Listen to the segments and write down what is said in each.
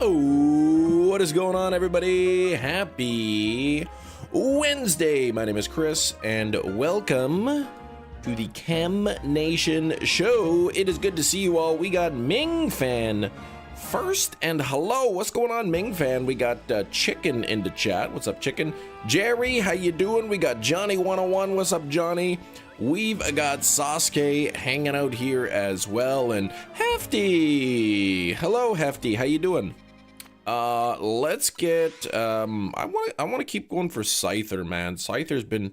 What is going on, everybody? Happy Wednesday. My name is Chris, and welcome to the Chem Nation show. It is good to see you all. We got Ming Fan first, and hello. What's going on, Ming Fan? We got Chicken in the chat. What's up, Chicken? Jerry, how you doing? We got Johnny 101. What's up, Johnny? We've got Sasuke hanging out here as well, and Hefty. Hello, Hefty. How you doing? Let's get I want to keep going for Scyther, man. Scyther's been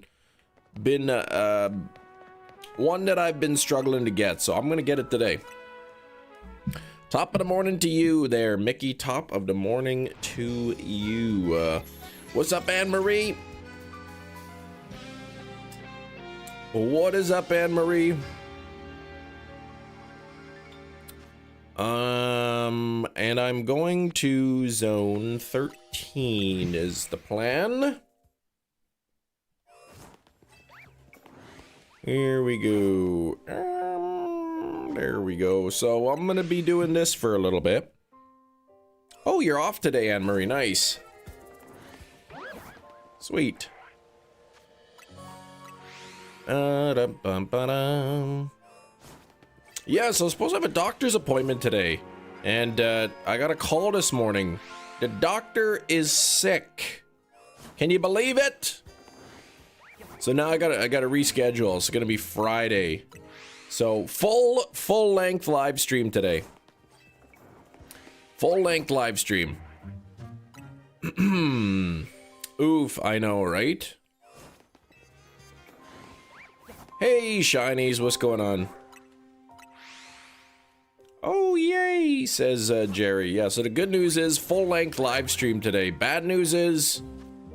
one that I've been struggling to get, so I'm gonna get it today. Top of the morning to you there, Mickey. Top of the morning to you. What's up, Anne-Marie? What is up, Anne-Marie? And I'm going to zone 13 is the plan. Here we go. There we go. So I'm gonna be doing this for a little bit. Oh, you're off today, Anne-Marie. Nice. Sweet. Yeah, so I was supposed to have a doctor's appointment today, and I got a call this morning. The doctor is sick. Can you believe it? So now I gotta reschedule. It's gonna be Friday. So full length live stream today. Full length live stream. Oof, I know, right? Hey, Shinies, what's going on? Oh, yay, says Jerry. Yeah, so the good news is full-length live stream today. Bad news is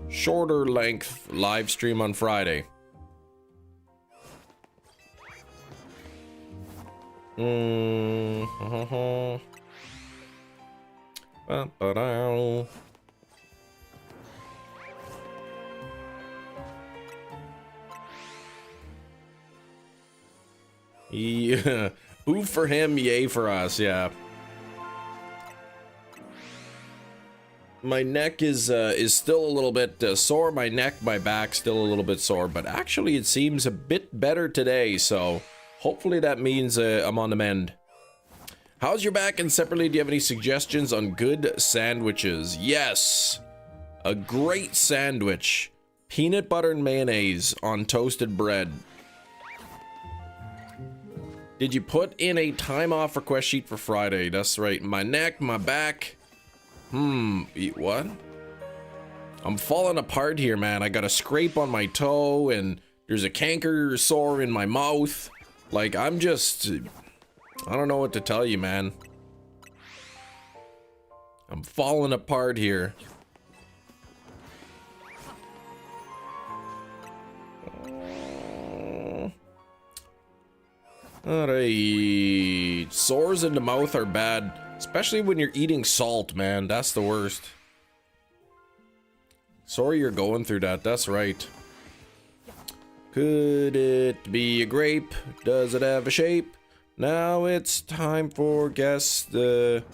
shorter length live stream on Friday. Yeah, oof for him, yay for us. Yeah. My neck is still a little bit sore. My neck, my back still a little bit sore, but actually it seems a bit better today. So hopefully that means I'm on the mend. How's your back? And separately, do you have any suggestions on good sandwiches? Yes, a great sandwich: peanut butter and mayonnaise on toasted bread. Did you put in a time off request sheet for Friday? That's right. My neck, my back. What? I'm falling apart here, man. I got a scrape on my toe, and there's a canker sore in my mouth. Like, I don't know what to tell you, man. I'm falling apart here. Alright, sores in the mouth are bad, especially when you're eating salt, man. That's the worst. Sorry you're going through that, that's right. Could it be a grape? Does it have a shape? Now it's time for guess the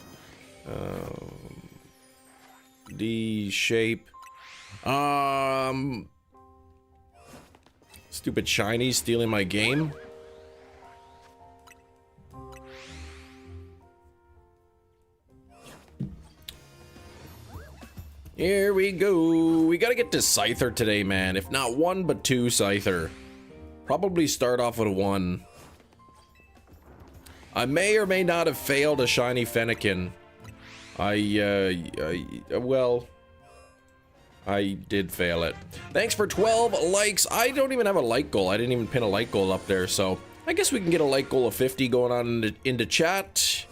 shape. Stupid shiny stealing my game. Here we go. We gotta get this Scyther today, man. If not one, but two Scyther. Probably start off with a 1. I may or may not have failed a shiny Fennekin. Well, I did fail it. Thanks for 12 likes. I don't even have a like goal. I didn't even pin a like goal up there, so I guess we can get a like goal of 50 going on in the chat.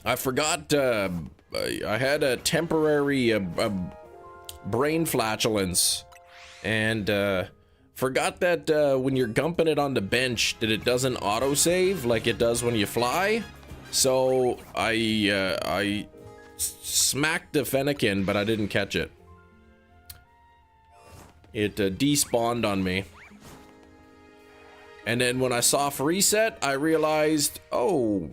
I forgot, I had a temporary brain flatulence, and forgot that when you're gumping it on the bench that it doesn't autosave like it does when you fly. So I smacked the Fennekin, but I didn't catch it. It despawned on me. And then when I soft reset, I realized, oh,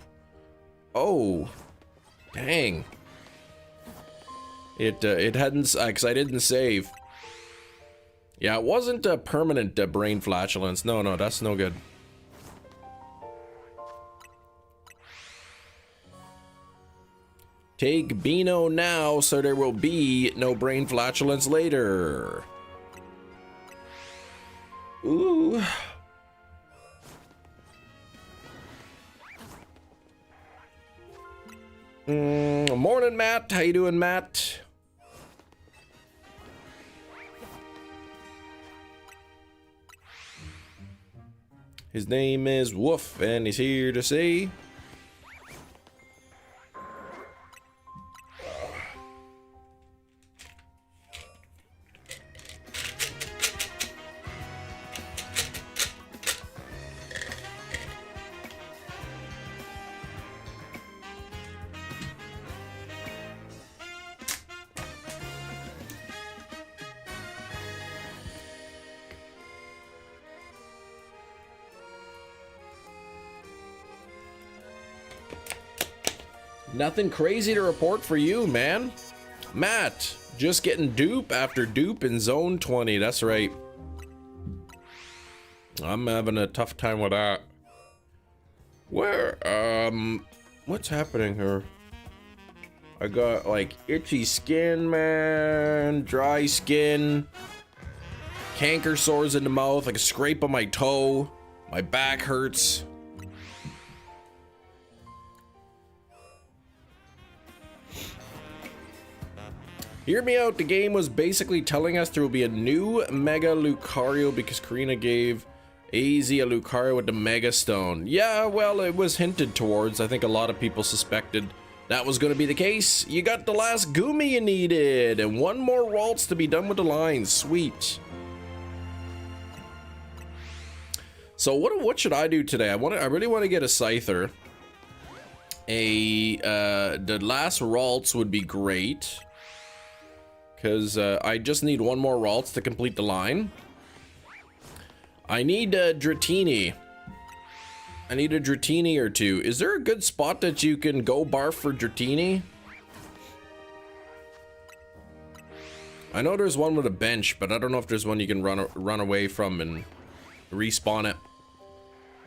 dang. It hadn't, because I didn't save. Yeah, it wasn't a permanent brain flatulence. No, that's no good. Take Beano now so there will be no brain flatulence later. Ooh. Morning, Matt. How you doing, Matt? His name is Woof, and he's here to say... Nothing crazy to report for you, man. Matt, just getting dupe after dupe in zone 20. That's right. I'm having a tough time with that. Where, what's happening here? I got like itchy skin, man, dry skin, canker sores in the mouth, like a scrape on my toe, my back hurts. Hear me out, the game was basically telling us there will be a new Mega Lucario because Karina gave AZ a Lucario with the Mega Stone. Yeah, well, it was hinted towards. I think a lot of people suspected that was going to be the case. You got the last Goomy you needed, and one more waltz to be done with the lines. Sweet. So what should I do today? I really want to get a Scyther. The last Ralts would be great. Because I just need one more Ralts to complete the line. I need Dratini. I need a Dratini or two. Is there a good spot that you can go barf for Dratini? I know there's one with a bench, but I don't know if there's one you can run away from and respawn it.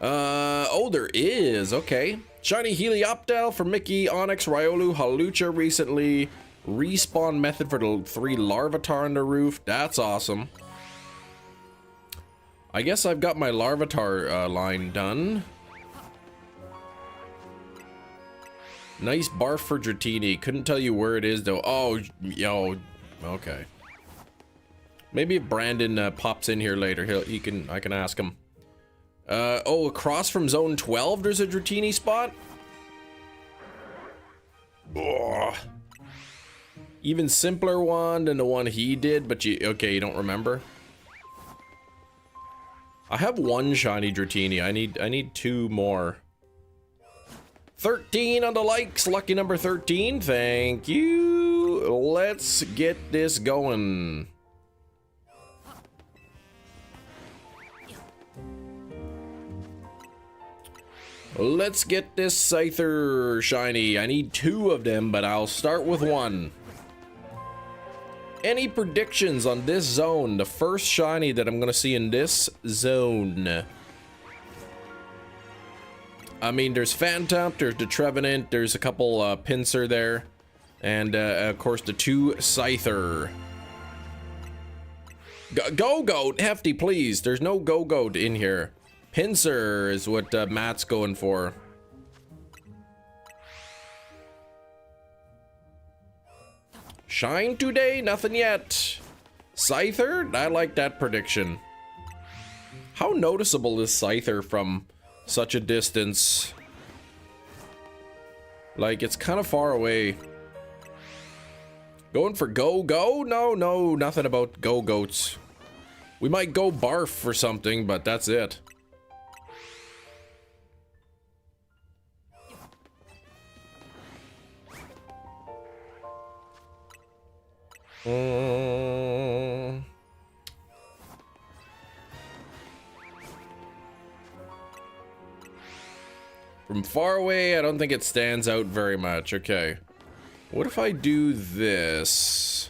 Oh, there is. Okay. Shiny Helioptile for Mickey, Onyx, Riolu, Halucha recently. Respawn method for the 3 Larvitar on the roof. That's awesome. I guess I've got my Larvitar line done. Nice barf for Dratini. Couldn't tell you where it is though. Oh, yo, okay. Maybe if Brandon pops in here later, I can ask him. Oh, across from zone 12, there's a Dratini spot. Oh. Even simpler one than the one he did, but you don't remember. I have one shiny Dratini. I need 2 more. 13 on the likes, lucky number 13. Thank you. Let's get this going. Let's get this Scyther shiny. I need 2 of them, but I'll start with 1. Any predictions on this zone? The first shiny that I'm gonna see in this zone. I mean, there's Phantom, there's the Trevenant, there's a couple Pinsir there, and of course the 2 Scyther. Go-Goat, Hefty, please. There's no Go-Goat in here. Pinsir is what Matt's going for. Shine today? Nothing yet. Scyther? I like that prediction. How noticeable is Scyther from such a distance? Like, it's kind of far away. Going for Go-Go? No, nothing about Go-Goats. We might go barf for something, but that's it. From far away, I don't think it stands out very much. Okay. What if I do this?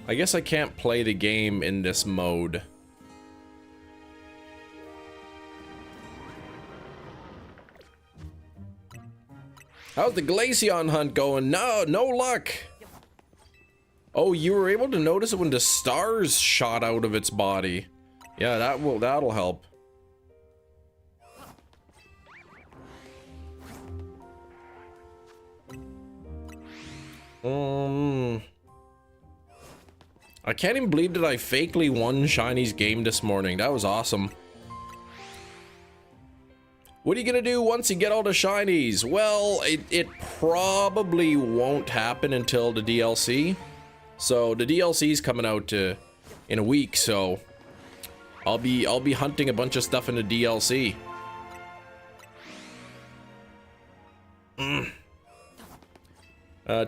I guess I can't play the game in this mode. How's the Glaceon hunt going? No luck. Oh, you were able to notice it when the stars shot out of its body. Yeah, that'll help. I can't even believe that I fakely won Shiny's game this morning. That was awesome. What are you gonna do once you get all the shinies? Well, it probably won't happen until the DLC. So the DLC's coming out in a week, so I'll be hunting a bunch of stuff in the DLC.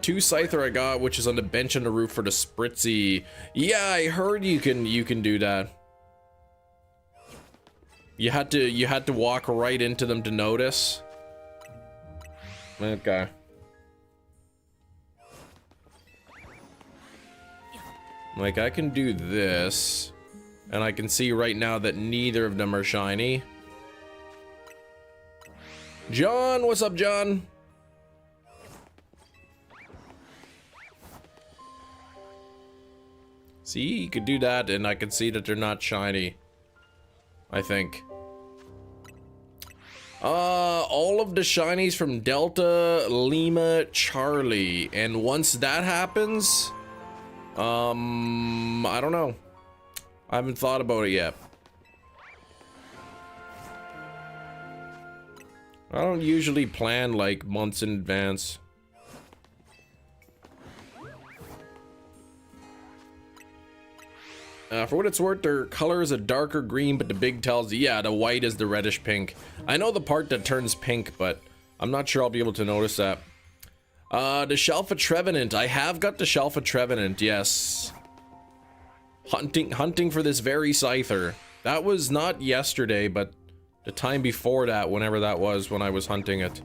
Two Scyther I got, which is on the bench on the roof for the Spritzy. Yeah, I heard you can do that. You had to walk right into them to notice. Okay. Like, I can do this, and I can see right now that neither of them are shiny. John, what's up, John? See, you could do that, and I can see that they're not shiny. I think. All of the shinies from Delta, Lima, Charlie. And once that happens, I don't know. I haven't thought about it yet. I don't usually plan like months in advance. For what it's worth, their color is a darker green, but the big tells you, yeah, the white is the reddish pink. I know the part that turns pink, but I'm not sure I'll be able to notice that. The Shelfa Trevenant. I have got the Shelfa Trevenant, yes. Hunting for this very Scyther. That was not yesterday, but the time before that, whenever that was, when I was hunting it.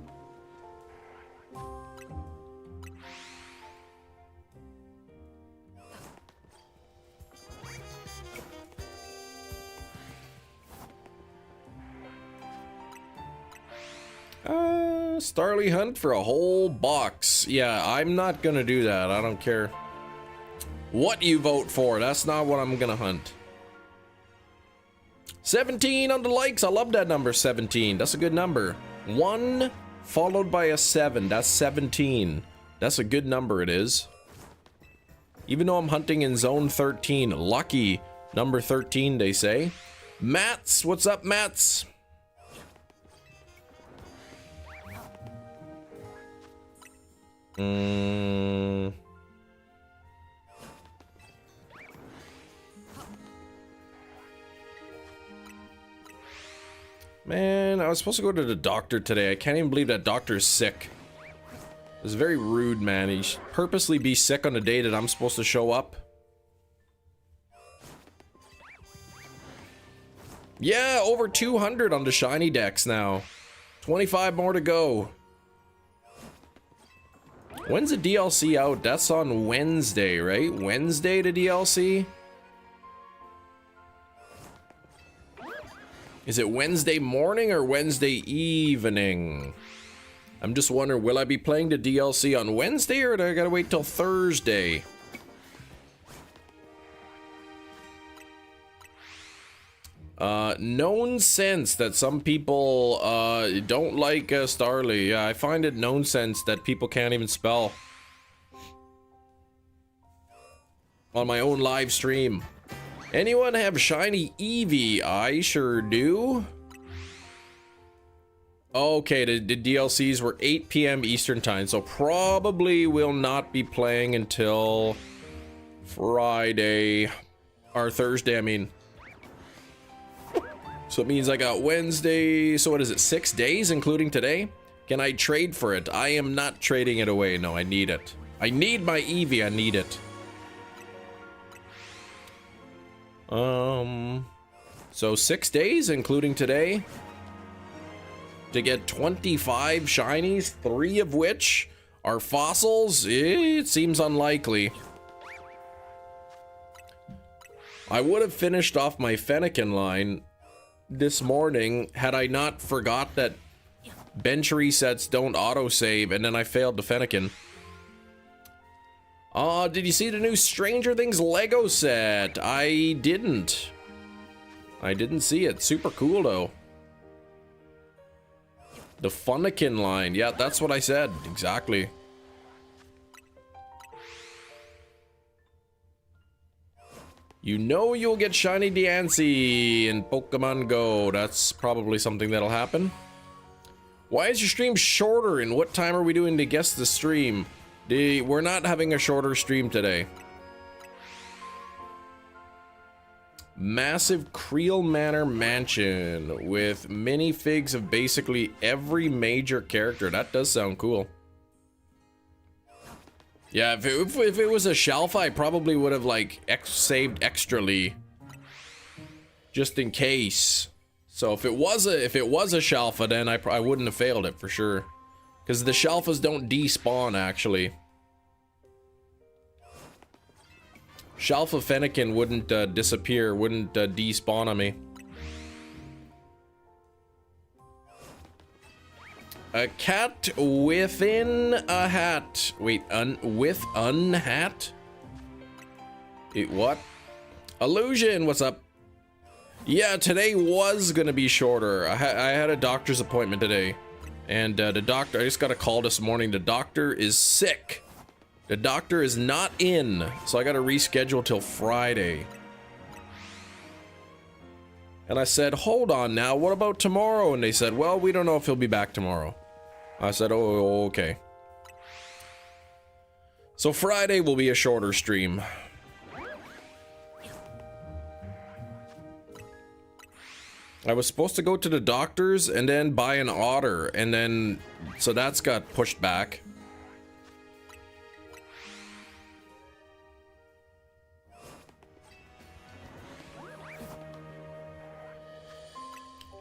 Starly hunt for a whole box. Yeah, I'm not gonna do that. I don't care what you vote for. That's not what I'm gonna hunt. 17 on the likes. I love that number, 17. That's a good number. 1 followed by a 7. That's 17. That's a good number, it is. Even though I'm hunting in zone 13. Lucky number 13, they say. Mats, what's up, Mats? Man, I was supposed to go to the doctor today. I can't even believe that doctor's sick. It's very rude, man. He should purposely be sick on the day that I'm supposed to show up. Yeah, over 200 on the shiny decks now. 25 more to go. When's the DLC out? That's on Wednesday, right? Wednesday the DLC? Is it Wednesday morning or Wednesday evening? I'm just wondering, will I be playing the DLC on Wednesday or do I gotta wait till Thursday? Known sense that some people don't like Starly. Yeah, I find it known sense that people can't even spell on my own live stream. Anyone have shiny Eevee? I sure do. Okay, the DLCs were 8 p.m. Eastern time, so probably will not be playing until Friday or Thursday, I mean. So it means I got Wednesday, so what is it, 6 days including today? Can I trade for it? I am not trading it away. No, I need it. I need my Eevee, I need it. So 6 days including today. to get 25 shinies, 3 of which are fossils? It seems unlikely. I would have finished off my Fennekin line this morning had I not forgot that bench resets don't autosave, and then I failed the Fennekin. Did you see the new Stranger Things Lego set? I didn't. I didn't see it. Super cool though. The Funnekin line. Yeah, that's what I said. Exactly. You know you'll get Shiny Diancie in Pokemon Go. That's probably something that'll happen. Why is your stream shorter, and what time are we doing to guess the stream? We're not having a shorter stream today. Massive Creel Manor mansion with minifigs of basically every major character. That does sound cool. Yeah, if it was a shelf, I probably would have like saved extrally, just in case. So if it was a shelfa, then I wouldn't have failed it for sure, because the shelfas don't despawn actually. Shelfa Fennekin wouldn't disappear, wouldn't despawn on me. A cat within a hat. Wait, with hat? Wait, what? Illusion, what's up? Yeah, today was gonna be shorter. I had a doctor's appointment today, and the doctor, I just got a call this morning. The doctor is sick. The doctor is not in, so I gotta reschedule till Friday. And I said, hold on now, what about tomorrow? And they said, well, we don't know if he'll be back tomorrow. I said, oh, okay. So Friday will be a shorter stream. I was supposed to go to the doctor's and then buy an otter, and then, so that's got pushed back.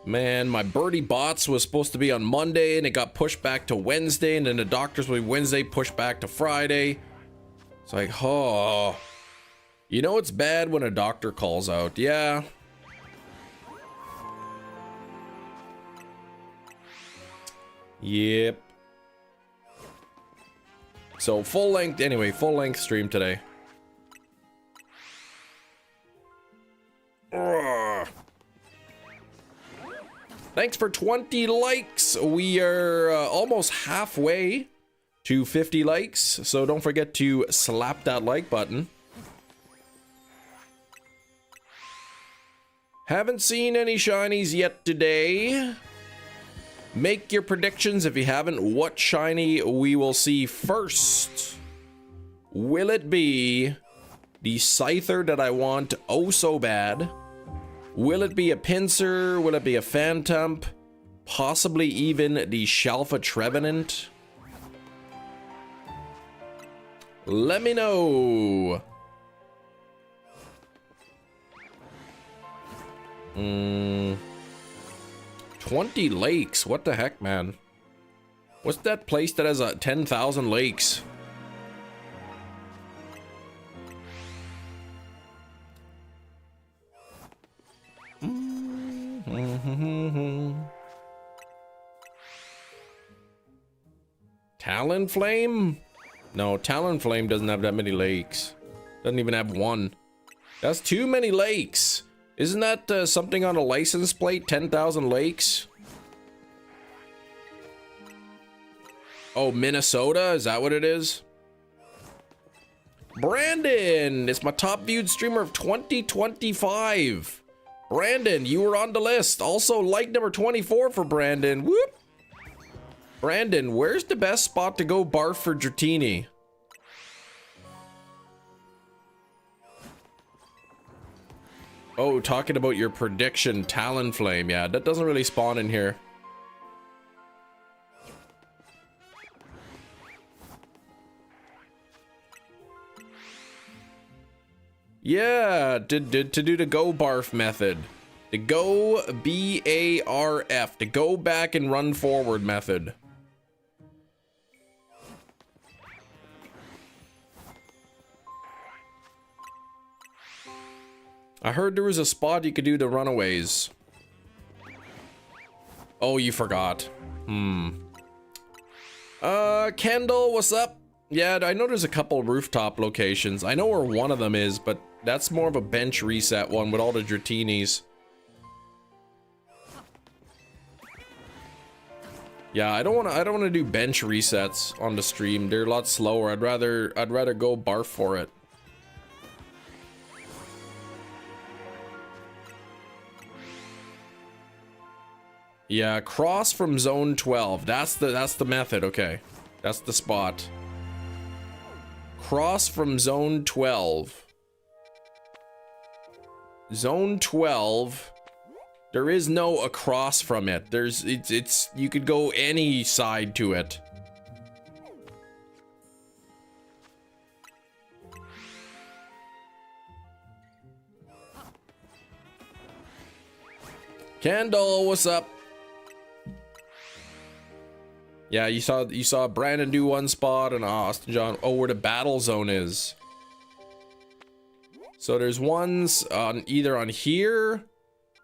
Man, my birdie bots was supposed to be on Monday and it got pushed back to Wednesday, and then the doctors will be Wednesday, pushed back to Friday. It's like, oh, you know it's bad when a doctor calls out. Yeah. Yep. So full length, anyway, full length stream today. Ugh. Thanks for 20 likes. We are almost halfway to 50 likes, so don't forget to slap that like button. Haven't seen any shinies yet today. Make your predictions if you haven't. What shiny we will see first? Will it be the Scyther that I want oh so bad? Will it be a Pinsir? Will it be a Phantump? Possibly even the Shalfa Trevenant? Let me know. 20 lakes. What the heck, man? What's that place that has 10,000 lakes? Talonflame? No, Talonflame doesn't have that many lakes. Doesn't even have one. That's too many lakes. Isn't that something on a license plate? 10,000 lakes? Oh, Minnesota? Is that what it is? Brandon! It's my top viewed streamer of 2025. Brandon, you were on the list. Also, like number 24 for Brandon. Whoop! Brandon, where's the best spot to go barf for Dratini? Oh, talking about your prediction, Talonflame. Yeah, that doesn't really spawn in here. Yeah, to do the go barf method. The go B-A-R-F. The go back and run forward method. I heard there was a spot you could do the runaways. Oh, you forgot. Kendall, what's up? Yeah, I know there's a couple rooftop locations. I know where one of them is, but that's more of a bench reset one with all the Dratinis. Yeah, I don't want to do bench resets on the stream. They're a lot slower. I'd rather go barf for it. Yeah, cross from zone 12. That's the method. Okay. That's the spot. Cross from zone 12. Zone 12. There is no across from it. It's you could go any side to it. Kendall, what's up? Yeah, you saw Brandon do one spot and Austin John. Oh, where the battle zone is. So there's ones on either on here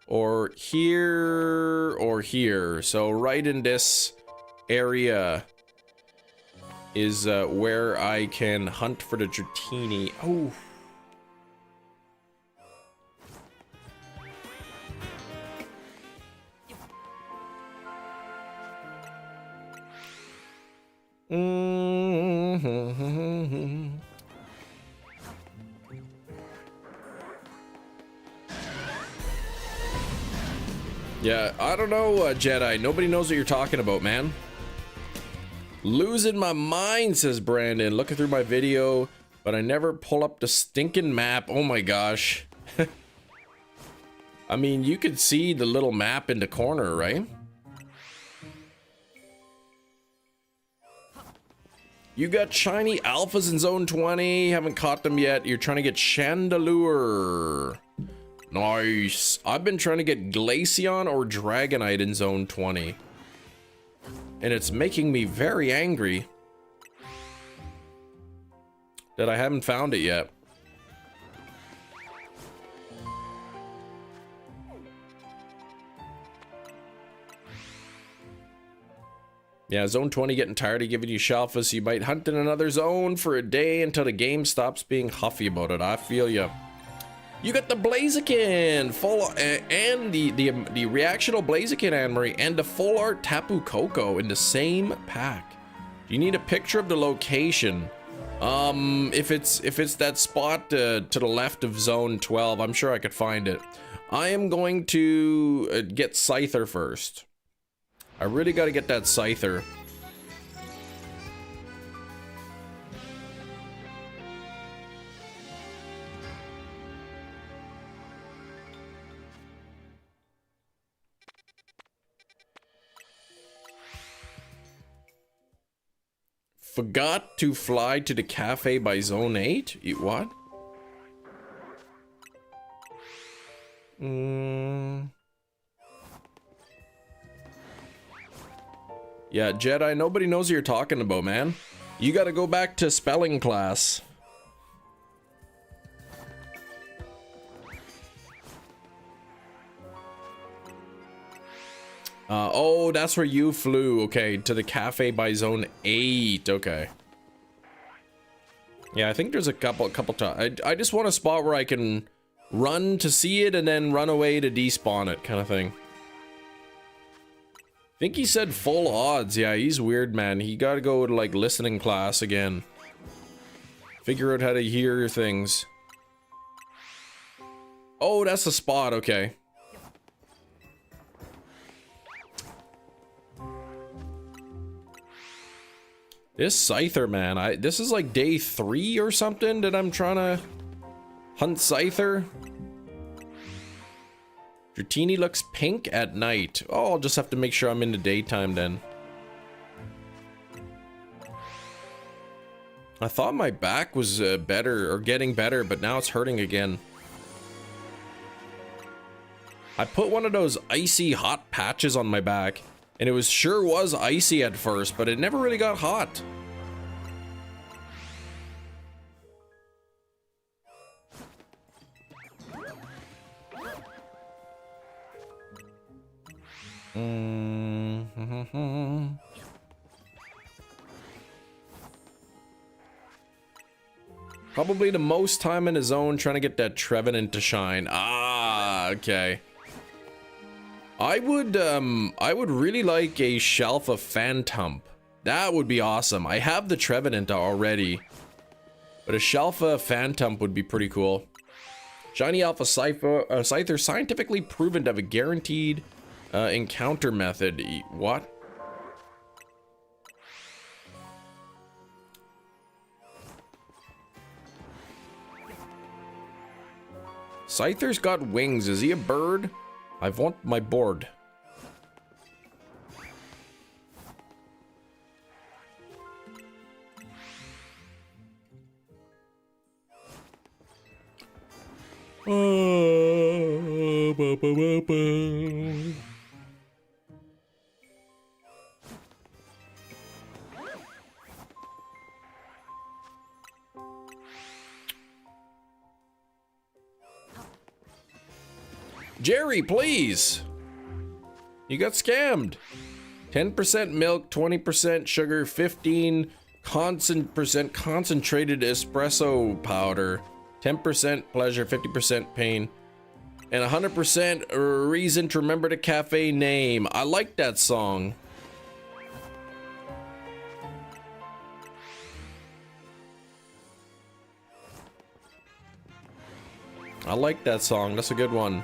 or here or here. So right in this area is where I can hunt for the Dratini. Oh. Yeah, I don't know, Jedi. Nobody knows what you're talking about, man. Losing my mind, says Brandon. Looking through my video, but I never pull up the stinking map. Oh my gosh. I mean, you could see the little map in the corner, right? You got shiny alphas in zone 20. Haven't caught them yet. You're trying to get Chandelure. Nice. I've been trying to get Glaceon or Dragonite in zone 20. And it's making me very angry that I haven't found it yet. Yeah, zone 20 getting tired of giving you Shalfas. You might hunt in another zone for a day until the game stops being huffy about it. I feel you. You got the Blaziken full and the reactional Blaziken Anne-Marie and the full art Tapu Koko in the same pack. You need a picture of the location. If it's that spot to the left of zone 12, I'm sure I could find it. I am going to get Scyther first. I really got to get that Scyther. Forgot to fly to the cafe by zone 8? Eat what? Yeah, Jedi, nobody knows what you're talking about, man. You gotta go back to spelling class. Oh, that's where you flew. Okay, to the cafe by zone 8. Okay. Yeah, I think there's a couple times. I just want a spot where I can run to see it and then run away to despawn it, kind of thing. I think he said full odds. Yeah, he's weird, man. He gotta go to like listening class again. Figure out how to hear things. Oh, that's the spot. Okay. This Scyther, man. This is like day 3 or something that I'm trying to hunt Scyther. Dratini looks pink at night. Oh, I'll just have to make sure I'm in the daytime then. I thought my back was better or getting better, but now it's hurting again. I put one of those icy hot patches on my back, and it was icy at first, but it never really got hot. Probably the most time in his zone trying to get that Trevenant to shine. Ah, okay. I would really like a Shalfa Phantump. That would be awesome. I have the Trevenant already, but a Shalfa Phantump would be pretty cool. Shiny Alpha Scyther scientifically proven to have a guaranteed encounter method. What? Scyther's got wings. Is he a bird? I want my board. Jerry, please. You got scammed. 10% milk, 20% sugar, 15% concentrated espresso powder, 10% pleasure, 50% pain, and 100% reason to remember the cafe name. I like that song. I like that song. That's a good one.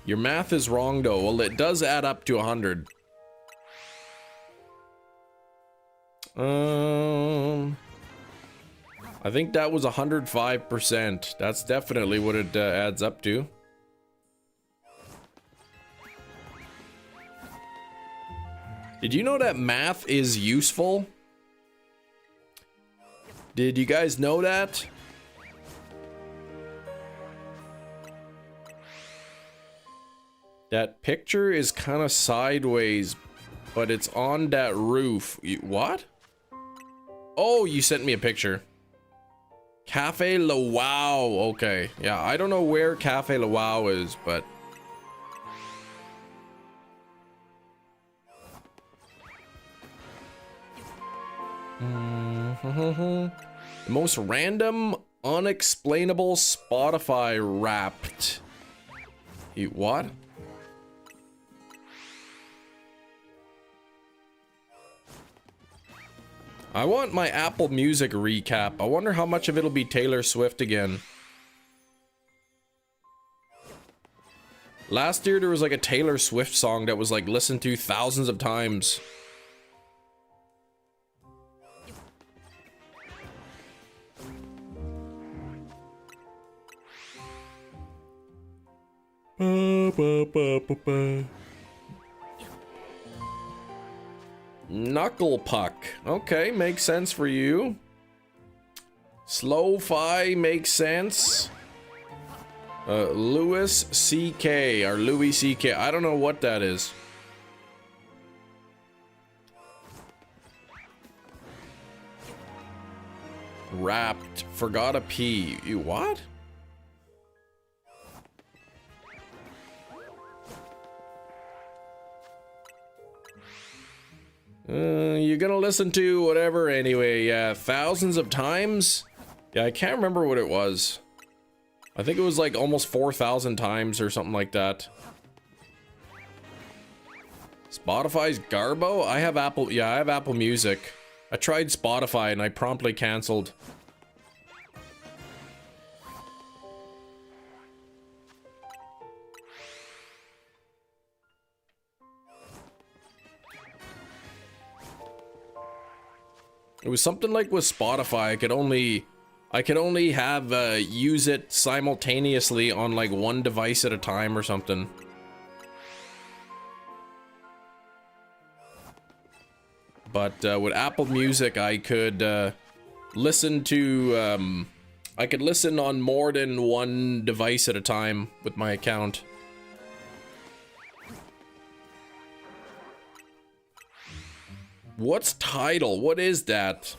Your math is wrong though. Well, it does add up to 100. I think that was 105%. That's definitely what it adds up to. Did you know that math is useful? Did you guys know that? That picture is kind of sideways, but it's on that roof. What? Oh, you sent me a picture. Cafe Luau. Okay. Yeah, I don't know where Cafe Luau is, but... The most random, unexplainable Spotify Wrapped. What? I want my Apple Music recap. I wonder how much of it'll be Taylor Swift again. Last year there was like a Taylor Swift song that was like listened to thousands of times. Knuckle Puck. Okay, makes sense for you. Slow-fi makes sense. Louis CK or Louis CK. I don't know what that is. Wrapped. Forgot a P. You what? You're gonna listen to whatever anyway. Yeah, thousands of times. Yeah, I can't remember what it was. I think it was like almost 4,000 times or something like that. Spotify's Garbo? I have Apple. Yeah, I have Apple Music. I tried Spotify and I promptly canceled. It was something like with Spotify, I could only have use it simultaneously on like one device at a time or something. But with Apple Music, I could listen to I could listen on more than one device at a time with my account. What's Tidal? What is that?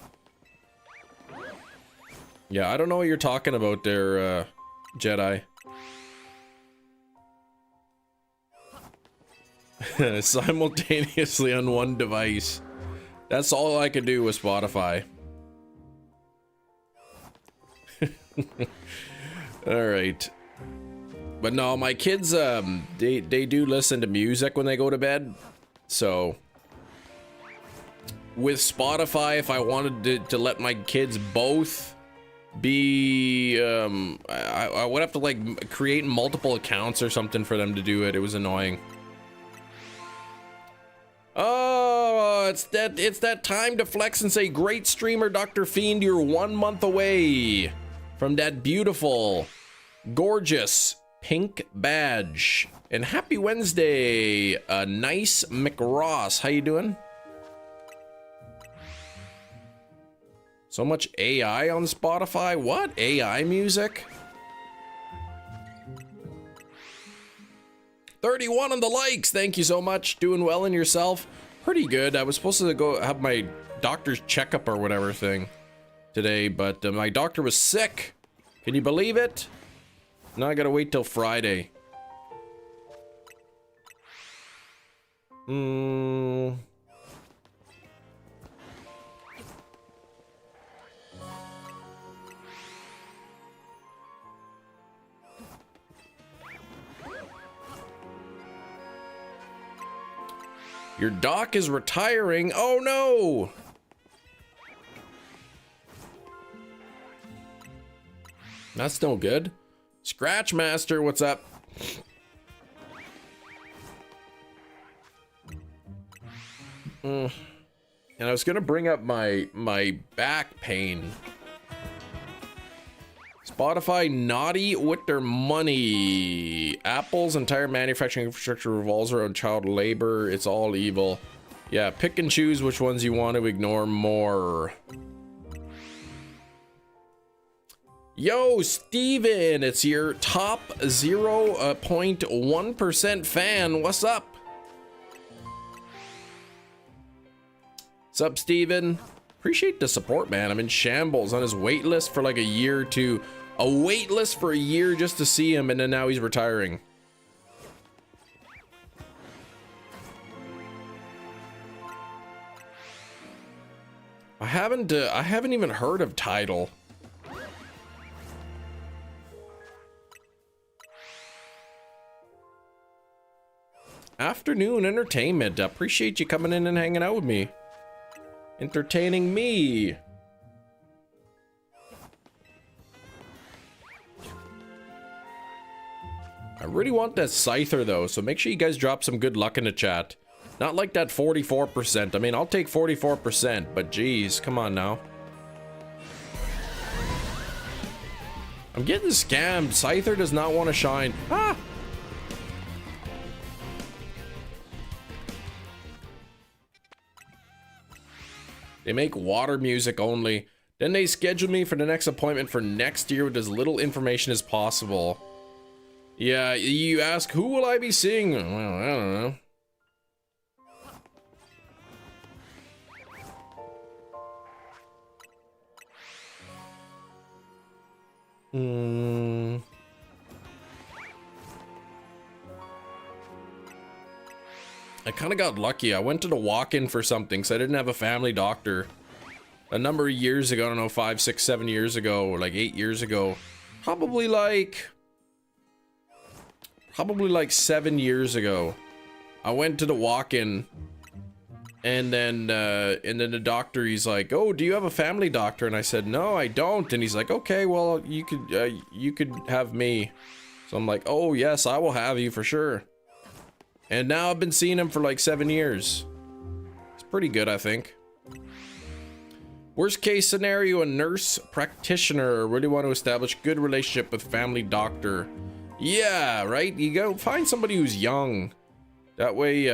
Yeah, I don't know what you're talking about there, Jedi. Simultaneously on one device. That's all I could do with Spotify. All right. But no, my kids, they do listen to music when they go to bed. So with Spotify, if I wanted to let my kids both be, I would have to like create multiple accounts or something for them to do it. It was annoying. Oh, it's that time to flex and say, great streamer Dr. Fiend, you're 1 month away from that beautiful, gorgeous pink badge. And happy Wednesday, Nice McRoss. How you doing? So much AI on Spotify? What? AI music? 31 on the likes. Thank you so much. Doing well in yourself? Pretty good. I was supposed to go have my doctor's checkup or whatever thing today, but my doctor was sick. Can you believe it? Now I gotta wait till Friday. Your doc is retiring. Oh no! That's no good. Scratch Master, what's up? And I was gonna bring up my back pain. Spotify naughty with their money. Apple's entire manufacturing infrastructure revolves around child labor. It's all evil. Yeah, pick and choose which ones you want to ignore more. Yo, Steven, it's your top 0.1% fan. What's up? What's up, Steven? Appreciate the support, man. I'm in shambles on his wait list for like a year or two. A wait list for a year just to see him, and then now he's retiring. I haven't even heard of Tidal. Afternoon entertainment. Appreciate you coming in and hanging out with me. Entertaining me. I really want that Scyther though, so make sure you guys drop some good luck in the chat. Not like that 44%. I mean, I'll take 44%, but geez, come on now. I'm getting scammed. Scyther does not want to shine. Ah! They make water music only. Then they scheduled me for the next appointment for next year with as little information as possible. Yeah, you ask, who will I be seeing? Well, I don't know. I kind of got lucky. I went to the walk-in for something, so I didn't have a family doctor. A number of years ago, I don't know, 5, 6, 7 years ago, or like 8 years ago. Probably like 7 years ago. I went to the walk-in, and then the doctor, he's like, "Oh, do you have a family doctor?" And I said, "No, I don't." And he's like, "Okay, well, you could have me." So I'm like, "Oh yes, I will have you for sure." And now I've been seeing him for like 7 years. It's pretty good, I think. Worst case scenario, a nurse practitioner. Really want to establish good relationship with family doctor. Yeah, right? You go find somebody who's young. That way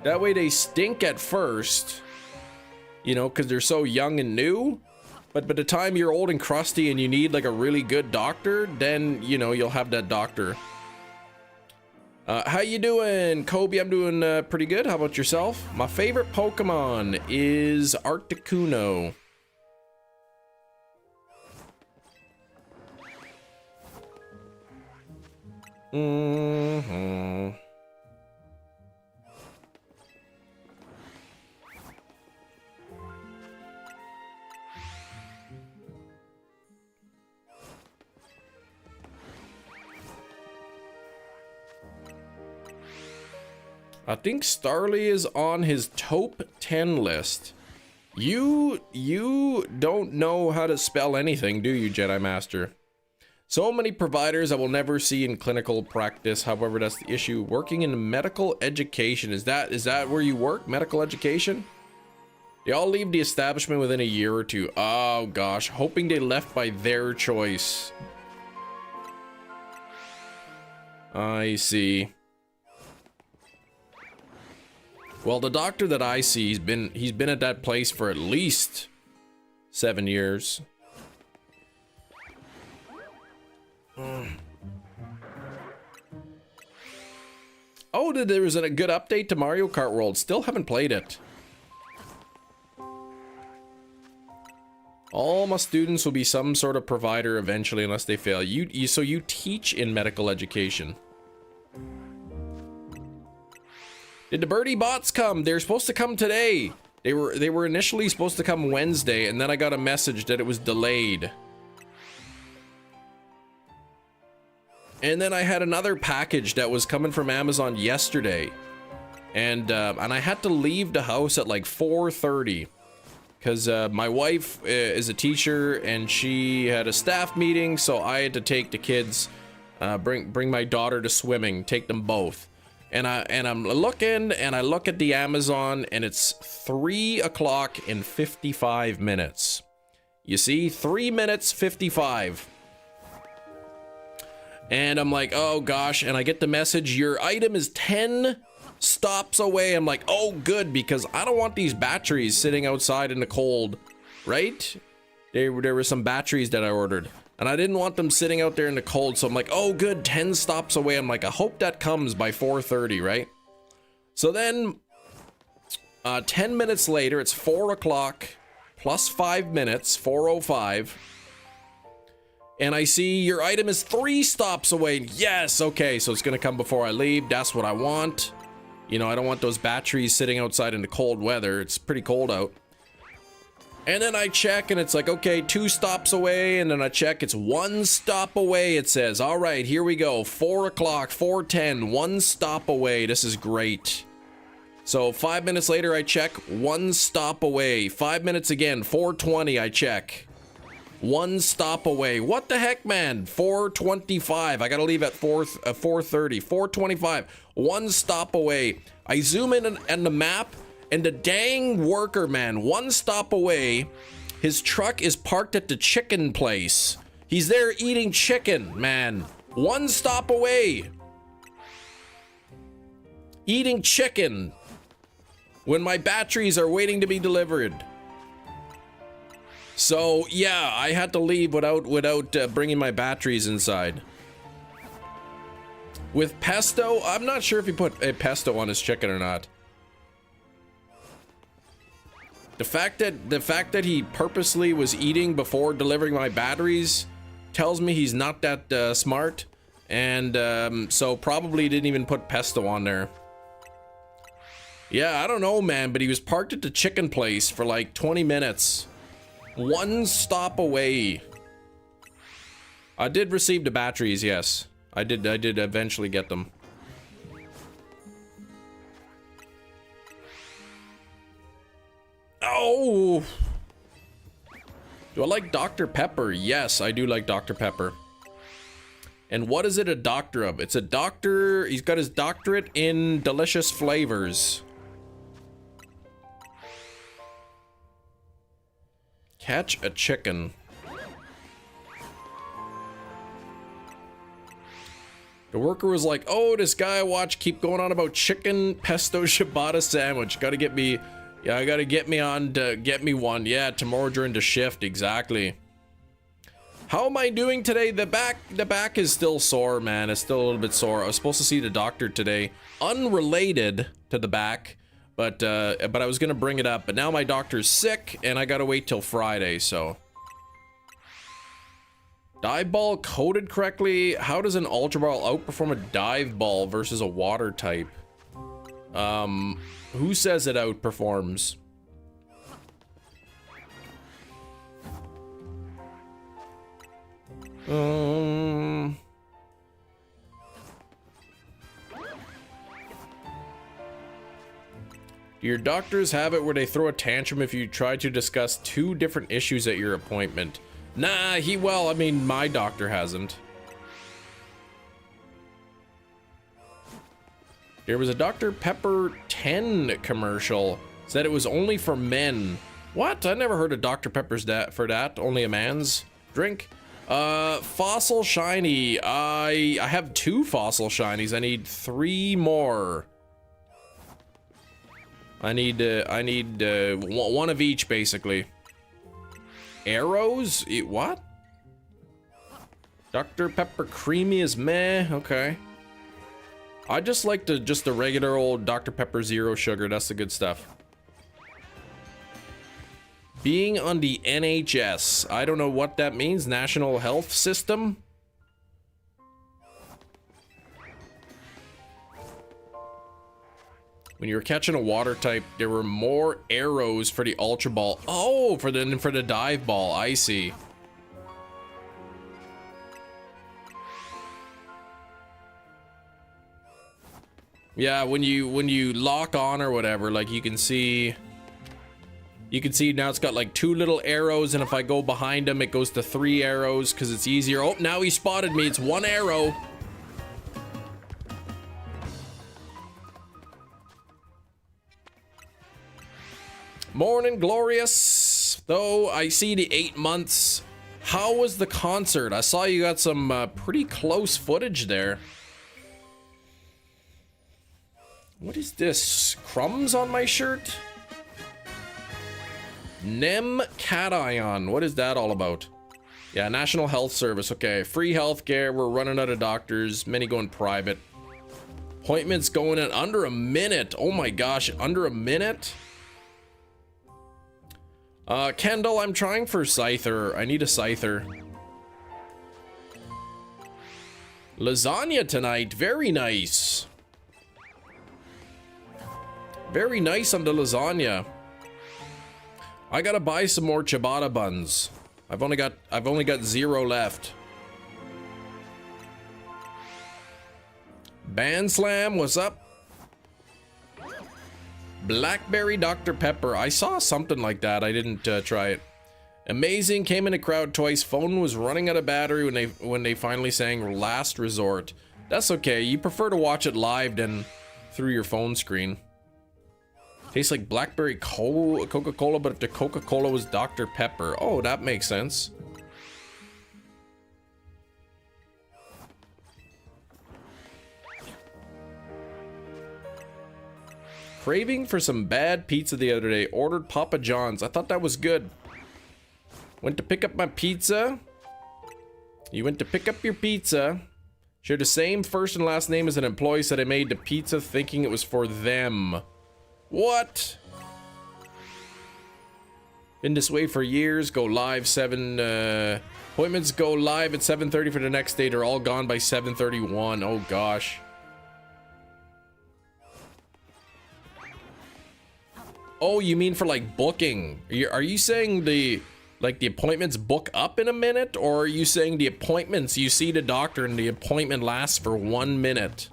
they stink at first. You know, because they're so young and new. But by the time you're old and crusty and you need like a really good doctor, then, you know, you'll have that doctor. How you doing, Kobe? I'm doing pretty good. How about yourself? My favorite Pokemon is Articuno. I think Starly is on his top 10 list. You don't know how to spell anything, do you, Jedi Master? So many providers I will never see in clinical practice. However, that's the issue. Working in medical education. Is that where you work? Medical education? They all leave the establishment within a year or two. Oh gosh, hoping they left by their choice. I see. Well, the doctor that I see, he's been at that place for at least 7 years. Oh, there was a good update to Mario Kart World. Still haven't played it. All my students will be some sort of provider eventually, unless they fail. So you teach in medical education. Did the birdie bots come? They're supposed to come today. They were initially supposed to come Wednesday, and then I got a message that it was delayed. And then I had another package that was coming from Amazon yesterday, and I had to leave the house at like 4:30 because my wife is a teacher and she had a staff meeting, so I had to take the kids, bring my daughter to swimming, take them both. And I'm looking, and I look at the Amazon, and it's 3 o'clock and 55 minutes. You see, 3 minutes 55. And I'm like, oh gosh, and I get the message, your item is 10 stops away. I'm like, oh good, because I don't want these batteries sitting outside in the cold, right? There were some batteries that I ordered, and I didn't want them sitting out there in the cold, so I'm like, oh good, 10 stops away. I'm like, I hope that comes by 4:30, right? So then 10 minutes later, it's 4 o'clock plus 5 minutes, 4:05, and I see your item is 3 stops away. Yes, okay, so it's gonna come before I leave. That's what I want. You know, I don't want those batteries sitting outside in the cold weather. It's pretty cold out. And then I check, and it's like, okay, 2 stops away. And then I check, it's 1 stop away. It says, all right, here we go. 4 o'clock, 4:10, 1 stop away. This is great. So 5 minutes later, I check, 1 stop away. 5 minutes again, 4:20, I check. 1 stop away. What the heck, man? 4:25. I gotta leave at 4:30. 4:25. 1 stop away. I zoom in on the map, and the dang worker, man, 1 stop away. His truck is parked at the chicken place. He's there eating chicken, man. 1 stop away. Eating chicken when my batteries are waiting to be delivered. So yeah, I had to leave without bringing my batteries inside. With pesto, I'm not sure if he put a pesto on his chicken or not. The fact that he purposely was eating before delivering my batteries tells me he's not that smart, and so probably didn't even put pesto on there. Yeah, I don't know, man, but he was parked at the chicken place for like 20 minutes. 1 stop away. I did receive the batteries, yes. I did eventually get them. Oh! Do I like Dr. Pepper? Yes, I do like Dr. Pepper. And what is it a doctor of? It's a doctor, he's got his doctorate in delicious flavors. Catch a chicken. The worker was like, oh, this guy I watch keep going on about chicken pesto ciabatta sandwich. Gotta get me, Yeah, I gotta get me on to get me one. Yeah, tomorrow during the shift, exactly. How am I doing today? The back is still sore, man. It's still a little bit sore. I was supposed to see the doctor today, unrelated to the back, but I was gonna bring it up. But now my doctor's sick, and I gotta wait till Friday. So, dive ball coded correctly. How does an ultra ball outperform a dive ball versus a water type? Who says it outperforms? Do your doctors have it where they throw a tantrum if you try to discuss two different issues at your appointment? Nah, well, I mean, my doctor hasn't. There was a Dr. Pepper 10 commercial. Said it was only for men. What? I never heard of Dr. Pepper's for that. Only a man's drink. Fossil shiny. I have 2 fossil shinies. I need 3 more. I need one of each, basically. Arrows? What? Dr. Pepper creamy is meh. Okay. I just like the regular old Dr. Pepper zero sugar. That's the good stuff. Being on the NHS. I don't know what that means. National Health System. When you were catching a water type, there were more arrows for the Ultra Ball. Oh, for the dive ball. I see. Yeah, when you lock on or whatever, like you can see now it's got like 2 little arrows, and if I go behind him, it goes to 3 arrows because it's easier. Oh, now he spotted me. It's 1 arrow. Morning, glorious. Though I see the 8 months. How was the concert? I saw you got some pretty close footage there. What is this? Crumbs on my shirt? Nem Cation. What is that all about? Yeah, National Health Service. Okay, free healthcare. We're running out of doctors. Many going private. Appointments going in under a minute. Oh my gosh, under a minute? Kendall, I'm trying for Scyther. I need a Scyther. Lasagna tonight. Very nice. Very nice on the lasagna. I gotta buy some more ciabatta buns. I've only got 0 left. Band Slam, what's up? Blackberry Dr. Pepper. I saw something like that. I didn't try it. Amazing, came in a crowd twice. Phone was running out of battery when they finally sang Last Resort. That's okay. You prefer to watch it live than through your phone screen. Tastes like blackberry Coca-Cola, but if the Coca-Cola was Dr. Pepper. Oh, that makes sense. Craving for some bad pizza the other day. Ordered Papa John's. I thought that was good. Went to pick up my pizza. You went to pick up your pizza. Shared the same first and last name as an employee. Said I made the pizza thinking it was for them. What? Been this way for years. Go live appointments go live at 7:30 for the next day. They're all gone by 7:31. Oh gosh. Oh, you mean for like booking? Are you saying the appointments book up in a minute, or are you saying the appointments you see the doctor and the appointment lasts for 1 minute?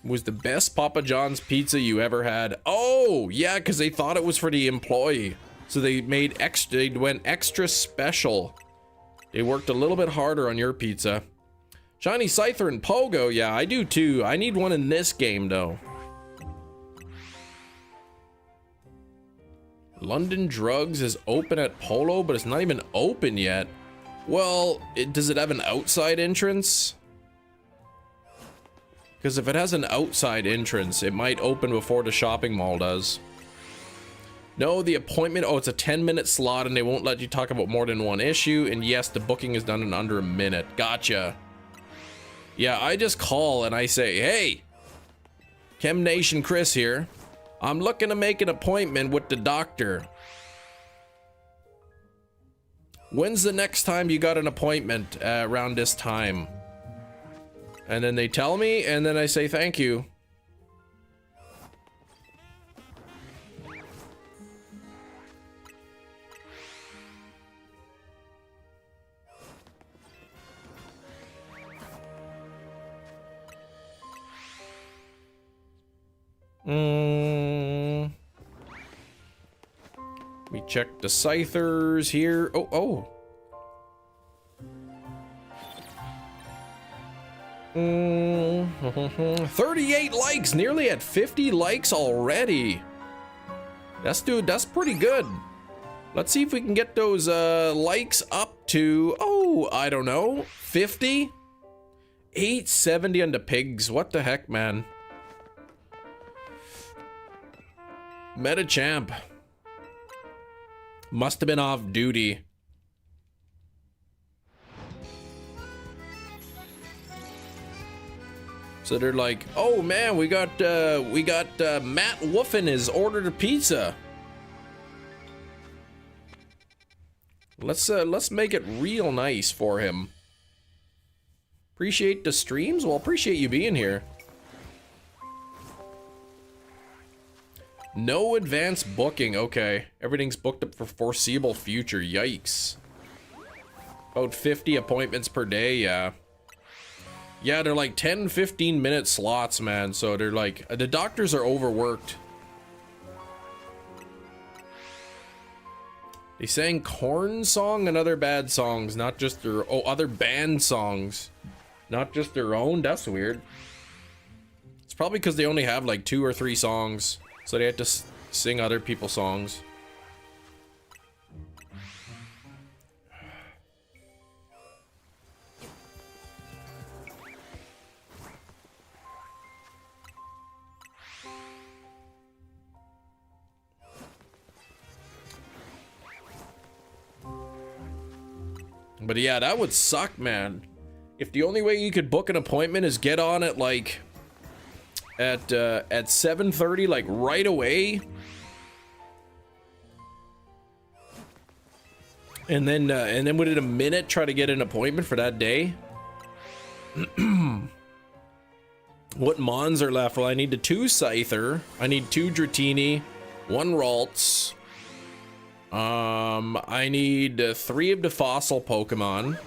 Was the best Papa John's pizza you ever had? Oh, yeah, because they thought it was for the employee. So they went extra special. They worked a little bit harder on your pizza. Shiny Scyther and Pogo, yeah, I do too. I need one in this game, though. London Drugs is open at Polo, but it's not even open yet. Well, does it have an outside entrance? Because if it has an outside entrance, it might open before the shopping mall does. No, the appointment, oh, it's a 10-minute slot and they won't let you talk about more than one issue. And yes, the booking is done in under a minute. Gotcha. Yeah, I just call and I say, hey, Chem Nation Chris here. I'm looking to make an appointment with the doctor. When's the next time you got an appointment around this time? And then they tell me, and then I say thank you. We check the Scythers here. Oh. 38 likes, nearly at 50 likes already. That's pretty good. Let's see if we can get those likes up to, oh, I don't know, 50? 870 on the pigs. What the heck, man? Meta champ. Must have been off duty. So they're like, oh man, we got Matt Woofin has ordered a pizza. Let's make it real nice for him. Appreciate the streams? Well, appreciate you being here. No advance booking. Okay, everything's booked up for foreseeable future. Yikes. About 50 appointments per day. Yeah, they're like 10-15 minute slots, man. So they're like, the doctors are overworked. They sang Korn song and other bad songs, not just their other band songs, not just their own. That's weird. It's probably because they only have like 2 or 3 songs, so they have to sing other people's songs. But yeah, that would suck, man. If the only way you could book an appointment is get on at like at 7:30, like right away, and then within a minute try to get an appointment for that day. What mons are left? Well, I need the 2 Scyther, I need 2 Dratini, 1 Ralts. I need 3 of the fossil Pokemon.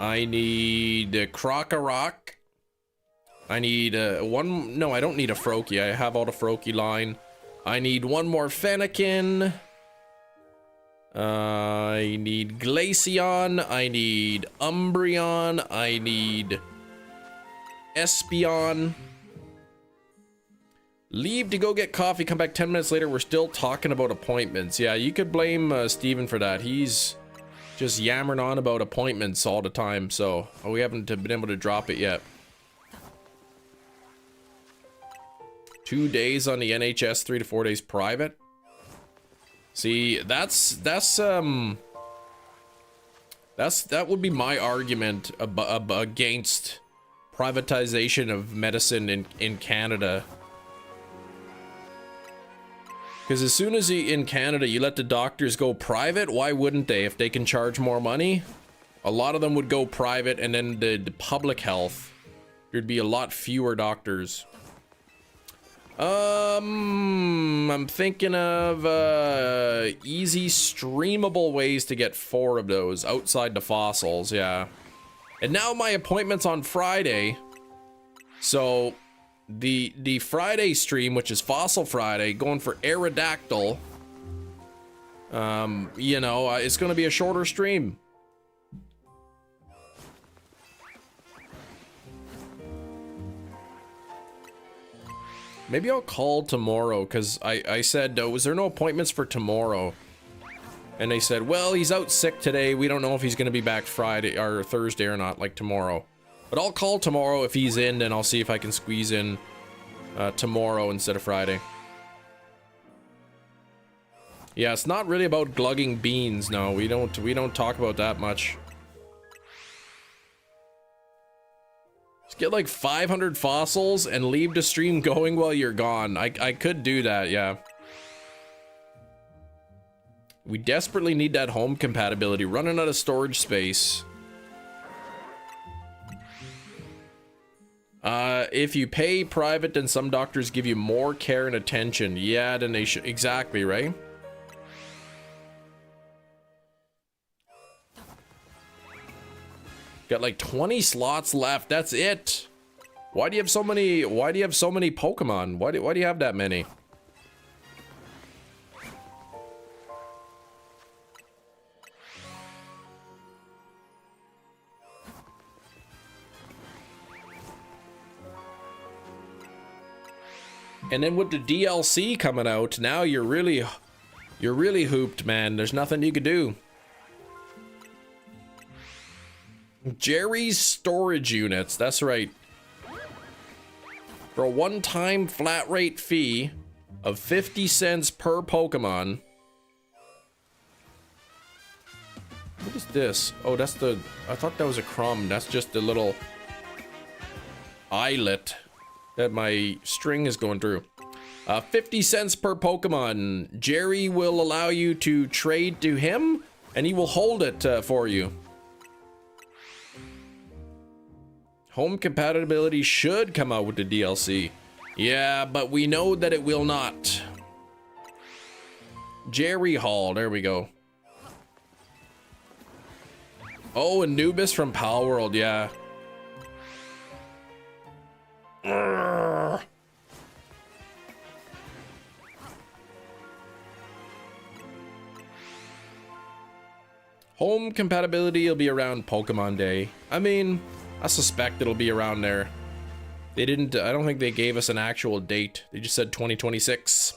I need Krokorok. I need one. No, I don't need a Froakie. I have all the Froakie line. I need 1 more Fennekin. I need Glaceon. I need Umbreon. I need Espeon. Leave to go get coffee, come back 10 minutes later, we're still talking about appointments. Yeah, you could blame Steven for that. He's just yammering on about appointments all the time, so we haven't been able to drop it yet. 2 days on the NHS, 3 to 4 days private. See, that would be my argument against privatization of medicine in Canada. Because as soon as in Canada you let the doctors go private, why wouldn't they? If they can charge more money, a lot of them would go private, and then the public health, there'd be a lot fewer doctors. I'm thinking of easy streamable ways to get 4 of those outside the fossils, yeah. And now my appointment's on Friday, so the Friday stream, which is Fossil Friday, going for Aerodactyl, you know, it's gonna be a shorter stream. Maybe I'll call tomorrow, because I said, was there no appointments for tomorrow? And they said, well, he's out sick today. We don't know if he's going to be back Friday or Thursday or not, like tomorrow. But I'll call tomorrow if he's in, and I'll see if I can squeeze in tomorrow instead of Friday. Yeah, it's not really about glugging beans. No, we don't talk about that much. Just get like 500 fossils and leave the stream going while you're gone. I could do that, yeah. We desperately need that home compatibility. Running out of storage space. If you pay private, then some doctors give you more care and attention. Yeah, then they should. Exactly, right? Got like 20 slots left. That's it. Why do you have so many? Why do you have so many Pokemon? Why do you have that many? And then with the DLC coming out, now you're really hooped, man. There's nothing you could do. Jerry's storage units, that's right. For a one-time flat rate fee of 50 cents per Pokemon. What is this? Oh, that's the... I thought that was a crumb. That's just the little eyelet that my string is going through. 50 cents per Pokemon. Jerry will allow you to trade to him, and he will hold it for you. Home compatibility should come out with the DLC. Yeah, but we know that it will not. Jerry Hall, there we go. Oh, Anubis from Pal World, yeah. Urgh. Home compatibility will be around Pokemon Day. I mean, I suspect it'll be around there. They didn't, I don't think they gave us an actual date. They just said 2026.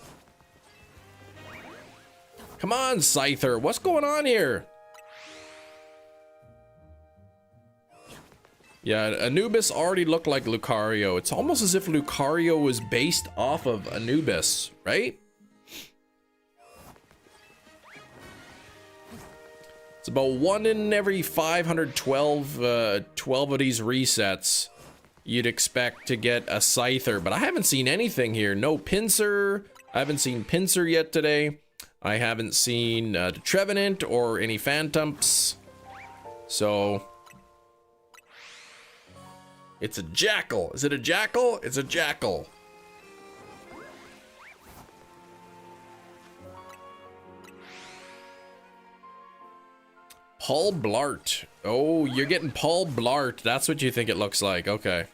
Come on, Scyther, what's going on here? Yeah, Anubis already looked like Lucario. It's almost as if Lucario was based off of Anubis, right? It's about 1 in every 512 12 of these resets you'd expect to get a Scyther, but I haven't seen anything here. No Pinsir. I haven't seen Pinsir yet today. I haven't seen the Trevenant or any Phantoms. So it's a Jackal. Is it a Jackal? It's a Jackal. Paul Blart. Oh, you're getting Paul Blart. That's what you think it looks like. Okay.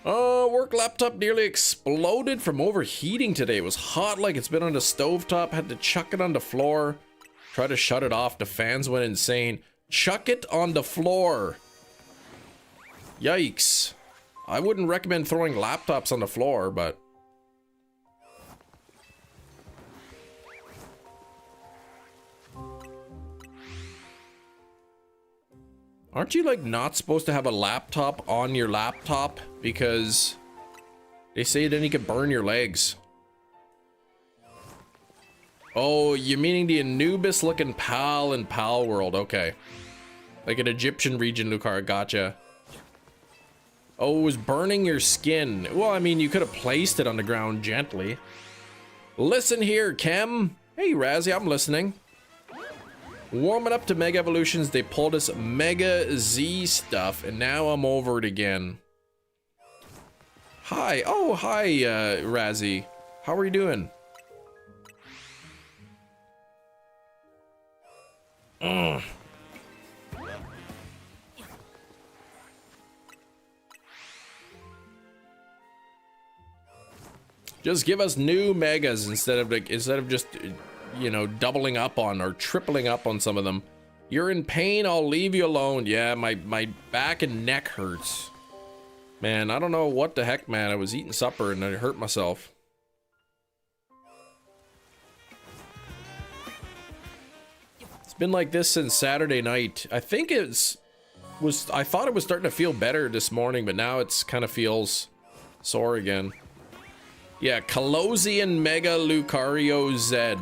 Work laptop nearly exploded from overheating today. It was hot like it's been on the stovetop. Had to chuck it on the floor. Try to shut it off. The fans went insane. Chuck it on the floor. Yikes. I wouldn't recommend throwing laptops on the floor, but... Aren't you, like, not supposed to have a laptop on your laptop? Because they say then you could burn your legs. Oh, you're meaning the Anubis-looking pal in Pal World. Okay. Like an Egyptian region, Lucario. Gotcha. Oh, it was burning your skin. Well, I mean, you could have placed it on the ground gently. Listen here, Kem. Hey, Razzie, I'm listening. Warming up to Mega Evolutions, they pulled us Mega Z stuff, and now I'm over it again. Hi. Oh, hi, Razzie. How are you doing? Ugh. Just give us new megas instead of just, you know, doubling up on or tripling up on some of them. You're in pain, I'll leave you alone. Yeah, my back and neck hurts. Man, I don't know what the heck, man. I was eating supper and I hurt myself. It's been like this since Saturday night. I think I thought it was starting to feel better this morning, but now it's kind of feels sore again. Yeah, Colossian Mega Lucario Z.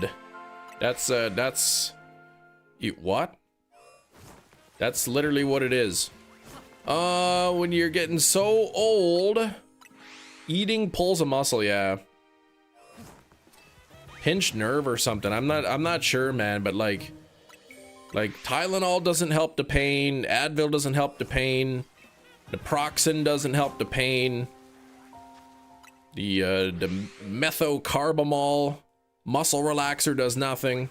That's what? That's literally what it is. When you're getting so old, eating pulls a muscle, yeah. Pinched nerve or something. I'm not sure, man, but like Tylenol doesn't help the pain, Advil doesn't help the pain, naproxen doesn't help the pain. The methocarbamol muscle relaxer does nothing.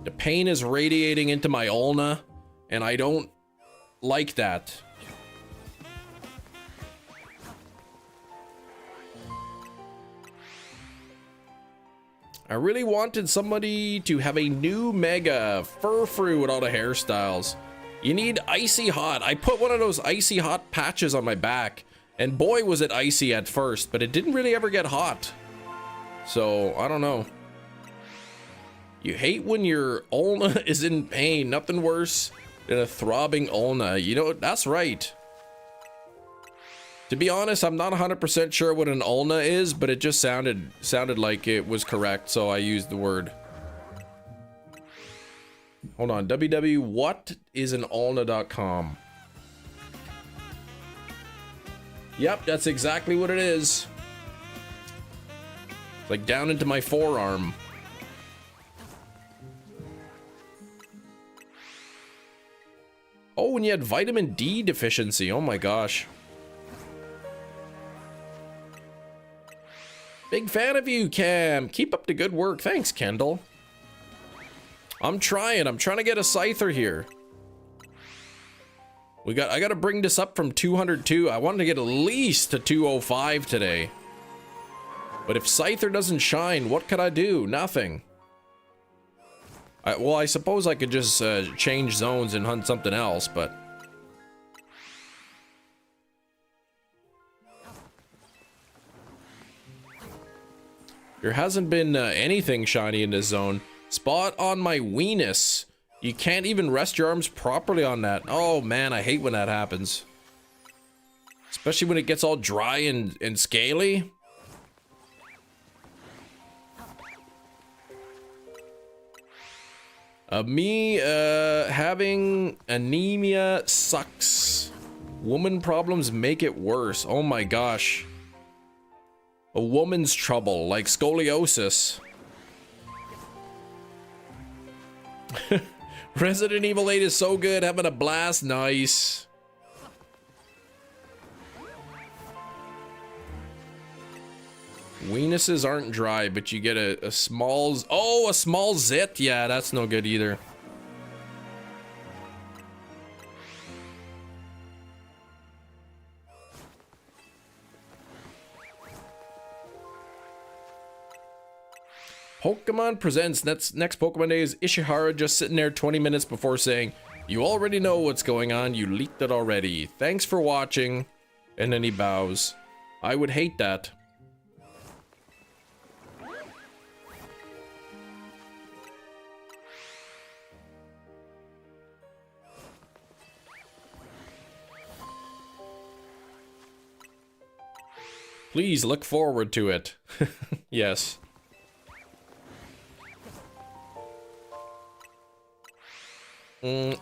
The pain is radiating into my ulna, and I don't like that. I really wanted somebody to have a new Mega Furfrou with all the hairstyles. You need icy hot. I put one of those icy hot patches on my back, and boy was it icy at first, but it didn't really ever get hot. So, I don't know. You hate when your ulna is in pain. Nothing worse than a throbbing ulna. You know, that's right. To be honest, I'm not 100% sure what an ulna is, but it just sounded like it was correct, so I used the word. Hold on, www.whatisanulna.com. Yep, that's exactly what it is. It's like down into my forearm. Oh, and you had vitamin D deficiency. Oh my gosh. Big fan of you, Cam. Keep up the good work. Thanks, Kendall. I'm trying to get a Scyther here. I gotta bring this up from 202. I wanted to get at least to 205 today. But if Scyther doesn't shine, what could I do? Nothing. Well, I suppose I could just change zones and hunt something else, but... There hasn't been anything shiny in this zone. Spot on my weenus. You can't even rest your arms properly on that. Oh man, I hate when that happens. Especially when it gets all dry and scaly. Me having anemia sucks. Woman problems make it worse. Oh my gosh. A woman's trouble, like scoliosis. Resident Evil 8 is so good, having a blast, nice. Weenuses aren't dry, but you get a small... Oh, a small zit? Yeah, that's no good either. Pokemon Presents. Next Pokemon Day is Ishihara just sitting there 20 minutes before saying, "You already know what's going on, you leaked it already. Thanks for watching." And then he bows. I would hate that. Please look forward to it. Yes.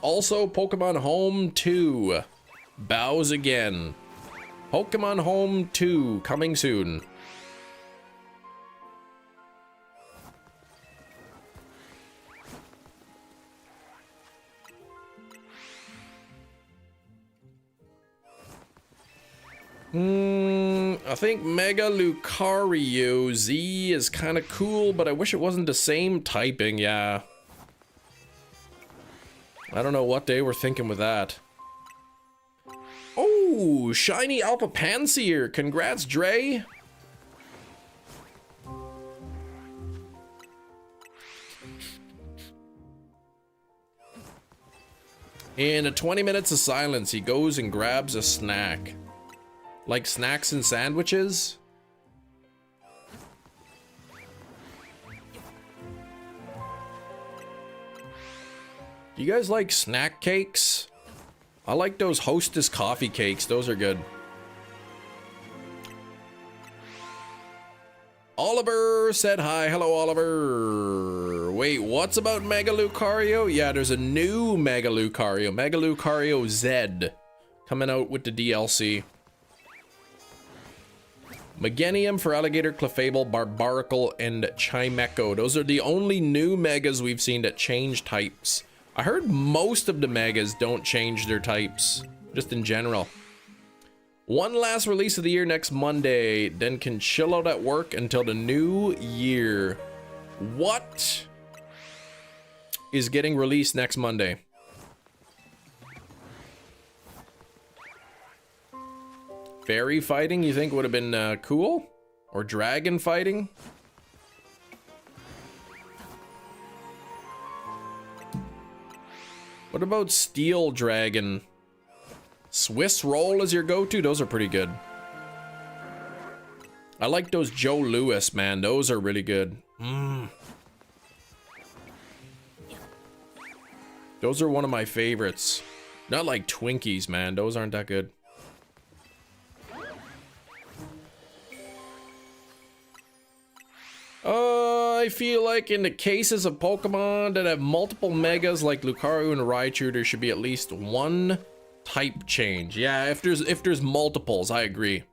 Also, Pokemon Home 2. Bows again. Pokemon Home 2 coming soon. I think Mega Lucario Z is kind of cool, but I wish it wasn't the same typing, yeah. I don't know what they were thinking with that. Oh, shiny Alpha Panseer. Congrats, Dre. In a 20 minutes of silence, he goes and grabs a snack. Like snacks and sandwiches? Do you guys like snack cakes? I like those Hostess coffee cakes. Those are good. Oliver said hi. Hello, Oliver. Wait, what's about Mega Lucario? Yeah, there's a new Mega Lucario. Mega Lucario Z. Coming out with the DLC. Meganium, Feraligatr, Clefable, Barbaracle, and Chimecho. Those are the only new Megas we've seen that change types. I heard most of the Megas don't change their types, just in general. One last release of the year next Monday, then can chill out at work until the new year. What is getting released next Monday? Fairy fighting, you think would have been cool? Or dragon fighting? What about Steel Dragon? Swiss Roll is your go-to? Those are pretty good. I like those Joe Louis, man. Those are really good. Those are one of my favorites. Not like Twinkies, man. Those aren't that good. I feel like in the cases of Pokemon that have multiple Megas like Lucario and Raichu, there should be at least one type change. Yeah, if there's multiples, I agree.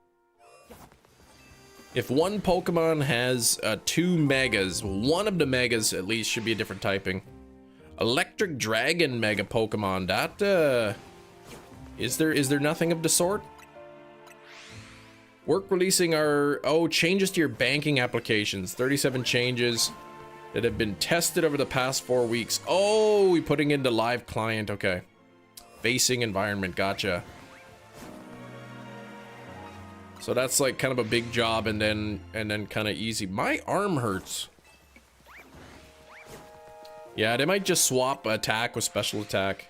If one Pokemon has two Megas, one of the Megas at least should be a different typing. Electric Dragon Mega Pokemon, that is there nothing of the sort? Work releasing our changes to your banking applications. 37 changes that have been tested over the past 4 weeks. Oh, we putting in the live client. Okay. Facing environment. Gotcha. So that's like kind of a big job and then kind of easy. My arm hurts. Yeah, they might just swap attack with special attack.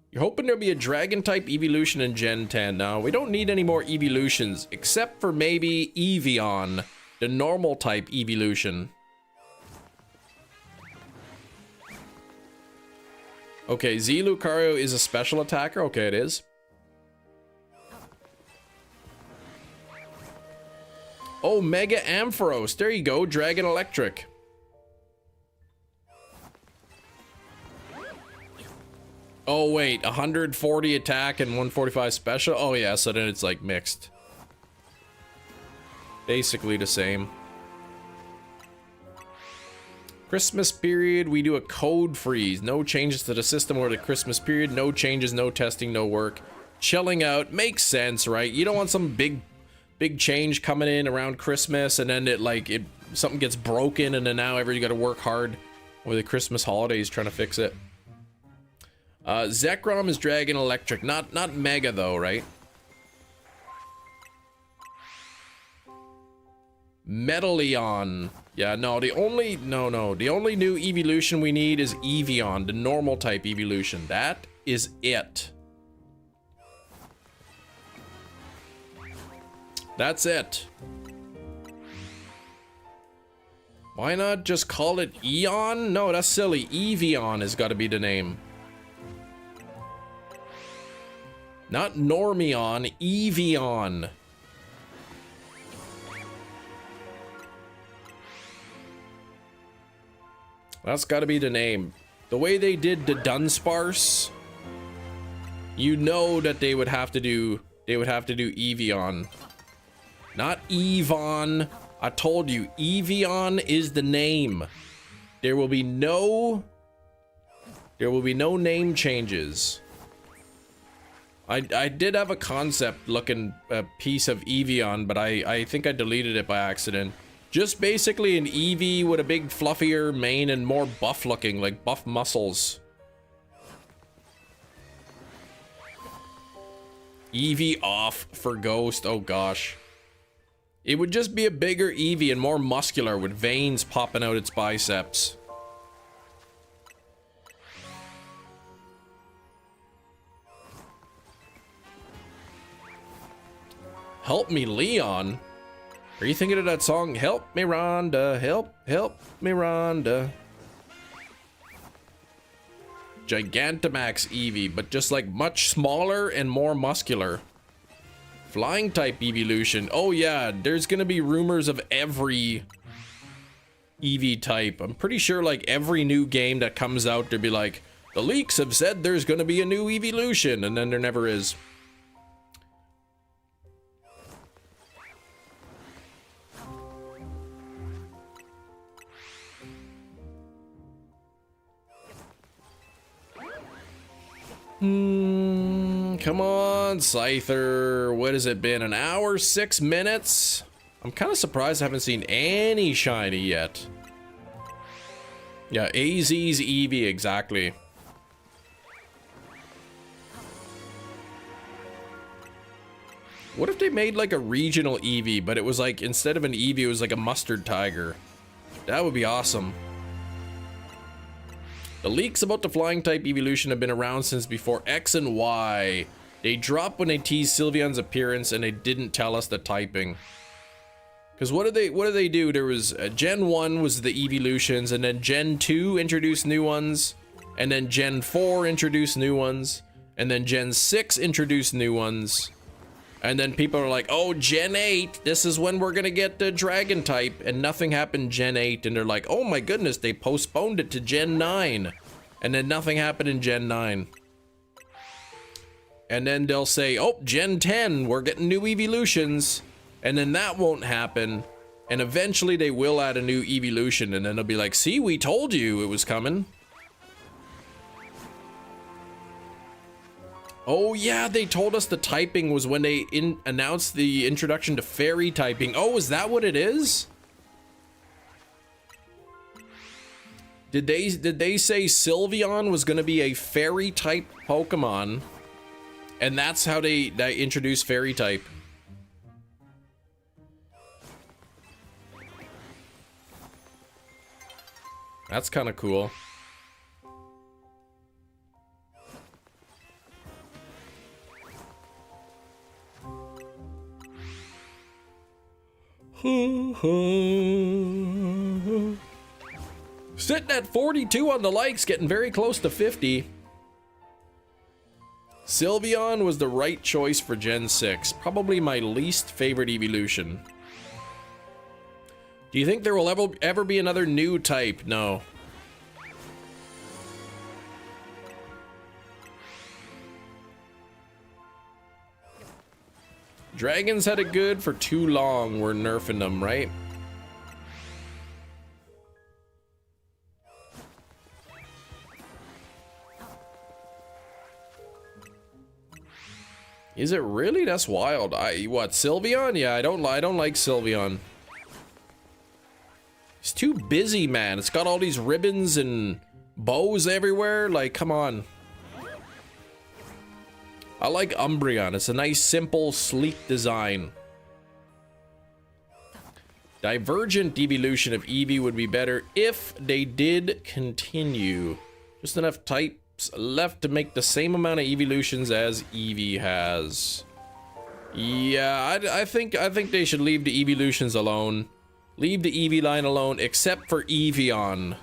You're hoping there'll be a dragon type evolution in Gen 10. No, we don't need any more evolutions, except for maybe Eevee, the normal type evolution. Okay, Z Lucario is a special attacker. Okay, it is. Oh, Mega Ampharos. There you go, Dragon Electric. Oh wait, 140 attack and 145 special? Oh yeah, so then it's like mixed. Basically the same. Christmas period, we do a code freeze. No changes to the system over the Christmas period. No changes, no testing, no work. Chilling out. Makes sense, right? You don't want some big change coming in around Christmas and then something gets broken and then now you gotta work hard over the Christmas holidays trying to fix it. Zekrom is Dragon Electric, not Mega though, right? Metaleon. Yeah, no, the only new evolution we need is Eevee, the normal type evolution. That is it. That's it. Why not just call it Eon? No, that's silly. Eevee has got to be the name. Not Normion, Eevee. That's got to be the name. The way they did the Dunsparce, you know that they would have to do Eevee. Not Evon. I told you, Eevee is the name. There will be no name changes. I did have a concept looking a piece of Eevee, but I think I deleted it by accident. Just basically an Eevee with a big fluffier mane and more buff looking, like buff muscles. Eevee off for Ghost, oh gosh. It would just be a bigger Eevee and more muscular with veins popping out its biceps. Help me, Leon. Are you thinking of that song? Help me, Rhonda. Help me, Rhonda. Gigantamax Eevee, but just like much smaller and more muscular. Flying type evolution. Oh yeah, there's gonna be rumors of every Eevee type. I'm pretty sure like every new game that comes out, they'll be like, the leaks have said there's gonna be a new evolution, and then there never is. Come on, Scyther. What has it been? An hour, 6 minutes? I'm kind of surprised I haven't seen any shiny yet. Yeah, AZ's Eevee, exactly. What if they made like a regional Eevee, but it was like, instead of an Eevee, it was like a mustard tiger? That would be awesome. The leaks about the flying type evolution have been around since before X and Y. They dropped when they teased Sylveon's appearance, and they didn't tell us the typing. Because what did they do? There was Gen 1 was the evolutions, and then Gen 2 introduced new ones, and then Gen 4 introduced new ones, and then Gen 6 introduced new ones. And then people are like, oh, Gen 8, this is when we're gonna get the dragon type, and nothing happened Gen 8, and they're like, oh my goodness, they postponed it to Gen 9, and then nothing happened in Gen 9. And then they'll say, oh, Gen 10, we're getting new evolutions, and then that won't happen, and eventually they will add a new evolution, and then they'll be like, see, we told you it was coming. Oh yeah, they told us the typing was when they announced the introduction to fairy typing. Oh, is that what it is? Did they say Sylveon was gonna be a fairy type Pokemon, and that's how they introduced fairy type? That's kind of cool. Sitting at 42 on the likes, getting very close to 50. Sylveon was the right choice for Gen 6. Probably my least favorite evolution. Do you think there will ever be another new type? No. Dragons had it good for too long. We're nerfing them, right? Is it really? That's wild. What, Sylveon? Yeah, I don't like Sylveon. It's too busy, man. It's got all these ribbons and bows everywhere. Like, come on. I like Umbreon. It's a nice, simple, sleek design. Divergent evolution of Eevee would be better if they did continue. Just enough types left to make the same amount of evolutions as Eevee has. Yeah, I think they should leave the evolutions alone. Leave the Eevee line alone, except for Eevee.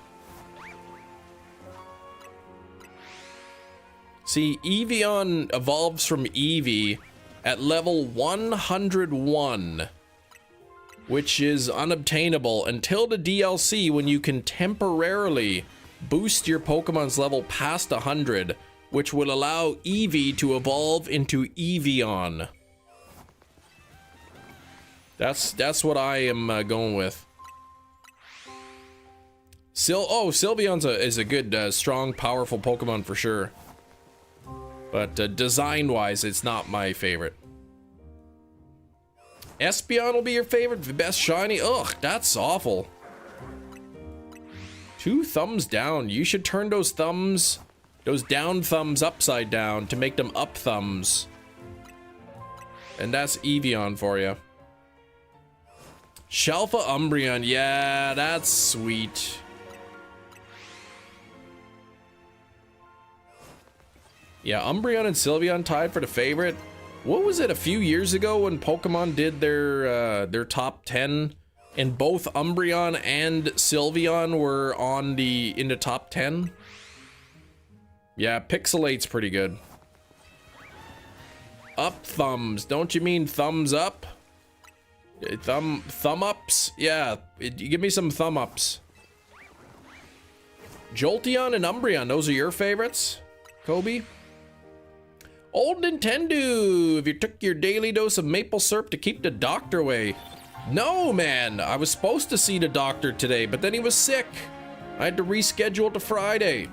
See, Eevee evolves from Eevee at level 101, which is unobtainable until the DLC, when you can temporarily boost your Pokemon's level past 100, which will allow Eevee to evolve into Eevee. That's what I am going with. Sylveon's is a good, strong, powerful Pokemon for sure. But design-wise, it's not my favorite. Espeon will be your favorite, the best shiny? Ugh, that's awful. 2 thumbs down. You should turn those down thumbs upside down to make them up thumbs. And that's Eevee for you. Shalfa Umbreon, yeah, that's sweet. Yeah, Umbreon and Sylveon tied for the favorite. What was it, a few years ago when Pokemon did their top 10 and both Umbreon and Sylveon were in the top 10? Yeah, Pixelate's pretty good. Up thumbs. Don't you mean thumbs up? Thumb ups? Yeah, give me some thumb ups. Jolteon and Umbreon, those are your favorites, Kobe? Old Nintendo, if you took your daily dose of maple syrup to keep the doctor away. No, man, I was supposed to see the doctor today, but then he was sick. I had to reschedule to Friday.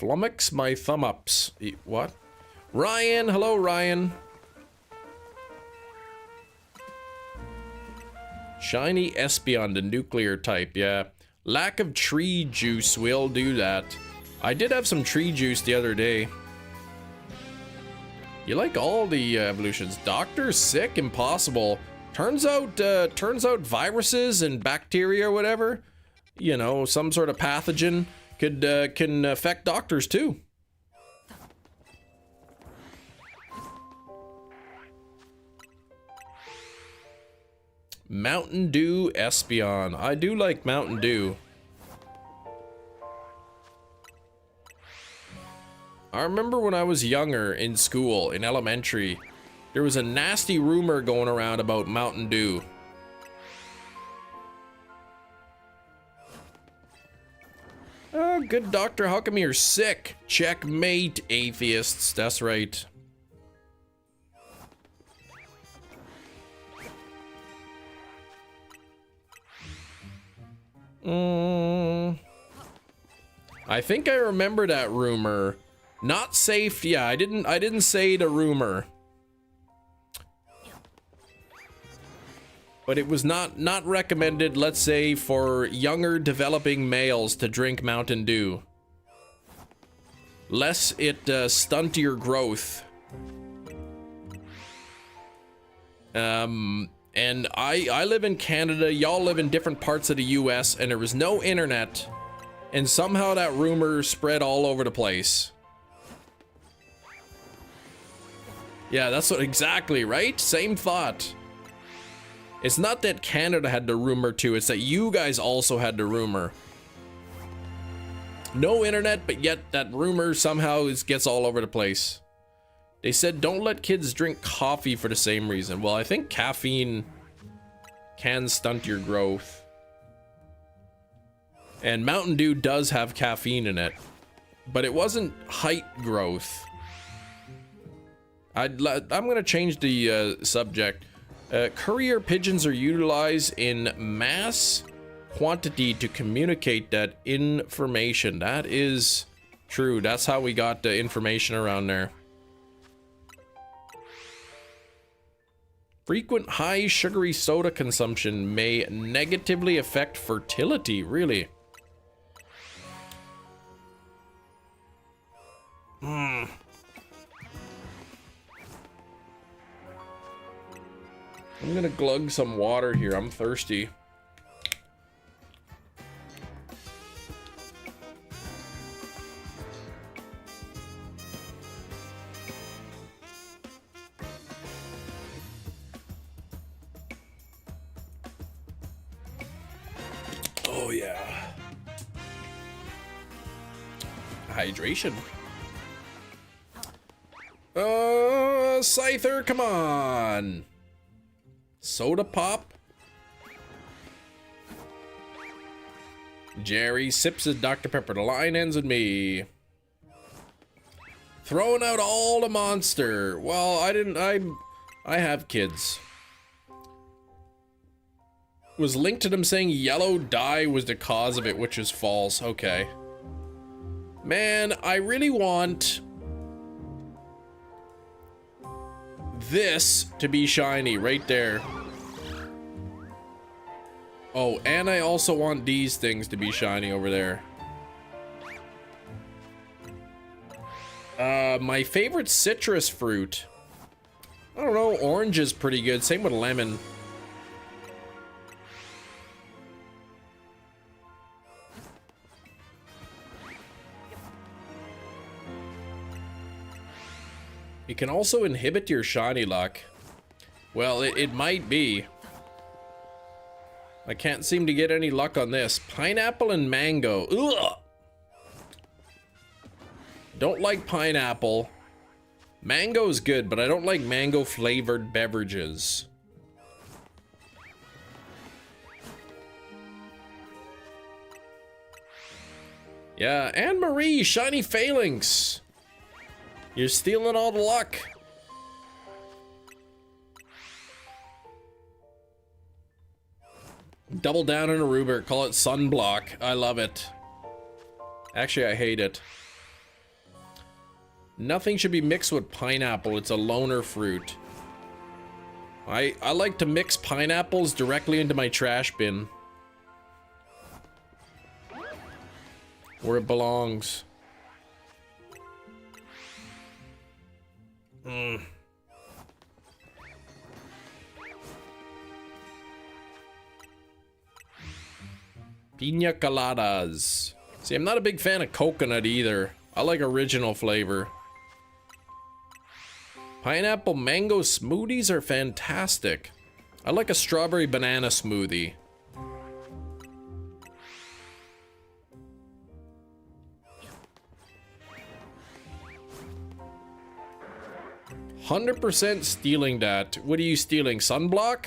Flummox my thumb ups. What? Ryan, hello Ryan. Shiny Espeon, the nuclear type, yeah. Lack of tree juice will do that. I did have some tree juice the other day. You like all the evolutions. Doctor, sick, impossible. Turns out viruses and bacteria or whatever, you know, some sort of pathogen can affect doctors too. Mountain Dew Espeon. I do like Mountain Dew. I remember when I was younger in school, in elementary, there was a nasty rumor going around about Mountain Dew. Oh, good doctor, how come you're sick? Checkmate, atheists. That's right. I think I remember that rumor. Not safe. Yeah, I didn't say the rumor. But it was not recommended, let's say, for younger developing males to drink Mountain Dew. Lest it stunt your growth. And I live in Canada, y'all live in different parts of the US, and there was no internet, and somehow that rumor spread all over the place. Yeah, that's what exactly, right? Same thought. It's not that Canada had the rumor too, it's that you guys also had the rumor. No internet, but yet that rumor somehow gets all over the place. They said don't let kids drink coffee for the same reason. Well, I think caffeine can stunt your growth. And Mountain Dew does have caffeine in it, but it wasn't height growth. I'm gonna change the subject. Courier pigeons are utilized in mass quantity to communicate that information. That is true. That's how we got the information around there. Frequent high sugary soda consumption may negatively affect fertility. Really? I'm gonna glug some water here. I'm thirsty. Oh yeah. Hydration. Scyther, come on. Soda pop. Jerry sips his Dr. Pepper. The line ends with me. Throwing out all the monster. Well, I have kids. Was linked to them saying yellow dye was the cause of it, which is false. Okay. Man, I really want this to be shiny right there. Oh, and I also want these things to be shiny over there. My favorite citrus fruit. I don't know, orange is pretty good. Same with lemon. It can also inhibit your shiny luck. Well, it might be. I can't seem to get any luck on this. Pineapple and mango. Ugh! Don't like pineapple. Mango's good, but I don't like mango flavored beverages. Yeah, Anne-Marie, shiny phalanx. You're stealing all the luck. Double down on a Rubert, call it sunblock. I love it. Actually, I hate it. Nothing should be mixed with pineapple. It's a loner fruit. I like to mix pineapples directly into my trash bin. Where it belongs. Piña coladas. See, I'm not a big fan of coconut either. I like original flavor. Pineapple mango smoothies are fantastic. I like a strawberry banana smoothie. "100% stealing that." What are you stealing? Sunblock?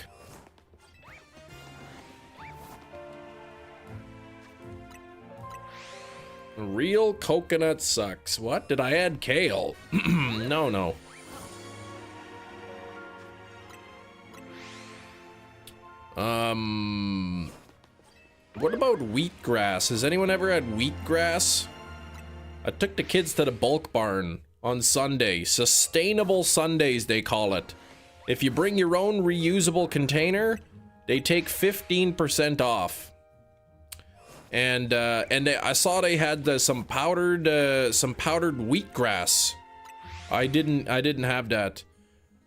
Real coconut sucks. What? Did I add kale? No. What about wheatgrass? Has anyone ever had wheatgrass? I took the kids to the bulk barn on Sunday. Sustainable Sundays, they call it. If you bring your own reusable container, they take 15% off. And I saw they had some powdered wheatgrass. I didn't have that.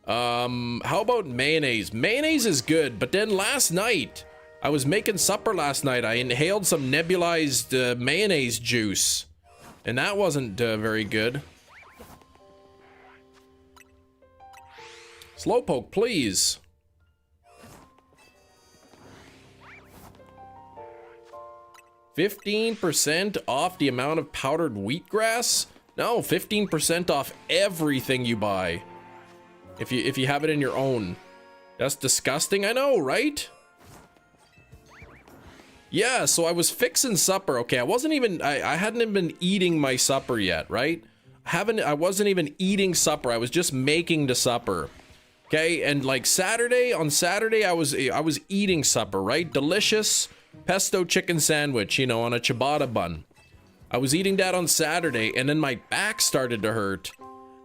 How about mayonnaise? Mayonnaise is good, but then last night, I was making supper last night. I inhaled some nebulized mayonnaise juice, and that wasn't very good. Slowpoke, please. $15% off the amount of powdered wheatgrass? No, 15% off everything you buy. If you have it in your own. That's disgusting, I know, right? Yeah, so I was fixing supper. Okay, I hadn't even been eating my supper yet, right? I wasn't even eating supper. I was just making the supper. Okay, and like on Saturday I was eating supper, right? Delicious pesto chicken sandwich, you know, on a ciabatta bun. I was eating that on Saturday, and then my back started to hurt.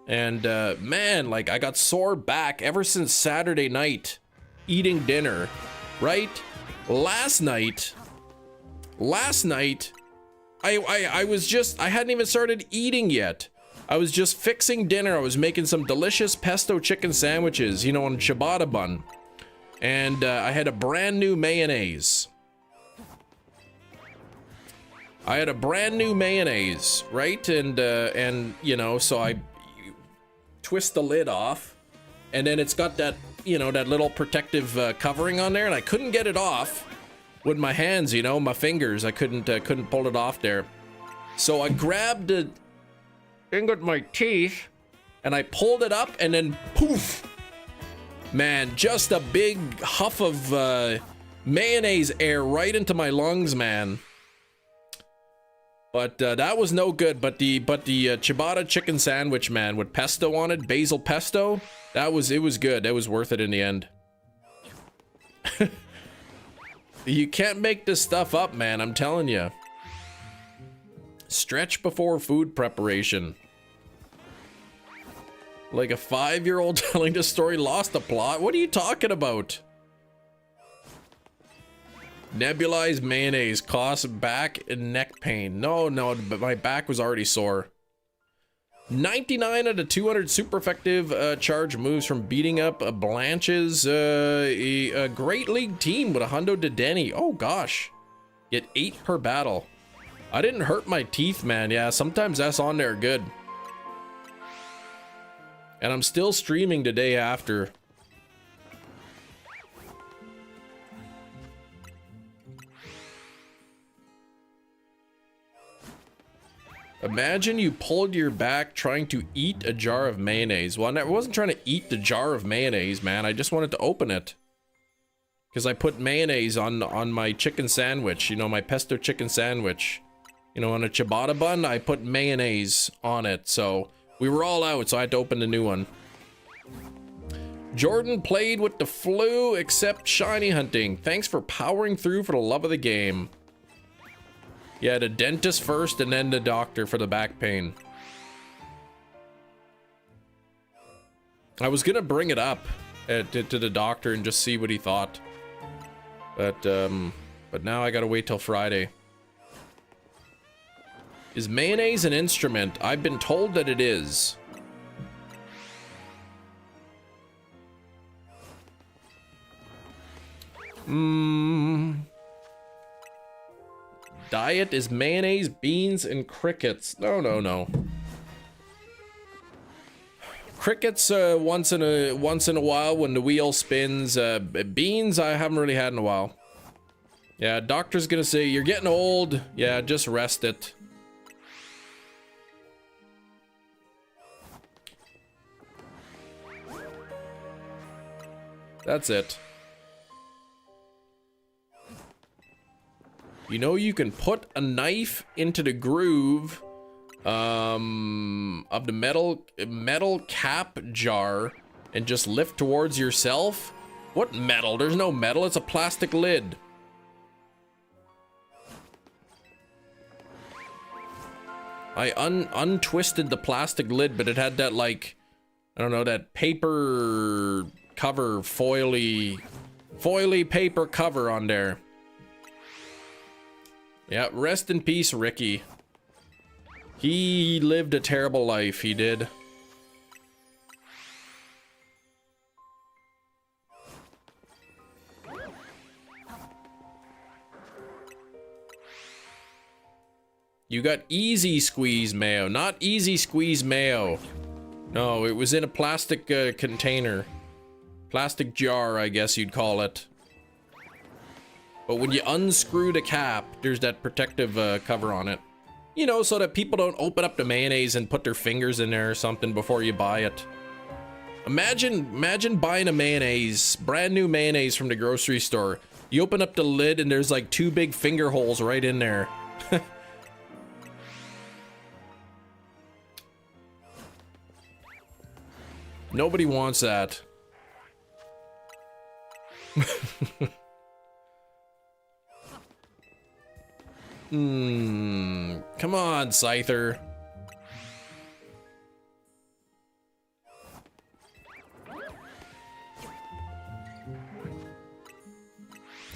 And man, like I got sore back ever since Saturday night eating dinner, right? Last night I hadn't even started eating yet. I was just fixing dinner. I was making some delicious pesto chicken sandwiches, you know, on a ciabatta bun. And I had a brand new mayonnaise. Right? And you know, so I twist the lid off, and then it's got that, you know, that little protective covering on there, and I couldn't get it off with my hands, you know, my fingers. I couldn't pull it off there. So I grabbed it in with my teeth, and I pulled it up, and then poof, man, just a big huff of mayonnaise air right into my lungs, man. But that was no good. But the ciabatta chicken sandwich, man, with pesto on it, basil pesto, it was good. It was worth it in the end. You can't make this stuff up, man, I'm telling you. Stretch before food preparation. Like a 5-year-old telling the story lost the plot? What are you talking about? Nebulized mayonnaise causes back and neck pain. No, but my back was already sore. 99 out of 200 super effective charge moves from beating up Blanche's a Great League team with a hundo to Denny. Oh gosh. Get 8 per battle. I didn't hurt my teeth, man. Yeah, sometimes that's on there good. And I'm still streaming the day after. Imagine you pulled your back trying to eat a jar of mayonnaise. Well, I wasn't trying to eat the jar of mayonnaise, man. I just wanted to open it. Because I put mayonnaise on my chicken sandwich. You know, my pesto chicken sandwich. You know, on a ciabatta bun, I put mayonnaise on it. So, we were all out, so I had to open a new one. Jordan played with the flu, except shiny hunting. Thanks for powering through for the love of the game. Yeah, the dentist first and then the doctor for the back pain. I was gonna bring it up to the doctor and just see what he thought. But now I gotta wait till Friday. Is mayonnaise an instrument? I've been told that it is. Diet is mayonnaise, beans, and crickets. No. Crickets once in a while when the wheel spins. Beans I haven't really had in a while. Yeah, doctor's gonna say you're getting old. Yeah, just rest it. That's it. You know, you can put a knife into the groove of the metal cap jar and just lift towards yourself. What metal? There's no metal. It's a plastic lid. I untwisted the plastic lid, but it had that, like, I don't know, that paper cover, foily paper cover on there. Yeah, rest in peace, Ricky. He lived a terrible life, he did. You got easy squeeze mayo, not easy squeeze mayo. No, it was in a plastic container. Plastic jar, I guess you'd call it. But when you unscrew the cap, there's that protective cover on it. You know, so that people don't open up the mayonnaise and put their fingers in there or something before you buy it. Imagine buying a mayonnaise, brand new mayonnaise from the grocery store. You open up the lid and there's like 2 big finger holes right in there. Nobody wants that. Come on, Scyther.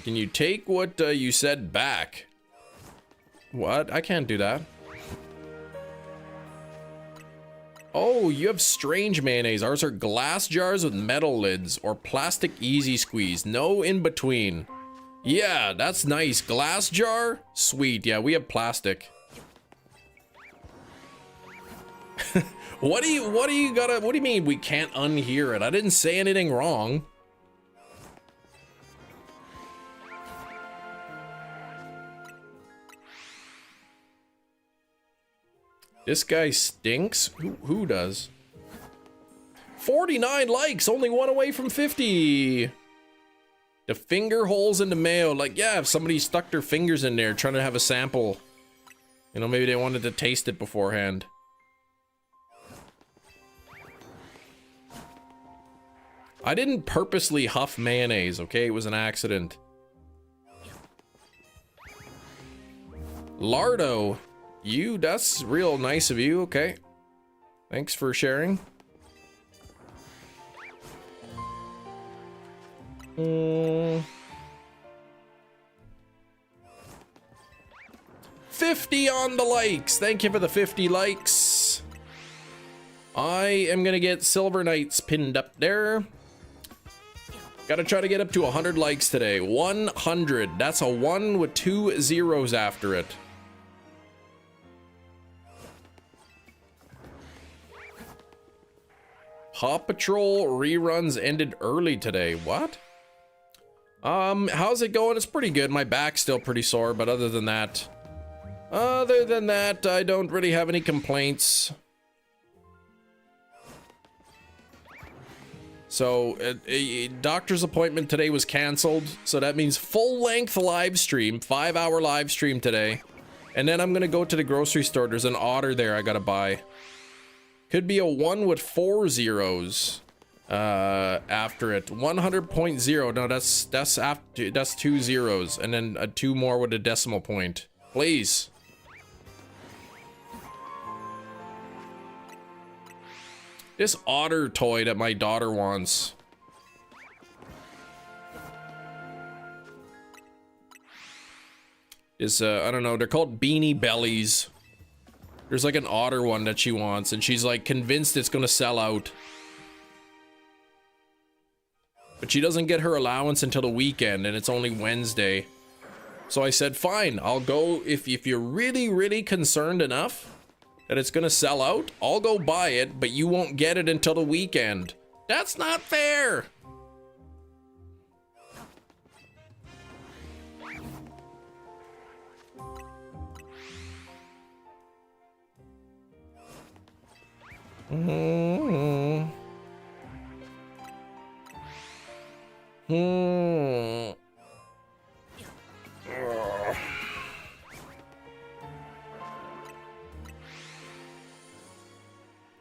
Can you take what you said back? What? I can't do that. Oh, you have strange mayonnaise. Ours are glass jars with metal lids or plastic easy squeeze. No in between. Yeah, that's nice. Glass jar? Sweet. Yeah, we have plastic. What do you mean we can't unhear it? I didn't say anything wrong. This guy stinks? Who does? 49 likes, only one away from 50. The finger holes in the mayo, like, yeah, if somebody stuck their fingers in there trying to have a sample, you know, maybe they wanted to taste it beforehand. I didn't purposely huff mayonnaise, okay? It was an accident. Lardo, that's real nice of you, okay. Thanks for sharing. 50 on the likes. Thank you for the 50 likes. I am gonna get Silver Knights pinned up there. Gotta try to get up to 100 likes today. 100. That's a 1 with 2 zeros after it. Paw Patrol reruns ended early today. What? How's it going? It's pretty good. My back's still pretty sore, but other than that, I don't really have any complaints. So, a doctor's appointment today was canceled, so that means full-length live stream, 5-hour live stream today. And then I'm gonna go to the grocery store. There's an otter there I gotta buy. Could be a 1 with 4 zeros after it. 100.0. No, that's 2 zeros, and then 2 more with a decimal point. Please. This otter toy that my daughter wants. Is, I don't know, they're called Beanie Bellies. There's like an otter one that she wants, and she's like convinced it's gonna sell out. But she doesn't get her allowance until the weekend, and it's only Wednesday. So I said, fine, I'll go, if you're really, really concerned enough that it's gonna sell out, I'll go buy it, but you won't get it until the weekend. That's not fair.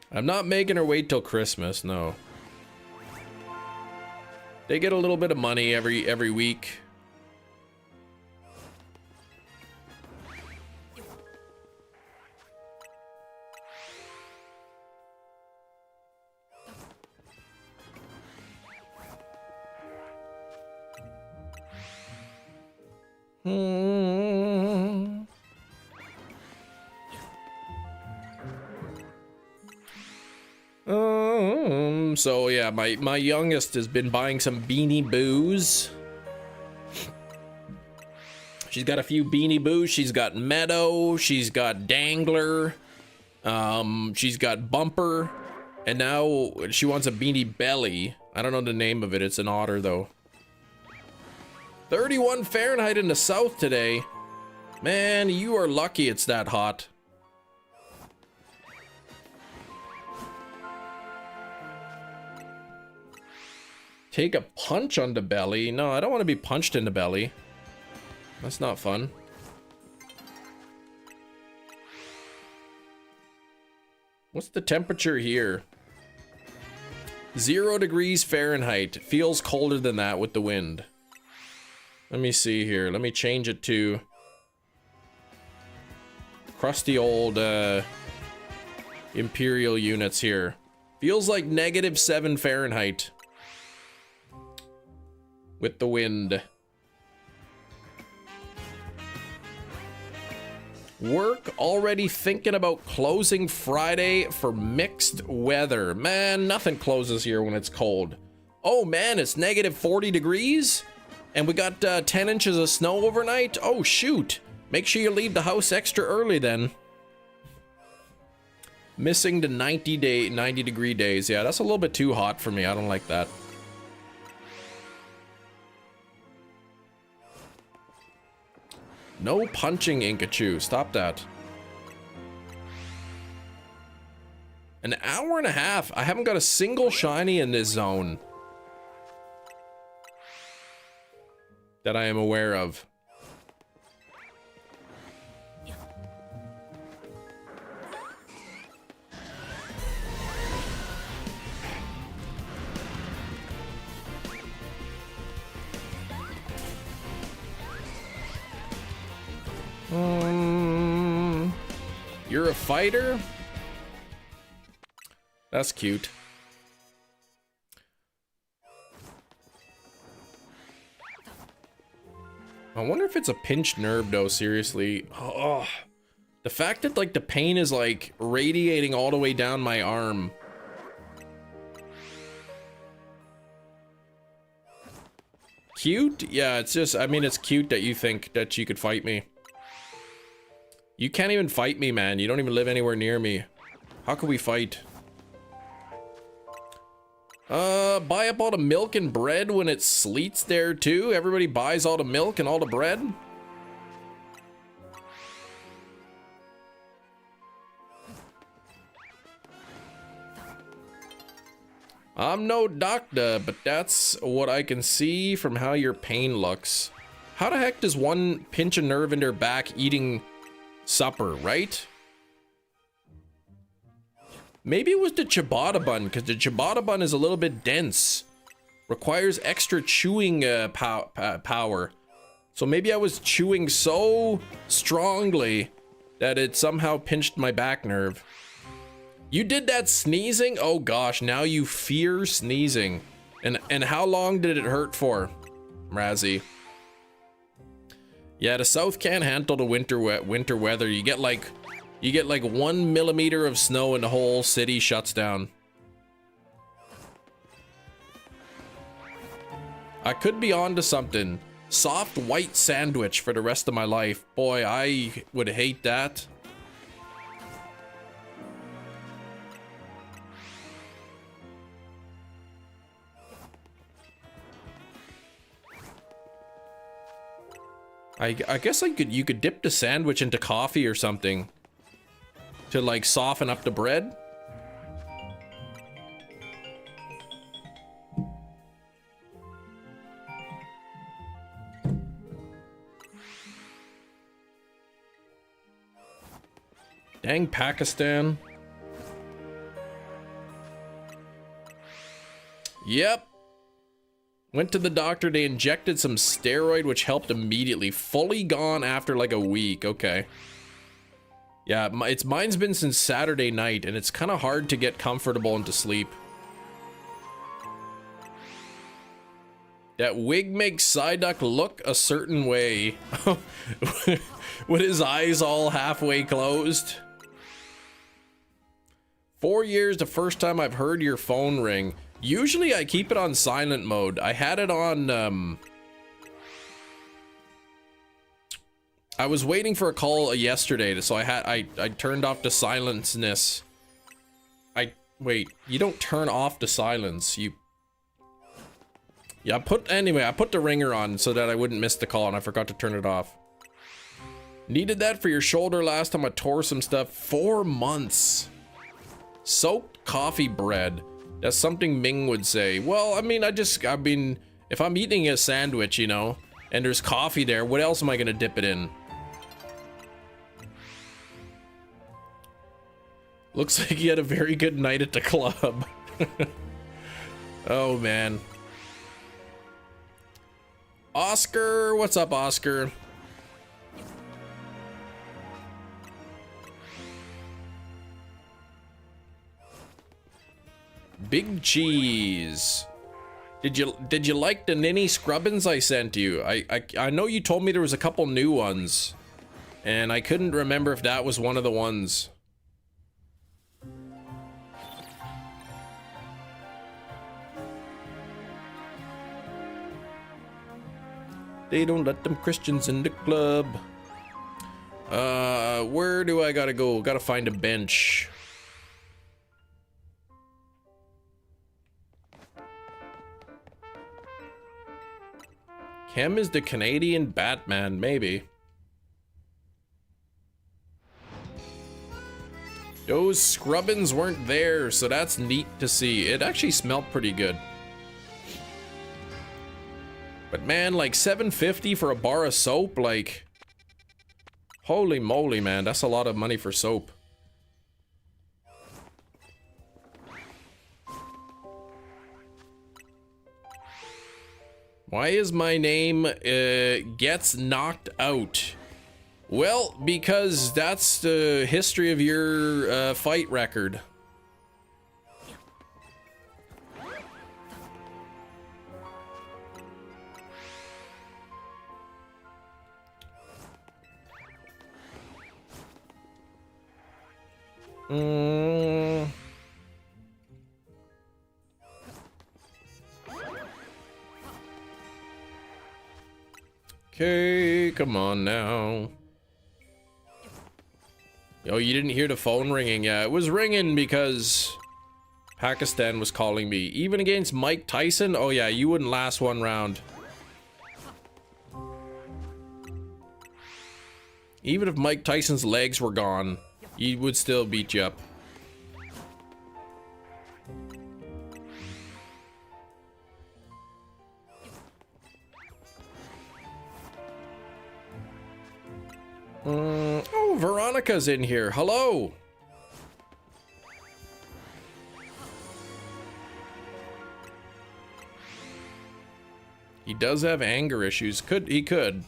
I'm not making her wait till Christmas, no. They get a little bit of money every week. So yeah, my youngest has been buying some Beanie Boos. She's got a few Beanie Boos. She's got Meadow. She's got Dangler. She's got Bumper. And now she wants a Beanie Belly. I don't know the name of it. It's an otter though. 31 Fahrenheit in the south today. Man, you are lucky it's that hot. Take a punch on the belly. No, I don't want to be punched in the belly. That's not fun. What's the temperature here? 0 degrees Fahrenheit. Feels colder than that with the wind. Let me see here. Let me change it to crusty old imperial units here. Feels like -7 Fahrenheit with the wind. Work already thinking about closing Friday for mixed weather. Man, nothing closes here when it's cold. Oh man, it's -40 degrees? And we got 10 inches of snow overnight? Oh shoot. Make sure you leave the house extra early then. Missing the 90 degree days. Yeah, that's a little bit too hot for me. I don't like that. No punching, Inkachu. Stop that. An hour and a half. I haven't got a single shiny in this zone that I am aware of. You're a fighter? That's cute. I wonder if it's a pinched nerve though, seriously. Oh, the fact that like the pain is like radiating all the way down my arm. Cute? Yeah, it's just, I mean, it's cute that you think that you could fight me. You can't even fight me, man. You don't even live anywhere near me. How could we fight? Buy up all the milk and bread when it sleets there too. Everybody buys all the milk and all the bread. I'm no doctor, but that's what I can see from how your pain looks. How the heck does one pinch a nerve in their back eating supper, right? Maybe it was the ciabatta bun, because the ciabatta bun is a little bit dense. Requires extra chewing power. So maybe I was chewing so strongly that it somehow pinched my back nerve. You did that sneezing? Oh gosh, now you fear sneezing. And how long did it hurt for, Razzie? Yeah, the South can't handle the winter weather. You get like 1 millimeter of snow and the whole city shuts down. I could be onto something. Soft white sandwich for the rest of my life. Boy, I would hate that. I guess you could dip the sandwich into coffee or something to like soften up the bread. Dang Pakistan. Yep. Went to the doctor, they injected some steroid, which helped immediately. Fully gone after like a week. Okay. Yeah, mine's been since Saturday night, and it's kind of hard to get comfortable and to sleep. That wig makes Psyduck look a certain way. With his eyes all halfway closed. 4 years, the first time I've heard your phone ring. Usually I keep it on silent mode. I had it on, I was waiting for a call yesterday, so I turned off the silenceness. Wait, you don't turn off the silence, you... Yeah, I put the ringer on so that I wouldn't miss the call, and I forgot to turn it off. Needed that for your shoulder last time I tore some stuff. 4 months. Soaked coffee bread. That's something Ming would say. Well, I mean, if I'm eating a sandwich, you know, and there's coffee there, what else am I gonna dip it in? Looks like you had a very good night at the club. Oh, man. Oscar, what's up, Oscar? Big cheese. Did you like the Ninny Scrubbins I sent you? I know you told me there was a couple new ones, and I couldn't remember if that was one of the ones. They don't let them Christians in the club. Where do I gotta go? Gotta find a bench. Kim is the Canadian Batman, maybe. Those scrubbins weren't there, so that's neat to see. It actually smelled pretty good. But man, like $7.50 for a bar of soap, like... Holy moly, man, that's a lot of money for soap. Why is my name Gets Knocked Out? Well, because that's the history of your fight record. Okay, come on now. Oh, you didn't hear the phone ringing? Yeah, it was ringing because Pakistan was calling me. Even against Mike Tyson? Oh yeah, you wouldn't last one round. Even if Mike Tyson's legs were gone, he would still beat you up. Oh, Veronica's in here. Hello. He does have anger issues. He could.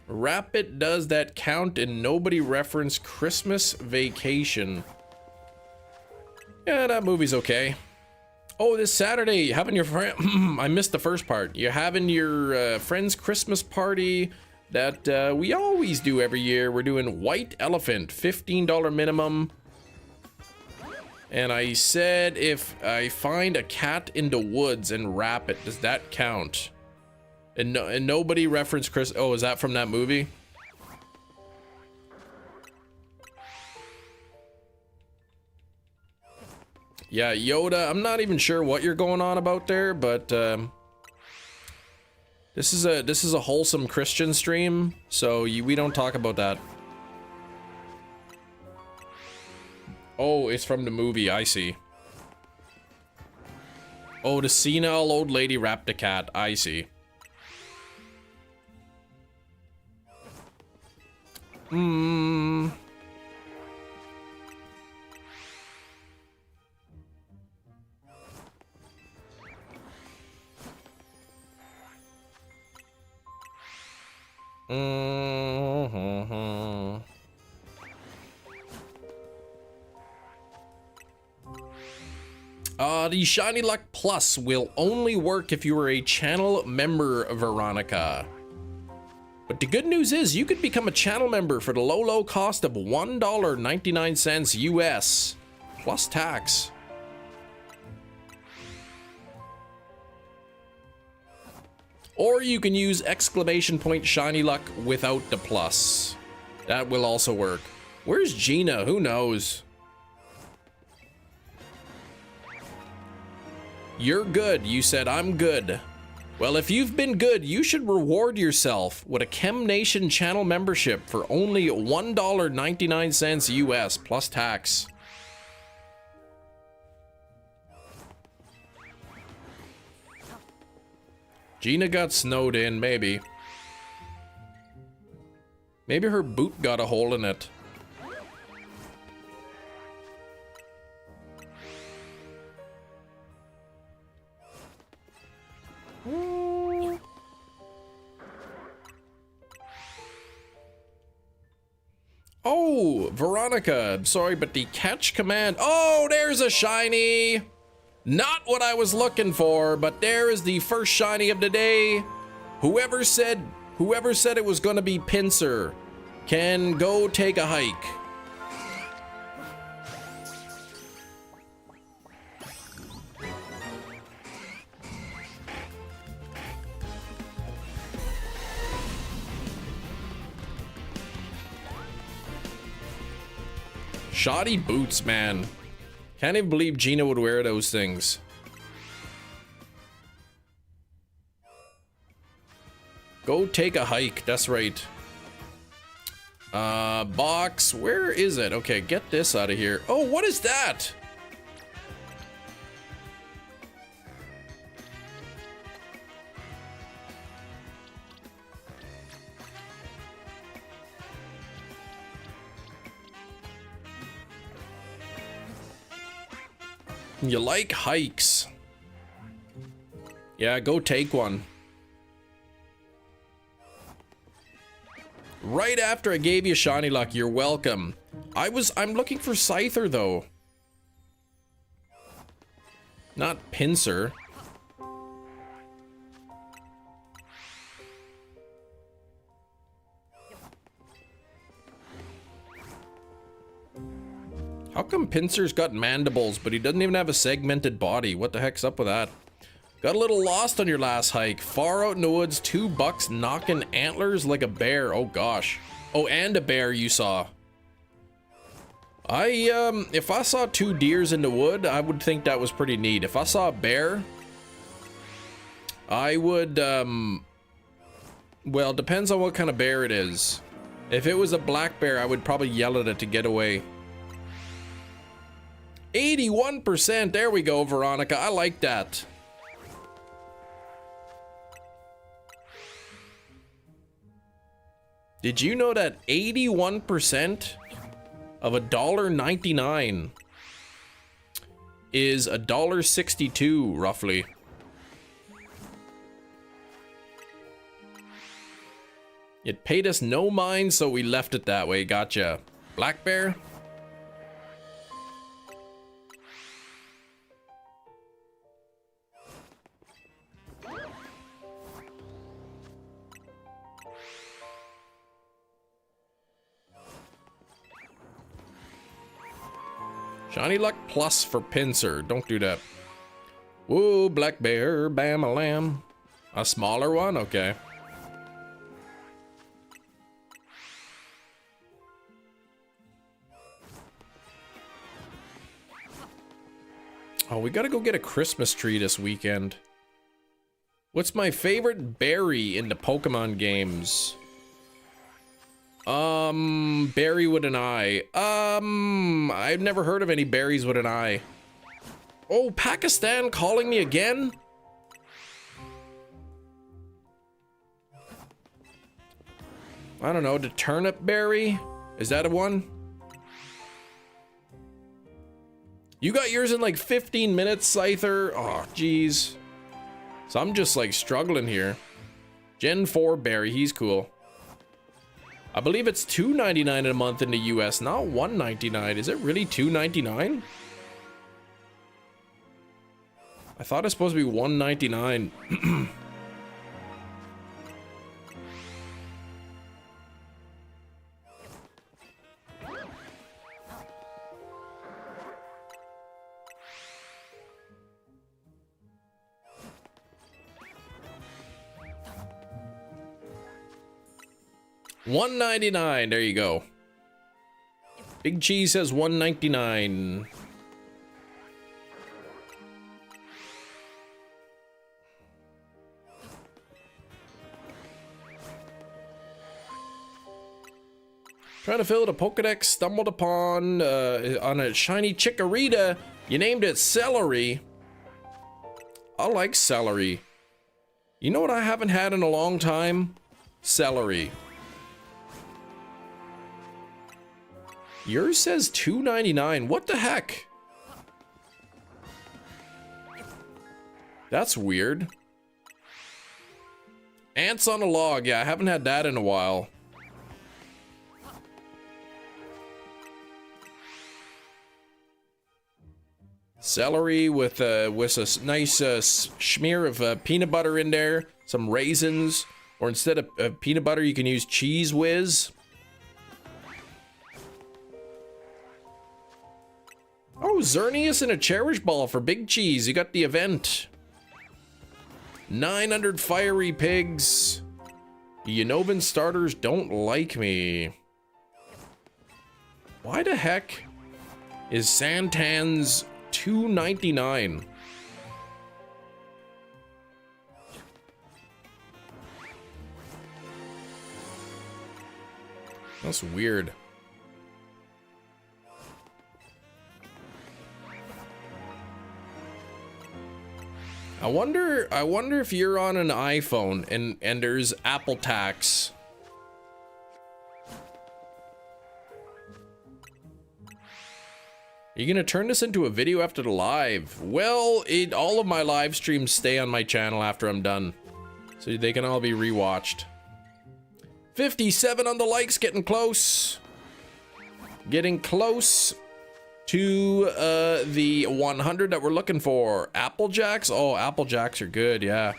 Rapid does that count and nobody referenced Christmas Vacation. Yeah, that movie's okay. Oh, this Saturday, having your friend... I missed the first part. You're having your friend's Christmas party that we always do every year. We're doing White Elephant, $15 minimum. And I said if I find a cat in the woods and wrap it, does that count? And nobody referenced Chris... Oh, is that from that movie? Yeah, Yoda, I'm not even sure what you're going on about there, but this is a wholesome Christian stream, so we don't talk about that. Oh, it's from the movie, I see. Oh, the senile old lady wrapped a cat, I see. The Shiny Luck Plus will only work if you are a channel member, Veronica. But the good news is you could become a channel member for the low cost of $1.99 US plus tax. Or you can use exclamation point Shiny Luck without the plus. That will also work. Where's Gina? Who knows? You're good. You said I'm good. Well, if you've been good, you should reward yourself with a Chem Nation channel membership for only $1.99 US plus tax. Gina got snowed in, maybe. Maybe her boot got a hole in it. Oh, Veronica, I'm sorry, but the catch command. Oh, there's a shiny. Not what I was looking for, but there is the first shiny of the day. Whoever said it was gonna be Pinsir can go take a hike. Shoddy boots, man. Can't even believe Gina would wear those things. Go take a hike, that's right. Box, where is it? Okay, get this out of here. Oh, what is that? You like hikes? Yeah, go take one. Right after I gave you Shiny Luck, you're welcome. I'm looking for Scyther though. Not Pinsir. How come Pinsir's got mandibles, but he doesn't even have a segmented body? What the heck's up with that? Got a little lost on your last hike. Far out in the woods, $2 knocking antlers like a bear. Oh gosh. Oh, and a bear you saw. If I saw 2 deers in the wood, I would think that was pretty neat. If I saw a bear, I would, well, depends on what kind of bear it is. If it was a black bear, I would probably yell at it to get away. 81%, there we go, Veronica, I like that. Did you know that 81% of $1.99 is $1.62 roughly? It paid us no mind, so we left it that way. Gotcha. Black bear? Shiny luck plus for pincer. Don't do that. Whoa, black bear, bam a lamb. A smaller one? Okay. Oh, we gotta go get a Christmas tree this weekend. What's my favorite berry in the Pokemon games? Berry with an eye. I've never heard of any berries with an eye. Oh, Pakistan calling me again? I don't know, the turnip berry? Is that a one? You got yours in like 15 minutes, Scyther? Oh, jeez. So I'm just like struggling here. Gen 4 berry, he's cool. I believe it's $2.99 a month in the US, not $1.99. Is it really $2.99? I thought it's supposed to be $1.99. $1.99, there you go. Big Cheese says $1.99. Trying to fill the Pokedex, stumbled upon on a shiny Chikorita. You named it Celery. I like celery. You know what I haven't had in a long time? Celery. Yours says $2.99. What the heck? That's weird. Ants on a log. Yeah, I haven't had that in a while. Celery with a nice smear of peanut butter in there. Some raisins. Or instead of peanut butter, you can use Cheese Whiz. Oh, Xerneas and a Cherish Ball for Big Cheese. You got the event. 900 Fiery Pigs. The Unnovan starters don't like me. Why the heck is Santan's $2.99? That's weird. I wonder if you're on an iPhone and there's Apple tax. Are you gonna turn this into a video after the live? Well, all of my live streams stay on my channel after I'm done, so they can all be rewatched. 57 on the likes, getting close. Getting close to the 100 that we're looking for. Apple Jacks? Oh, Apple Jacks are good, yeah.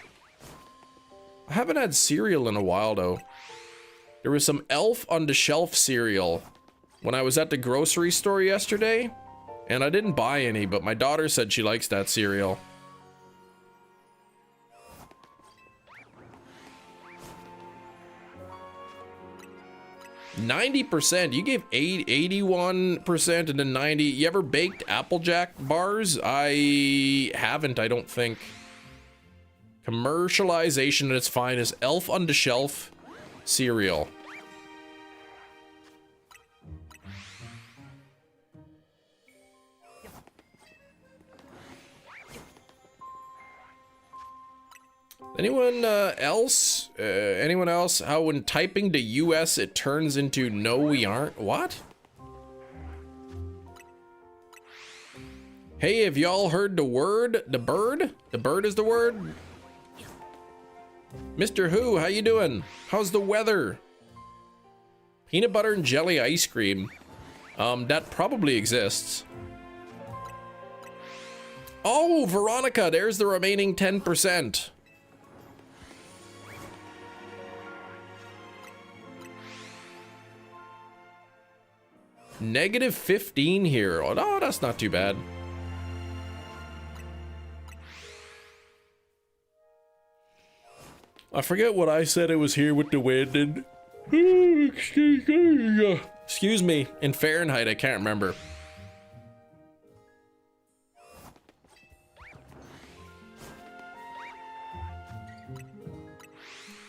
I haven't had cereal in a while, though. There was some Elf on the Shelf cereal when I was at the grocery store yesterday, and I didn't buy any, but my daughter said she likes that cereal. 90%. You gave 81% and then 90. You ever baked Applejack bars? I haven't, I don't think. Commercialization at its finest. Elf on the shelf cereal. Anyone else? Anyone else? How when typing to US it turns into no we aren't? What? Hey, have y'all heard the word? The bird? The bird is the word? Mr. Who, how you doing? How's the weather? Peanut butter and jelly ice cream. That probably exists. Oh, Veronica, there's the remaining 10%. Negative 15 here. Oh, no, that's not too bad. I forget what I said it was here with the wind and... Excuse me. In Fahrenheit, I can't remember.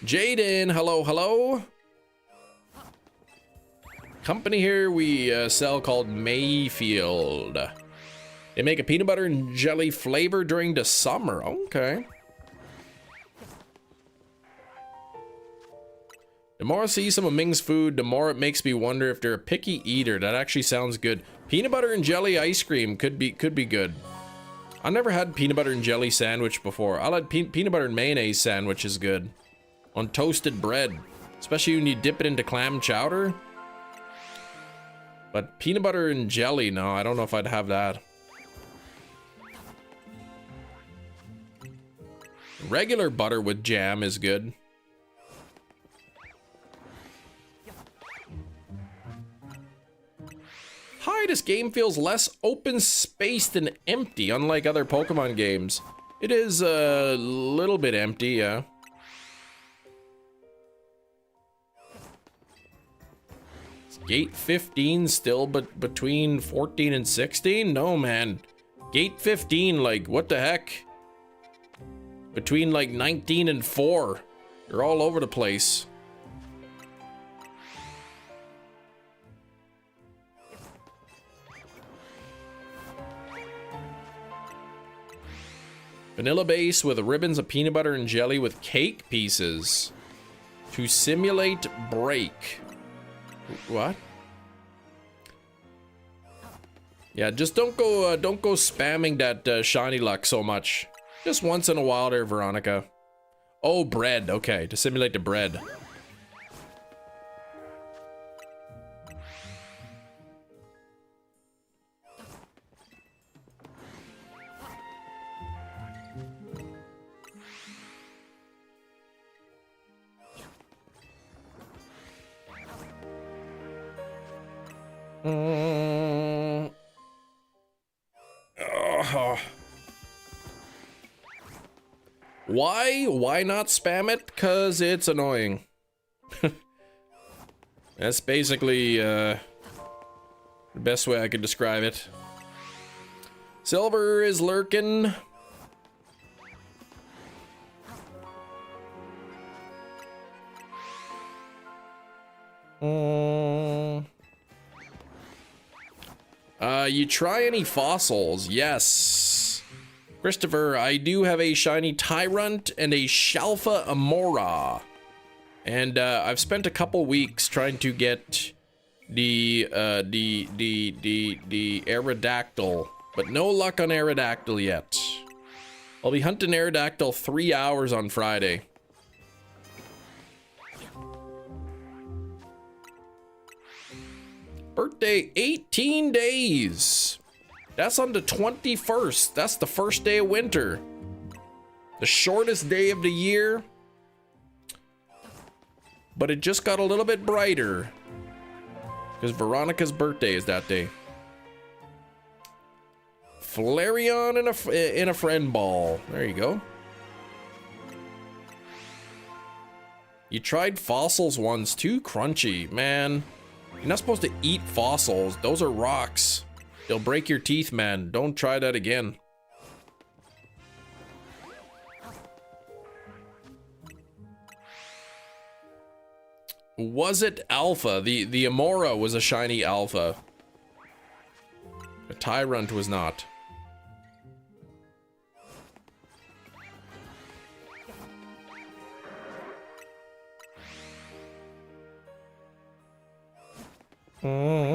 Jaden, hello, hello. Company here we sell called Mayfield. They make a peanut butter and jelly flavor during the summer. Okay. The more I see some of Ming's food, the more it makes me wonder if they're a picky eater. That actually sounds good. Peanut butter and jelly ice cream could be good. I never had peanut butter and jelly sandwich before. I'll had peanut butter and mayonnaise sandwich is good. On toasted bread. Especially when you dip it into clam chowder. But peanut butter and jelly, no, I don't know if I'd have that. Regular butter with jam is good. Hi, this game feels less open-spaced and empty, unlike other Pokemon games. It is a little bit empty, yeah. Gate 15 still but between 14 and 16? No, man. Gate 15, like, what the heck? Between, like, 19 and 4. You're all over the place. Vanilla base with ribbons of peanut butter and jelly with cake pieces. To simulate break. What? Yeah, just don't go spamming that shiny luck so much. Just once in a while there, Veronica. Oh, bread. Okay, to simulate the bread. Why not spam it? 'Cause it's annoying. That's basically the best way I could describe it. Silver is lurking. You try any fossils? Yes. Christopher, I do have a shiny Tyrant and a Shalfa Amora. And I've spent a couple weeks trying to get the Aerodactyl, but no luck on Aerodactyl yet. I'll be hunting Aerodactyl 3 hours on Friday. Birthday, 18 days. That's on the 21st. That's the first day of winter. The shortest day of the year. But it just got a little bit brighter. Because Veronica's birthday is that day. Flareon in a friend ball. There you go. You tried fossils once, too crunchy, man. You're not supposed to eat fossils. Those are rocks. They'll break your teeth, man. Don't try that again. Was it alpha? The Amora was a shiny alpha. The Tyrant was not. Oh.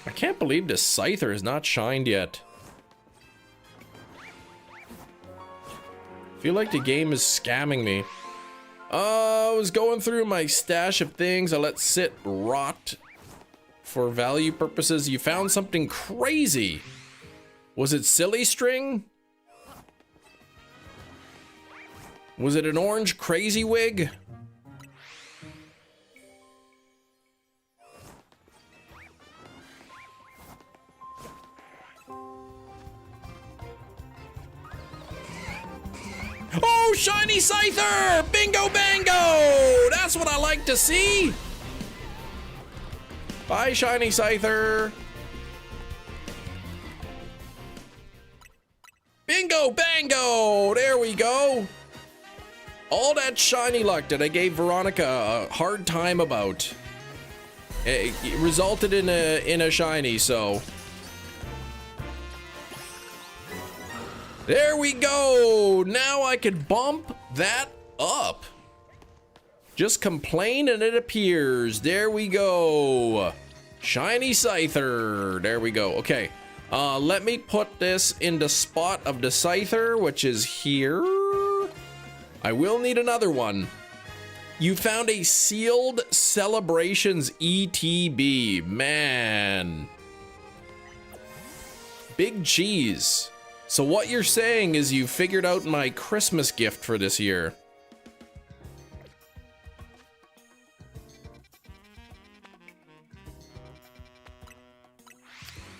I can't believe this Scyther is not shined yet. I feel like the game is scamming me. I was going through my stash of things I let sit rot for value purposes. You found something crazy. Was it silly string? Was it an orange crazy wig? Oh, shiny Scyther! Bingo bango! That's what I like to see! Bye, shiny Scyther! Bingo bango! There we go! All that shiny luck that I gave Veronica a hard time about. It resulted in a shiny, so... There we go! Now I can bump that up. Just complain and it appears. There we go. Shiny Scyther. There we go. Okay. Let me put this in the spot of the Scyther, which is here. I will need another one. You found a sealed Celebrations ETB. Man. Big cheese. So what you're saying is you figured out my Christmas gift for this year.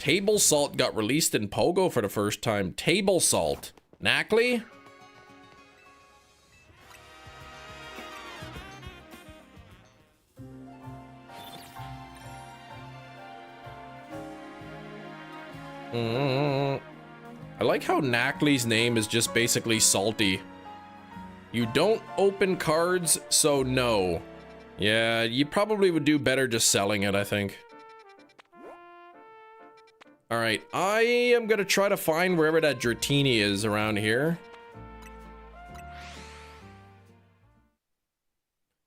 Table Salt got released in Pogo for the first time. Table Salt. Knackley? I like how Knackley's name is just basically salty. You don't open cards, so no. Yeah, you probably would do better just selling it, I think. Alright, I am gonna try to find wherever that Dratini is around here.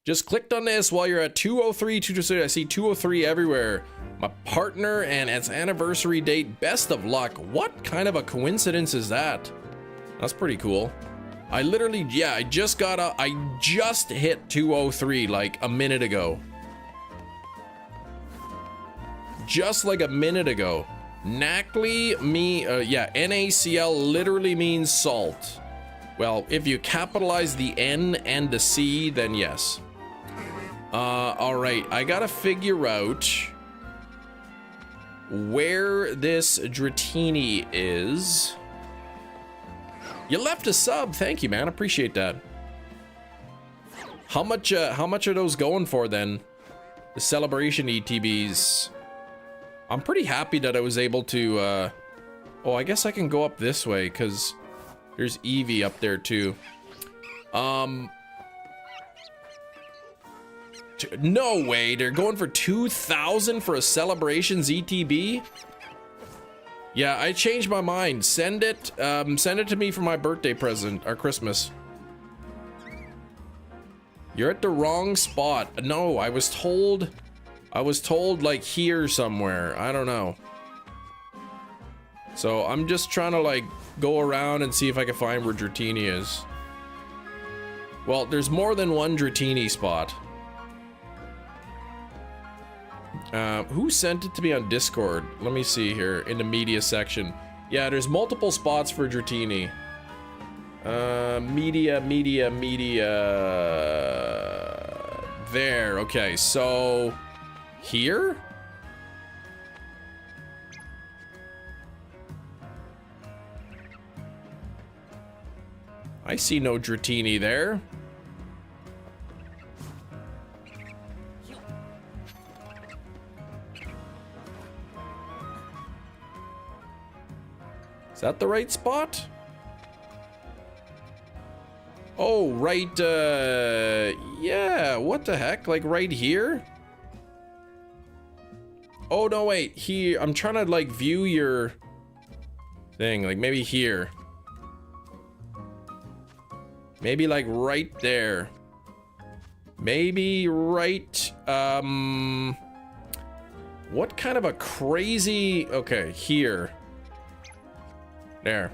Just clicked on this while you're at 203, 226. I see 203 everywhere. My partner and its anniversary date. Best of luck. What kind of a coincidence is that? That's pretty cool. I literally, yeah, I just hit 203 like a minute ago. Just like a minute ago. Knackley, yeah, NaCl literally means salt. Well, if you capitalize the N and the C, then yes. All right, I gotta figure out where this Dratini is. You left a sub, thank you, man. Appreciate that. How much are those going for then? The celebration ETBs. I'm pretty happy that I was able to. Oh, I guess I can go up this way because there's Eevee up there too. No way, they're going for 2,000 for a celebrations ETB. Yeah, I changed my mind. Send it to me for my birthday present or Christmas. You're at the wrong spot. No, I was told like here somewhere. I don't know. So I'm just trying to like go around and see if I can find where Dratini is. Well, there's more than one Dratini spot. Who sent it to me on Discord? Let me see here in the media section. Yeah, there's multiple spots for Dratini. Media. There, okay, so here? I see no Dratini there. Is that the right spot? Oh, right, yeah, what the heck? Like right here? Oh, no, wait, here, I'm trying to like view your thing, like maybe here. Maybe like right there. Maybe right, what kind of a crazy, okay, here. There.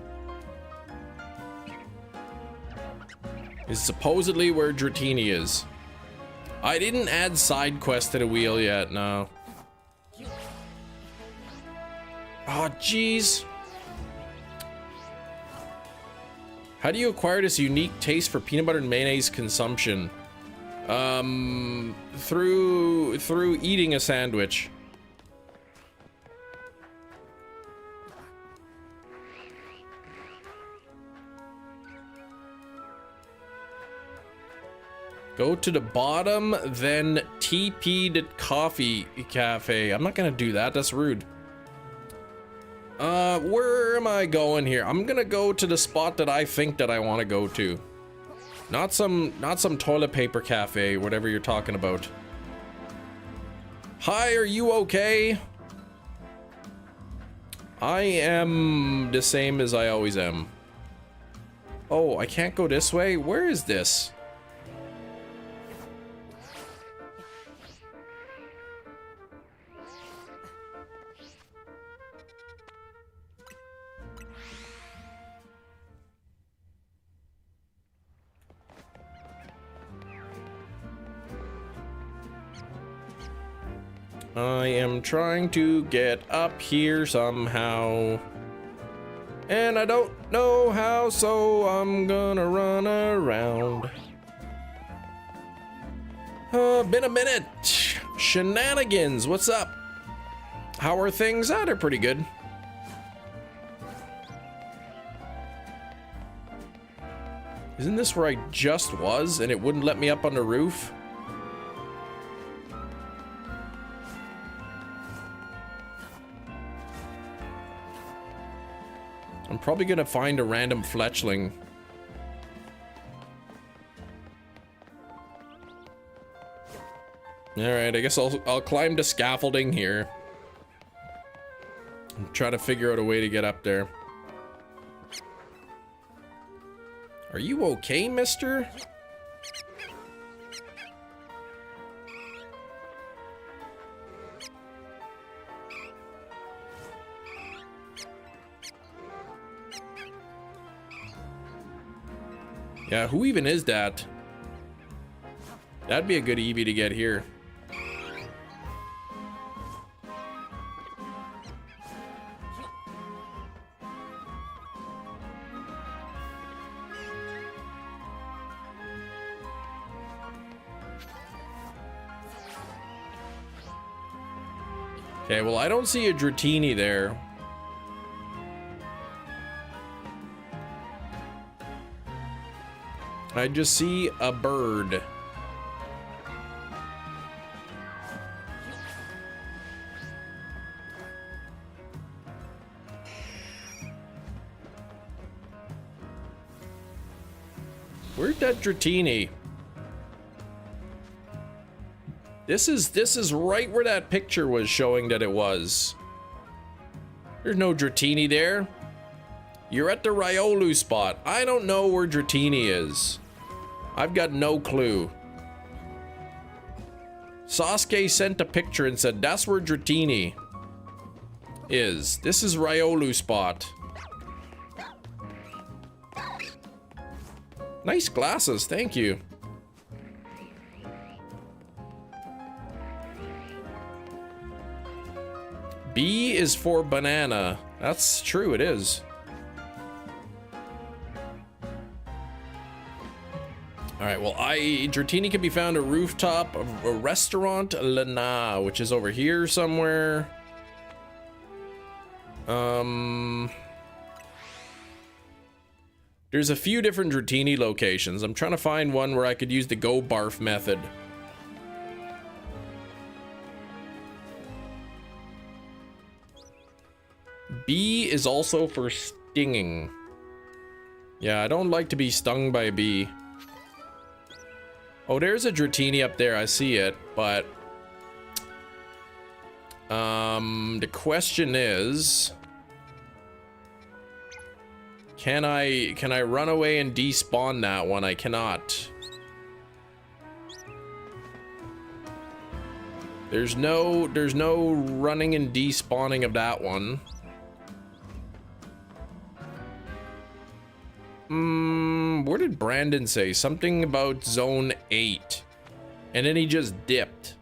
Is supposedly where Dratini is. I didn't add side quest to the wheel yet, no. Oh, jeez. How do you acquire this unique taste for peanut butter and mayonnaise consumption? Through eating a sandwich. Go to the bottom, then TP to coffee cafe. I'm not gonna do that, that's rude. Where am I going here? I'm gonna go to the spot that I think that I want to go to. Not some toilet paper cafe, whatever you're talking about. Hi, are you okay? I am the same as I always am. Oh, I can't go this way? Where is this? I am trying to get up here somehow. And I don't know how, so I'm gonna run around. Been a minute. Shenanigans, what's up? How are things? They're pretty good. Isn't this where I just was and it wouldn't let me up on the roof? I'm probably gonna find a random fletchling. Alright, I guess I'll climb the scaffolding here. And try to figure out a way to get up there. Are you okay, mister? Yeah, who even is that? That'd be a good Eevee to get here. Okay, well, I don't see a Dratini there. I just see a bird. Where'd that Dratini? This is right where that picture was showing that it was. There's no Dratini there. You're at the Riolu spot. I don't know where Dratini is. I've got no clue. Sasuke sent a picture and said that's where Dratini is. This is Riolu spot. Nice glasses, thank you. B is for banana. That's true, it is. Alright, well, Dratini can be found at rooftop of a restaurant, Lana, which is over here somewhere. There's a few different Dratini locations. I'm trying to find one where I could use the go barf method. B is also for stinging. Yeah, I don't like to be stung by a bee. Oh, there's a Dratini up there. I see it, but the question is, can I run away and despawn that one? I cannot. There's no running and despawning of that one. Where did Brandon say? Something about zone 8. And then he just dipped.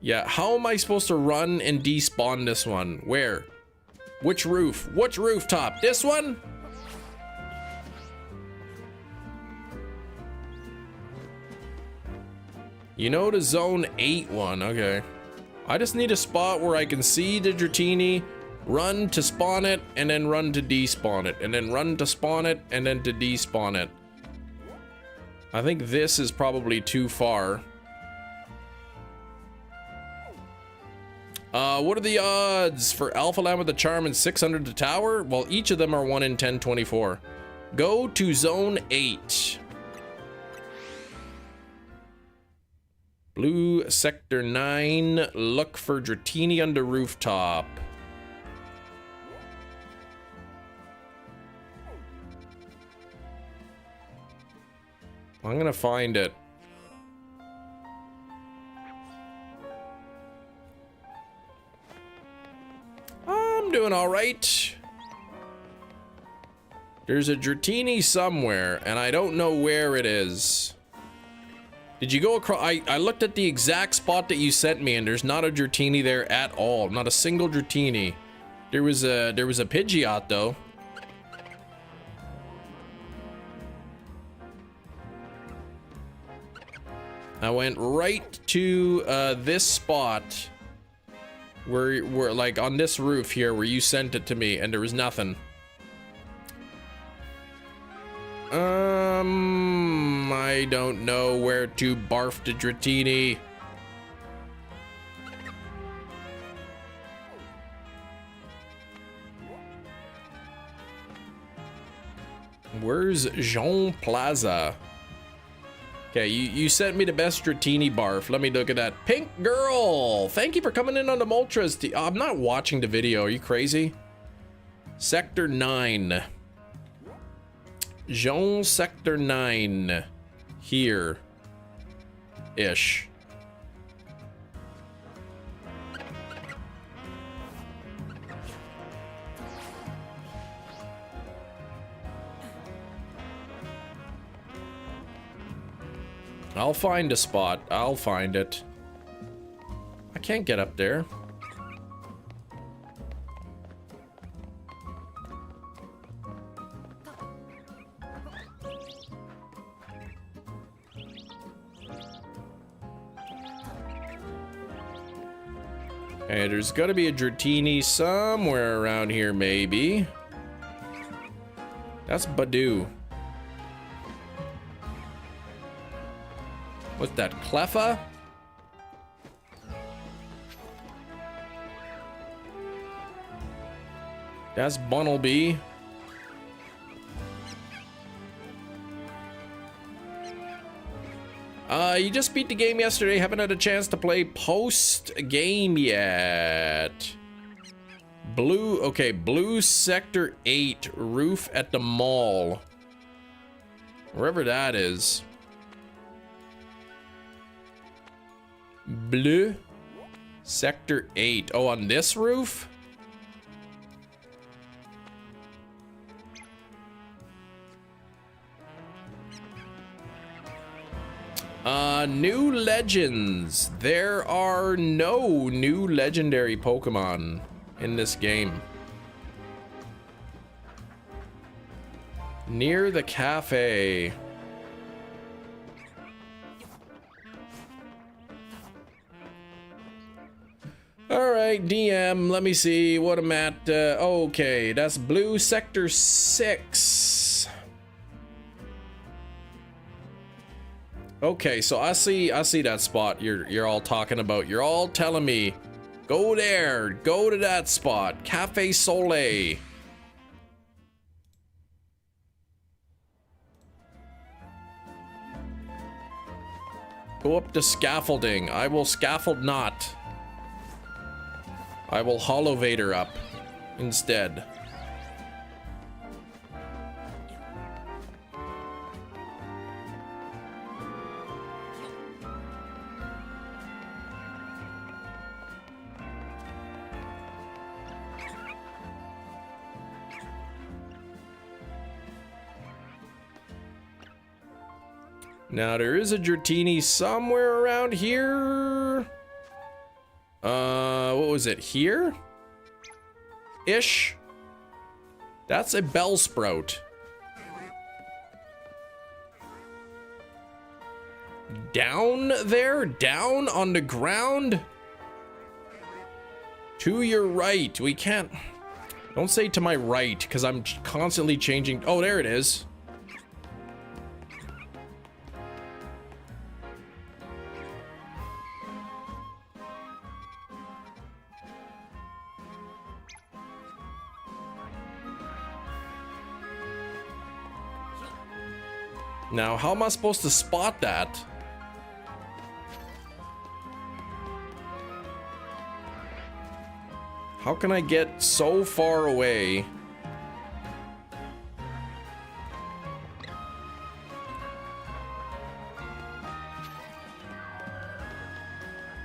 Yeah, how am I supposed to run and despawn this one? Where? Which roof? Which rooftop? This one? You know, the zone 8 one. Okay. I just need a spot where I can see the Dratini, run to spawn it, and then run to despawn it, and then run to spawn it, and then to despawn it. I think this is probably too far. What are the odds for Alpha Lamb with the Charm and 600 to Tower? Well, each of them are 1 in 1024. Go to zone 8. Blue sector 9. Look for Dratini on the rooftop. I'm gonna find it. I'm doing all right. There's a Dratini somewhere, and I don't know where it is. Did you go across? I looked at the exact spot that you sent me, and there's not a Dratini there at all. Not a single Dratini. There was a Pidgeot though. I went right to this spot where like on this roof here where you sent it to me, and there was nothing. I don't know where to barf the Dratini. Where's Jean Plaza? Okay, you sent me the best Dratini barf. Let me look at that. Pink Girl! Thank you for coming in on the Moltres. I'm not watching the video. Are you crazy? Sector 9. Jean Sector 9. Here. Ish. I'll find a spot. I'll find it. I can't get up there. Hey, there's gotta be a Dratini somewhere around here, maybe. That's Badoo. What's that, Cleffa? That's Bunnelby. You just beat the game yesterday. Haven't had a chance to play post-game yet. Blue, okay, Blue Sector 8, roof at the mall. Wherever that is. Blue Sector 8. Oh, on this roof? New legends. There are no new legendary Pokemon in this game. Near the cafe. All right, DM, let me see what I'm at. Okay, that's blue sector 6. Okay, so I see that spot you're all talking about. You're all telling me, go there, go to that spot, Cafe Soleil. Go up to scaffolding. I will scaffold not. I will holovator up instead. Now there is a Dratini somewhere around here. What was it? Here? Ish. That's a Bellsprout. Down there? Down on the ground? To your right. We can't... Don't say to my right, because I'm constantly changing... Oh, there it is. Now, how am I supposed to spot that? How can I get so far away?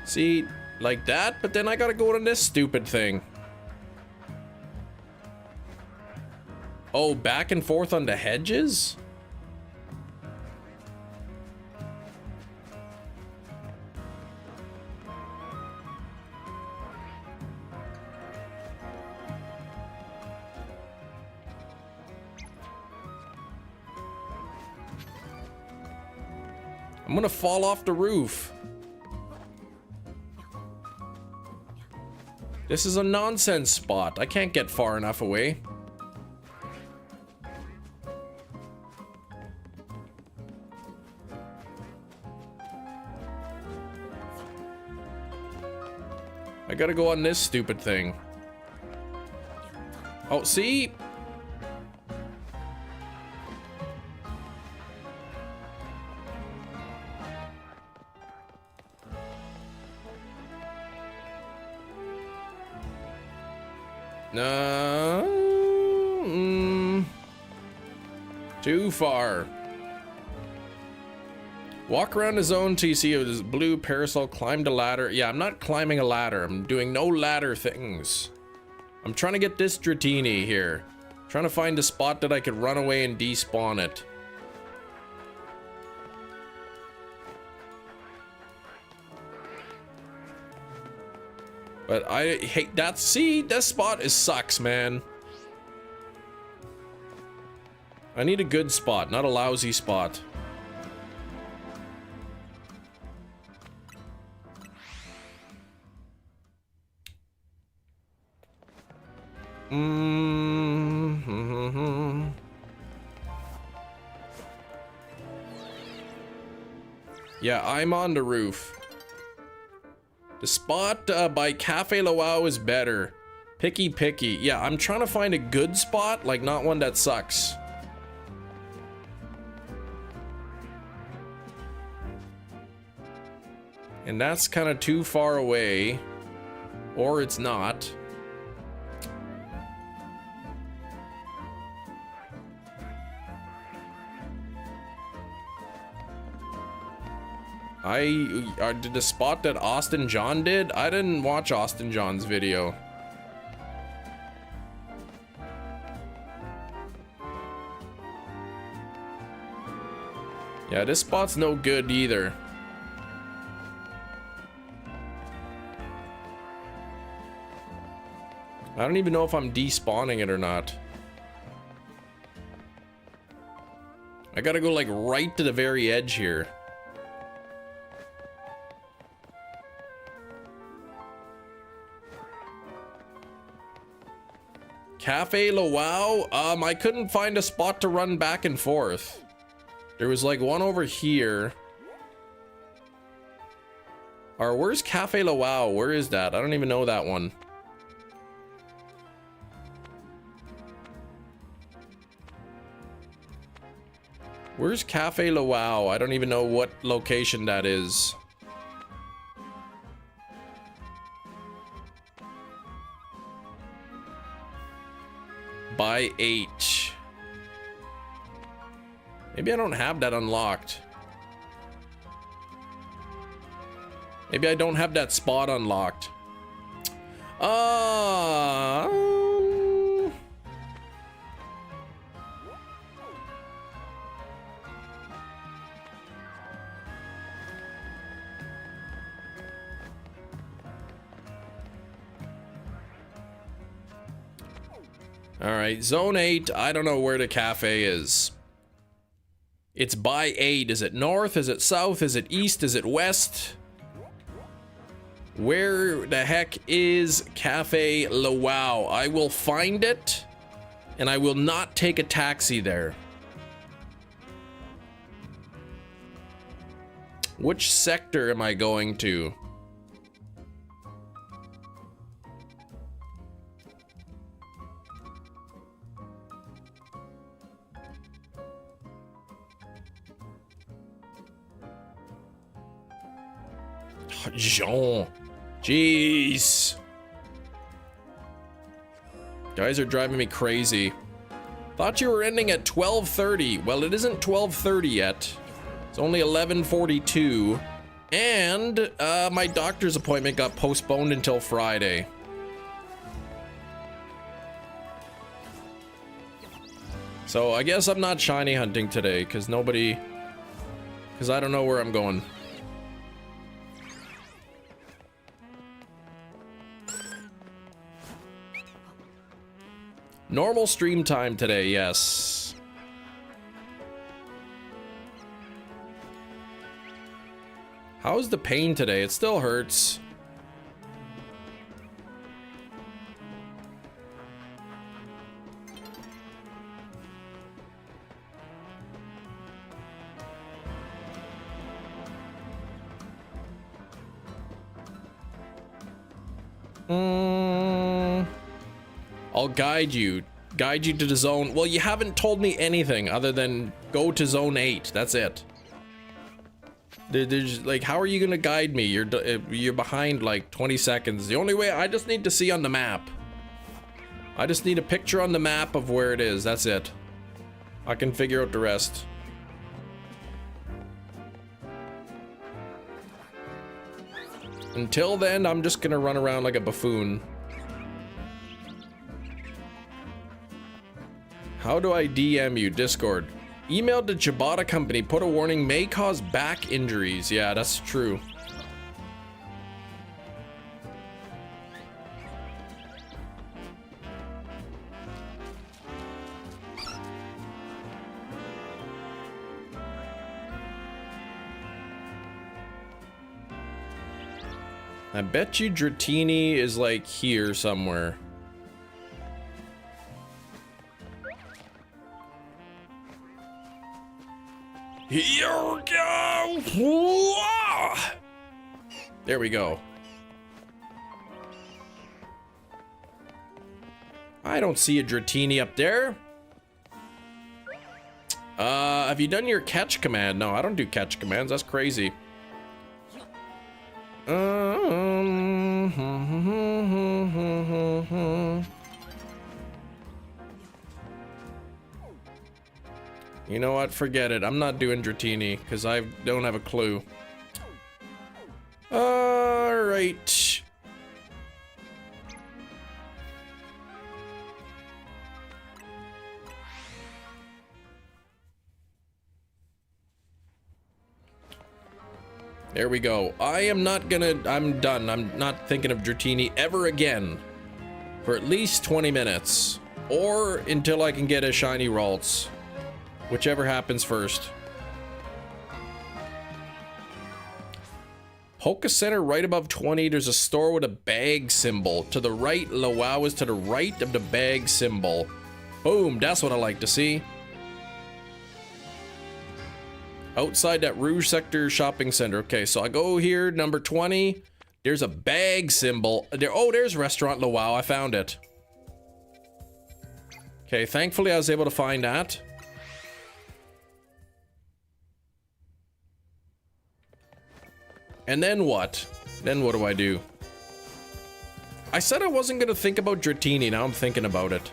See, like that, but then I gotta go to this stupid thing. Oh, back and forth on the hedges? I'm gonna fall off the roof. This is a nonsense spot. I can't get far enough away. I gotta go on this stupid thing. Oh, see? Too far. Walk around the zone till you see this blue parasol, climb the ladder. Yeah, I'm not climbing a ladder. I'm doing no ladder things. I'm trying to get this Dratini here. Trying to find a spot that I could run away and despawn it. But I hate that. See, this spot sucks, man. I need a good spot, not a lousy spot. Yeah, I'm on the roof. The spot by Cafe Luau is better. Picky. Yeah, I'm trying to find a good spot, like not one that sucks. And that's kind of too far away. Or it's not. Did the spot that Austin John did? I didn't watch Austin John's video. Yeah, this spot's no good either. I don't even know if I'm despawning it or not. I gotta go like right to the very edge here. Cafe Luau? I couldn't find a spot to run back and forth. There was like one over here. Or where's Cafe Luau? Where is that? I don't even know that one. Where's Cafe Luau? I don't even know what location that is. By 8. Maybe I don't have that unlocked. Maybe I don't have that spot unlocked. All right, zone 8. I don't know where the cafe is. It's by 8. Is it north? Is it south? Is it east? Is it west? Where the heck is Cafe Luau? I will find it, and I will not take a taxi there. Which sector am I going to? Jean. Jeez. Guys are driving me crazy. Thought you were ending at 12:30. Well, it isn't 12:30 yet. It's only 11:42. And my doctor's appointment got postponed until Friday. So I guess I'm not shiny hunting today because I don't know where I'm going. Normal stream time today, yes. How's the pain today? It still hurts. I'll guide you to the zone. Well, you haven't told me anything other than go to zone 8. That's it. There's like, how are you gonna guide me? You're behind like 20 seconds. The only way, I just need to see on the map. I just need a picture on the map of where it is. That's it. I can figure out the rest. Until then, I'm just gonna run around like a buffoon. How do I DM you? Discord. Email the Ciabatta company. Put a warning. May cause back injuries. Yeah, that's true. I bet you Dratini is like here somewhere. Here we go! There we go. I don't see a Dratini up there. Have you done your catch command? No, I don't do catch commands. That's crazy. You know what? Forget it. I'm not doing Dratini because I don't have a clue. All right. There we go. I'm done. I'm not thinking of Dratini ever again for at least 20 minutes or until I can get a shiny Ralts. Whichever happens first. Poke Center right above 20. There's a store with a bag symbol. To the right, Luau is to the right of the bag symbol. Boom, that's what I like to see. Outside that Rouge Sector shopping center. Okay, so I go here, number 20. There's a bag symbol. There, oh, there's Restaurant Luau. I found it. Okay, thankfully I was able to find that. And then what? Then what do I do? I said I wasn't going to think about Dratini. Now I'm thinking about it.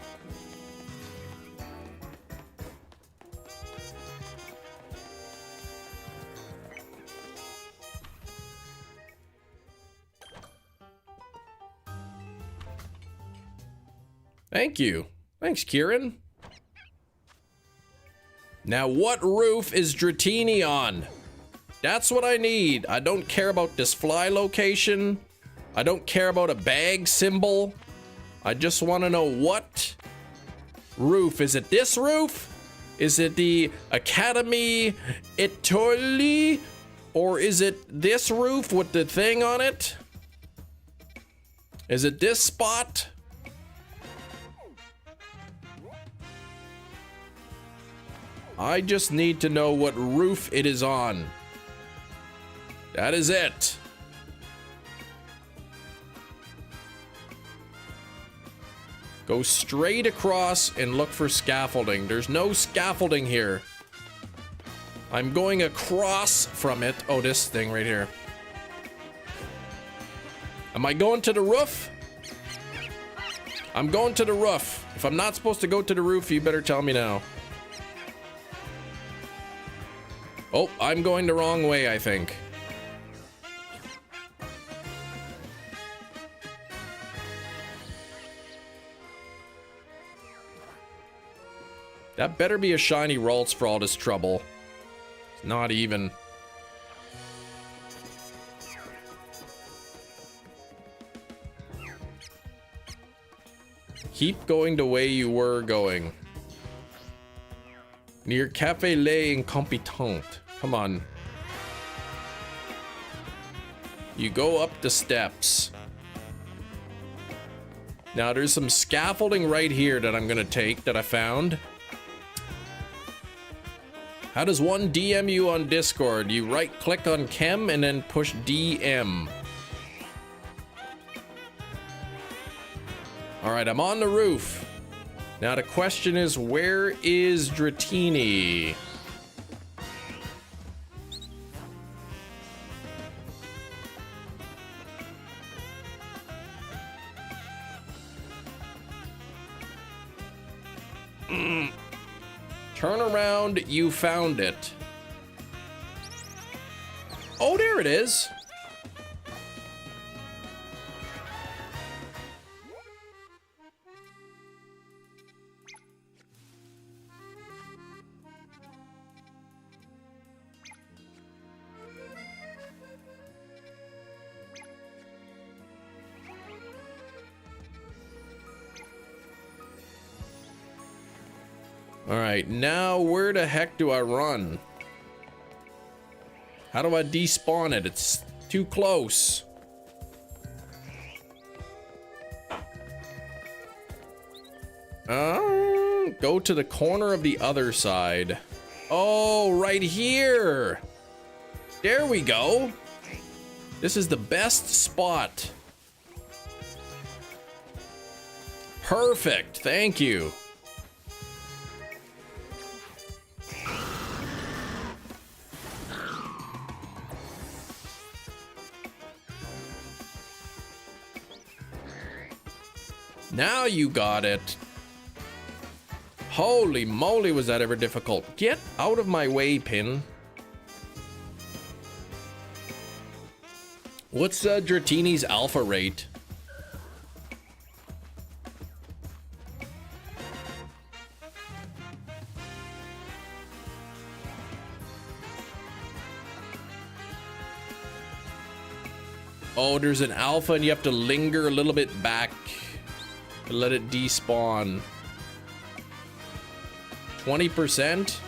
Thank you. Thanks, Kieran. Now, what roof is Dratini on? That's what I need. I don't care about this fly location. I don't care about a bag symbol. I just want to know what roof. Is it this roof? Is it the Academy Etoli? Or is it this roof with the thing on it? Is it this spot? I just need to know what roof it is on. That is it. Go straight across and look for scaffolding. There's no scaffolding here. I'm going across from it. Oh, this thing right here. Am I going to the roof? I'm going to the roof. If I'm not supposed to go to the roof, you better tell me now. Oh, I'm going the wrong way, I think. That better be a shiny Ralts for all this trouble. It's not even. Keep going the way you were going. Near Cafe Les Incompetents. Come on. You go up the steps. Now there's some scaffolding right here that I'm gonna take that I found. How does one DM you on Discord? You right click on Chem and then push DM. Alright, I'm on the roof. Now the question is, where is Dratini? Turn around, you found it. Oh, there it is. Alright, now where the heck do I run? How do I despawn it? It's too close. Go to the corner of the other side. Oh, right here. There we go. This is the best spot. Perfect. Thank you. Now you got it. Holy moly, was that ever difficult. Get out of my way, Pin. What's Dratini's alpha rate? Oh, there's an alpha and you have to linger a little bit back. Let it despawn. 20%?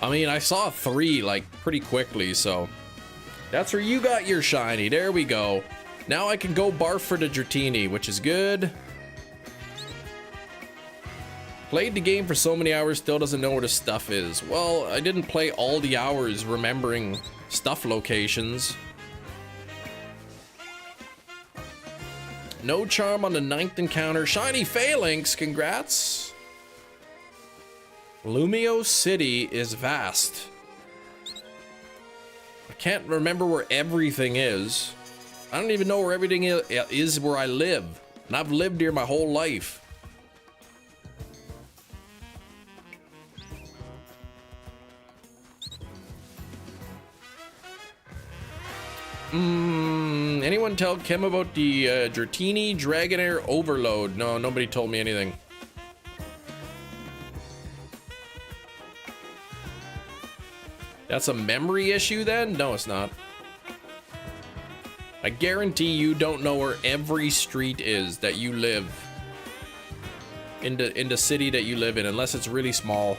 I mean, I saw 3 like pretty quickly, so That's where you got your shiny. There we go. Now I can go barf for the Dratini, which is good. Played the game for so many hours, still doesn't know where the stuff is. Well, I didn't play all the hours remembering stuff locations. No charm on the 9th encounter. Shiny Phalanx, congrats. Lumio City is vast. I can't remember where everything is. I don't even know where everything is where I live. And I've lived here my whole life. Anyone tell Kim about the Dratini Dragonair Overload? No, nobody told me anything. That's a memory issue then? No, it's not. I guarantee you don't know where every street is that you live. In the city that you live in, unless it's really small.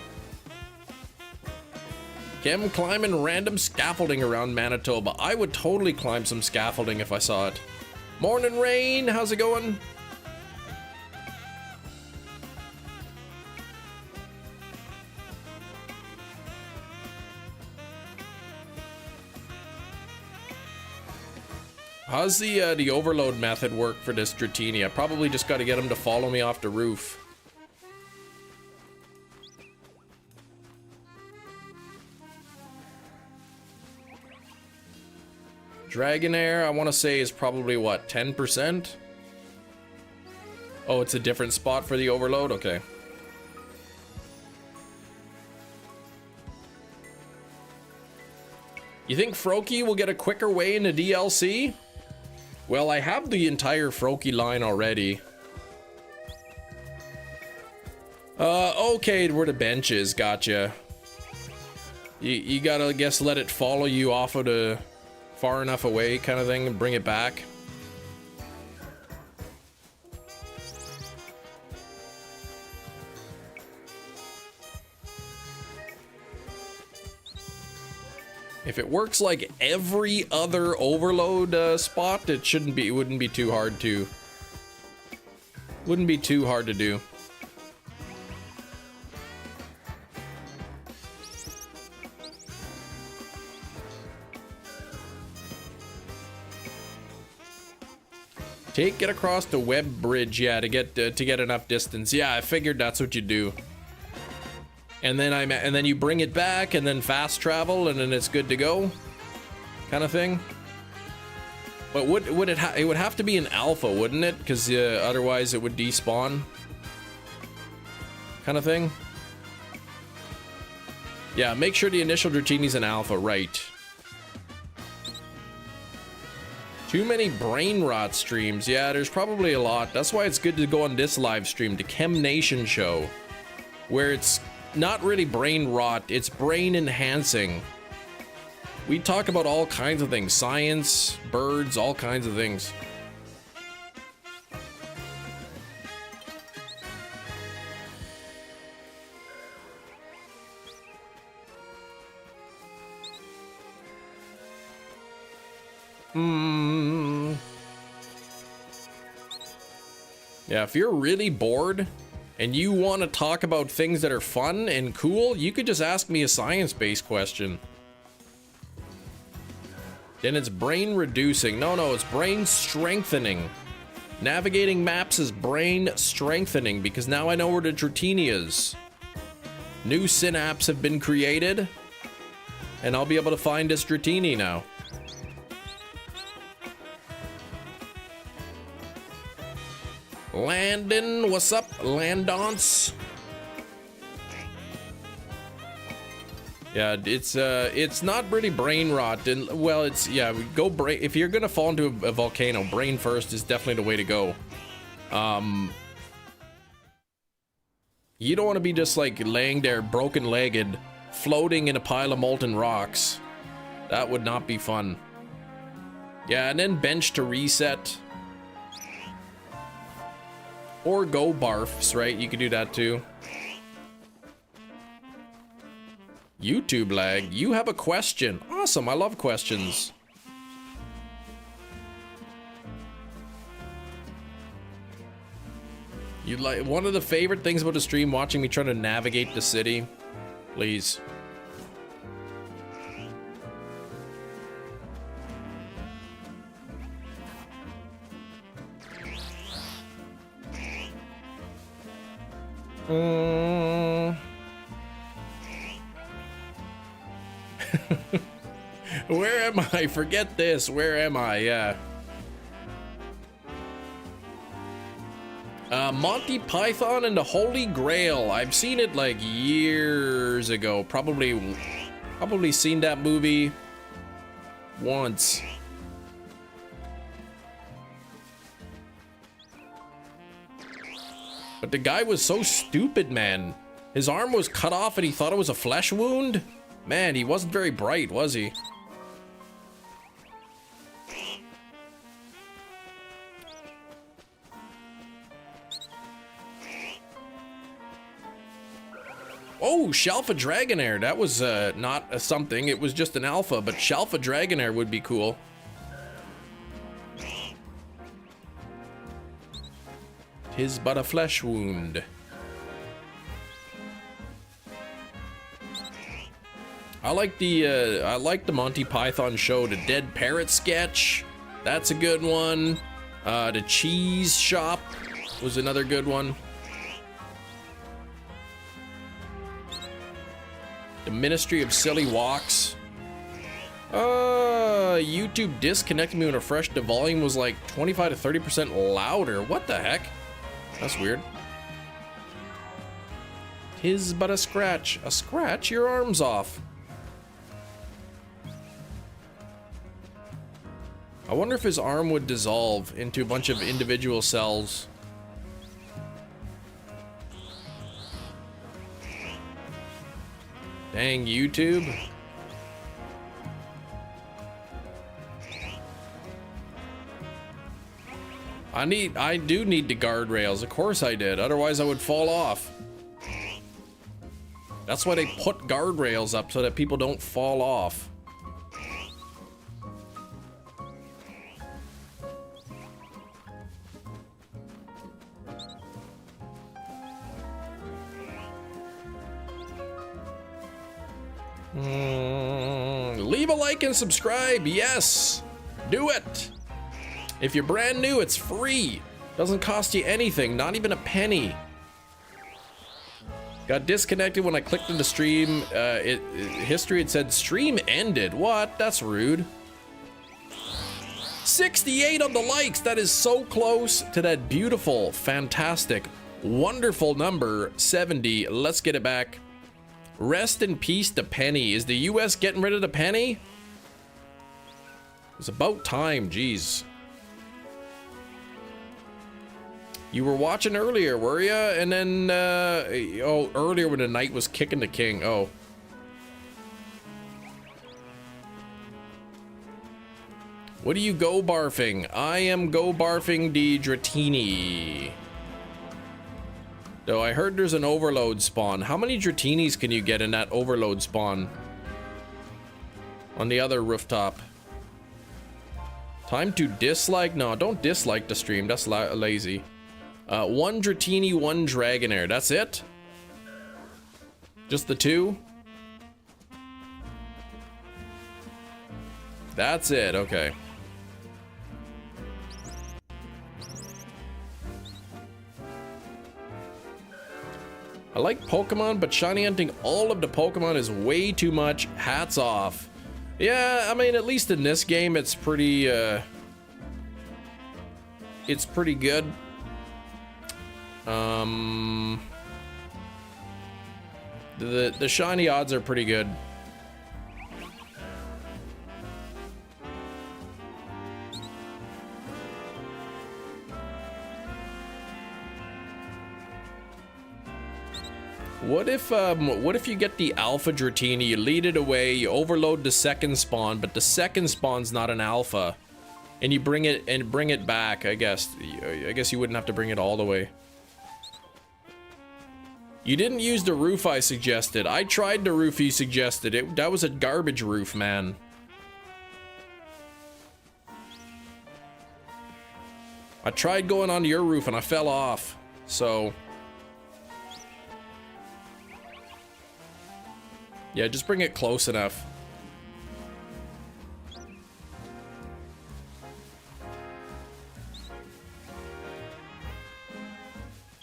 Kim climbing random scaffolding around Manitoba. I would totally climb some scaffolding if I saw it. Morning Rain, how's it going? How's the overload method work for this Dratini? I probably just got to get him to follow me off the roof. Dragonair, I want to say, is probably what, 10%? Oh, it's a different spot for the overload? Okay. You think Froakie will get a quicker way in the DLC? Well, I have the entire Froakie line already. Okay, where the bench is, gotcha. You gotta, I guess, let it follow you off of the far enough away kind of thing and bring it back. If it works like every other overload spot, it wouldn't be too hard to do. Take it across the web bridge, yeah, to get enough distance. Yeah, I figured that's what you do. And then you bring it back, and then fast travel, and then it's good to go, kind of thing. But it would have to be an alpha, wouldn't it? Because otherwise it would despawn, kind of thing. Yeah, make sure the initial Dratini's an alpha, right? Too many brain rot streams. Yeah, there's probably a lot. That's why it's good to go on this live stream, the Chem Nation show, where it's not really brain rot, it's brain enhancing. We talk about all kinds of things, science, birds, all kinds of things. Yeah, if you're really bored and you want to talk about things that are fun and cool, you could just ask me a science-based question. Then it's brain reducing. No, it's brain strengthening. Navigating maps is brain strengthening because now I know where the Dratini is. New synapses have been created, and I'll be able to find this Dratini now. Landon, what's up, Landonce? Yeah, it's not really brain rot, and well, it's, yeah, go brain. If you're gonna fall into a volcano, brain first is definitely the way to go. You don't want to be just like laying there broken-legged, floating in a pile of molten rocks. That would not be fun. Yeah, and then bench to reset. Or go barfs, right? You could do that too. YouTube lag. You have a question. Awesome. I love questions. You like one of the favorite things about the stream, watching me try to navigate the city? Please. Where am I? Forget this. Where am I? Yeah. Monty Python and the Holy Grail. I've seen it like years ago. Probably seen that movie once. But the guy was so stupid, man. His arm was cut off and he thought it was a flesh wound. Man, he wasn't very bright, was he? Oh, Shalfa Dragonair. That was not a something. It was just an alpha, but Shalfa Dragonair would be cool. Tis but a flesh wound. I like the Monty Python show, the Dead Parrot sketch. That's a good one. The Cheese Shop was another good one. The Ministry of Silly Walks. YouTube disconnected me when I refreshed. The volume was like 25 to 30% louder. What the heck? That's weird. Tis but a scratch. A scratch? Your arm's off. I wonder if his arm would dissolve into a bunch of individual cells. Dang, YouTube. I do need the guardrails. Of course I did. Otherwise I would fall off. That's why they put guardrails up, so that people don't fall off. Leave a like and subscribe. Yes, do it. If you're brand new, it's free. Doesn't cost you anything, not even a penny. Got disconnected when I clicked into stream. History, it said stream ended. What? That's rude. 68 on the likes. That is so close to that beautiful, fantastic, wonderful number 70. Let's get it back. Rest in peace, the penny. Is the US getting rid of the penny? It's about time, jeez. You were watching earlier, were you? And then, oh, earlier when the knight was kicking the king. Oh. What do you go barfing? I am go barfing the Dratini. Though I heard there's an overload spawn. How many Dratinis can you get in that overload spawn? On the other rooftop. Time to dislike? No, don't dislike the stream. That's lazy. One Dratini, one Dragonair. That's it? Just the two? That's it, okay. I like Pokemon, but shiny hunting all of the Pokemon is way too much. Hats off. Yeah, I mean, at least in this game, it's pretty good. The shiny odds are pretty good. What if you get the alpha Dratini, you lead it away, you overload the second spawn, but the second spawn's not an alpha, and you bring it back? I guess you wouldn't have to bring it all the way. You didn't use the roof I suggested. I tried the roof you suggested. That was a garbage roof, man. I tried going onto your roof and I fell off. So yeah, just bring it close enough.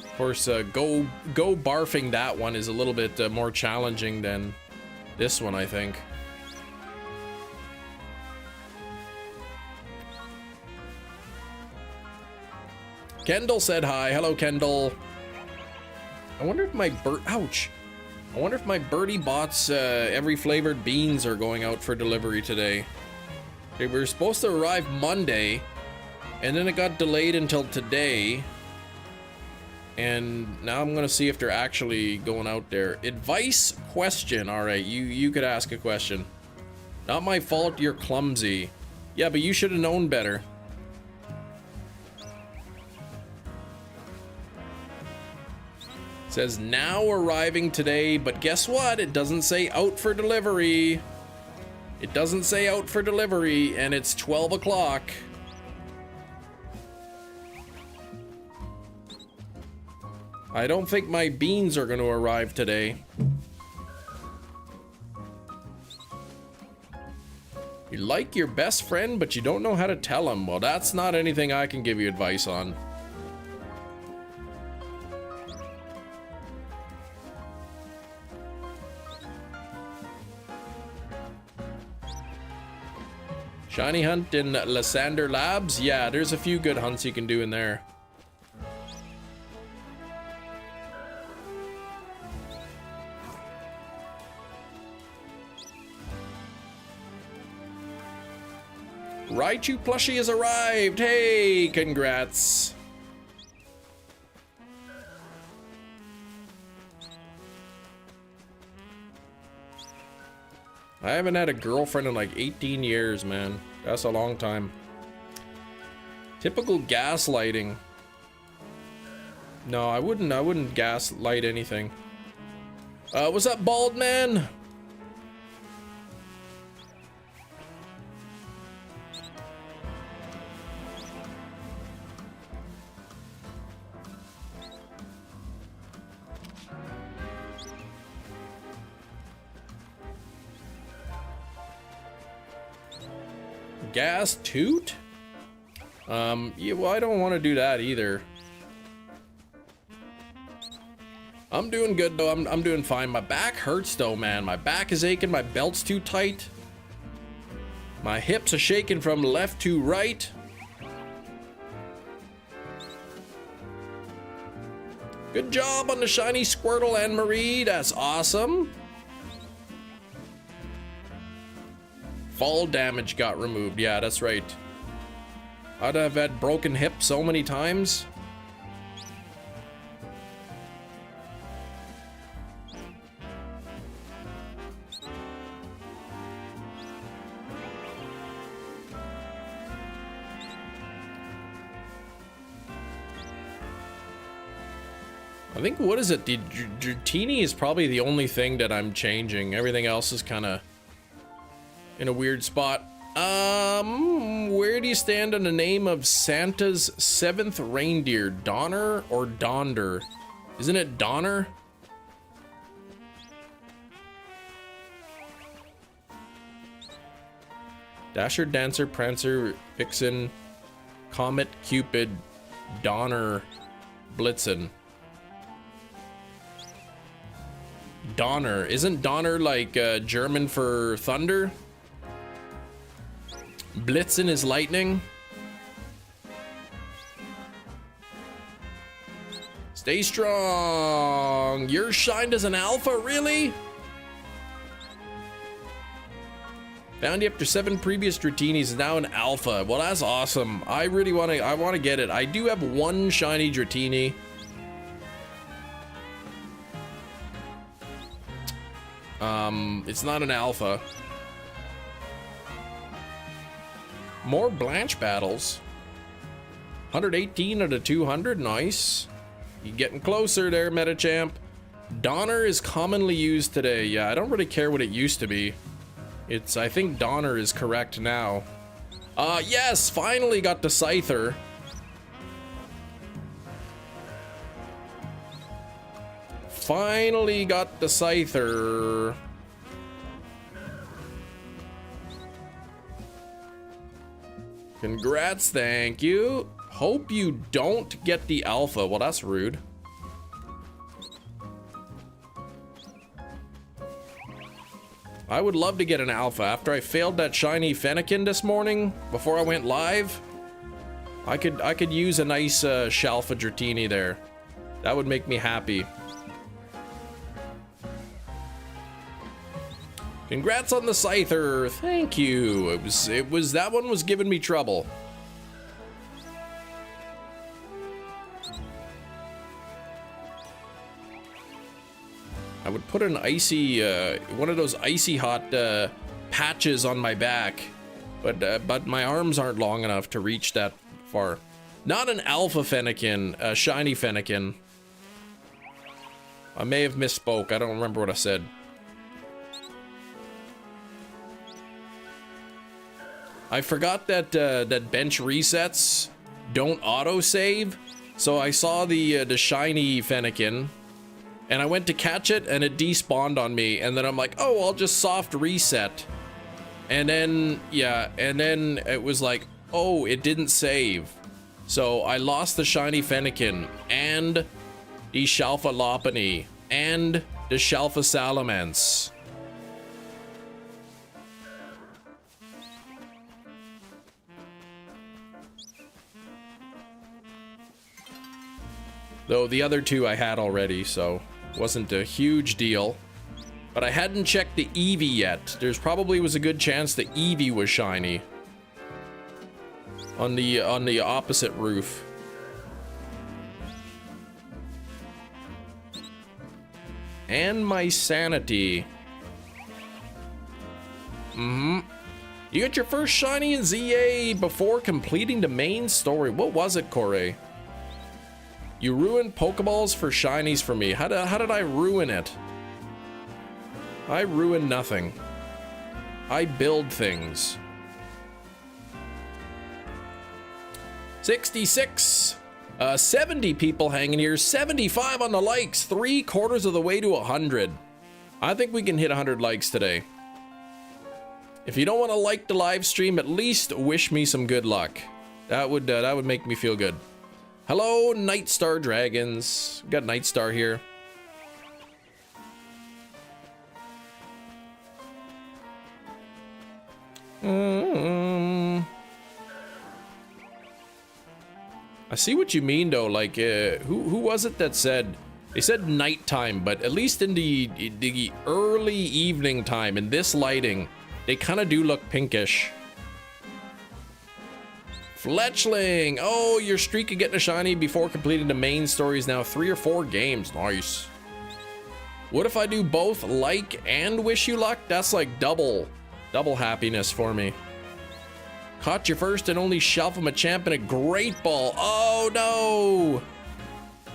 Of course, go barfing that one is a little bit more challenging than this one, I think. Kendall said hi. Hello, Kendall. I wonder if my ouch. I wonder if my Birdie Bots every flavored beans are going out for delivery today. They were supposed to arrive Monday, and then it got delayed until today. And now I'm gonna see if they're actually going out there. Advice question. All right, you could ask a question. Not my fault. You're clumsy. Yeah, but you should have known better. It says now arriving today, but guess what? It doesn't say out for delivery. It doesn't say out for delivery, and it's 12 o'clock. I don't think my beans are going to arrive today. You like your best friend, but you don't know how to tell him. Well, that's not anything I can give you advice on. Shiny hunt in Lysander Labs? Yeah, there's a few good hunts you can do in there. Raichu plushie has arrived. Hey, congrats. I haven't had a girlfriend in like 18 years, man. That's a long time. Typical gaslighting. No, I wouldn't gaslight anything. What's up, bald man? Gas toot? Yeah, well, I don't want to do that either. I'm doing good though. I'm doing fine. My back hurts though, man. My back is aching. My belt's too tight. My hips are shaking from left to right. Good job on the shiny Squirtle, Anne-Marie. That's awesome. Fall damage got removed. Yeah, that's right. I'd have had broken hip so many times. I think, what is it? The Dratini is probably the only thing that I'm changing. Everything else is kind of in a weird spot. Where do you stand on the name of Santa's 7th reindeer? Donner or Donder? Isn't it Donner? Dasher, Dancer, Prancer, Vixen, Comet, Cupid, Donner, Blitzen. Donner. Isn't Donner like German for thunder? Blitzen is lightning. Stay strong. You're shined as an alpha, really? Found you after 7 previous Dratinis, is now an alpha. Well, that's awesome. I really want to get it. I do have 1 shiny Dratini. It's not an alpha. More Blanche battles. 118 out of 200. Nice. You getting closer there, Metachamp. Donner is commonly used today. Yeah, I don't really care what it used to be. I think Donner is correct now. Yes, finally got the Scyther. finally got the Scyther. Congrats, thank you. Hope you don't get the alpha. Well, that's rude. I would love to get an alpha. After I failed that shiny Fennekin this morning, before I went live, I could use a nice Shalfa Dratini there. That would make me happy. Congrats on the Scyther. Thank you. It was that one was giving me trouble. I would put an icy, one of those icy hot patches on my back, but my arms aren't long enough to reach that far. Not an alpha Fennekin, a shiny Fennekin. I may have misspoke. I don't remember what I said. I forgot that that bench resets don't autosave, so I saw the shiny Fennekin. And I went to catch it, and it despawned on me. And then I'm like, oh, I'll just soft reset. And then, yeah, and then it was like, oh, it didn't save. So I lost the shiny Fennekin, and the Shalfa Lopunny, and the Shalfa Salamence. Though the other two I had already, so... wasn't a huge deal, but I hadn't checked the Eevee yet. There's probably was a good chance the Eevee was shiny on the opposite roof. And my sanity. You got your first shiny in ZA before completing the main story. What was it, Corey? You ruined Pokeballs for shinies for me. How did I ruin it? I ruined nothing. I build things. 66. 70 people hanging here. 75 on the likes. 3/4 of the way to 100. I think we can hit 100 likes today. If you don't want to like the live stream, at least wish me some good luck. That would make me feel good. Hello, Nightstar Dragons. We got Nightstar here. I see what you mean, though. Like, who was it that said? They said nighttime, but at least in the early evening time, in this lighting, they kind of do look pinkish. Fletchling! Oh, your streak of getting a shiny before completing the main story is now 3 or 4 games. Nice. What if I do both like and wish you luck? That's like double happiness for me. Caught your first and only Shalfa Machamp in a Great Ball. Oh no!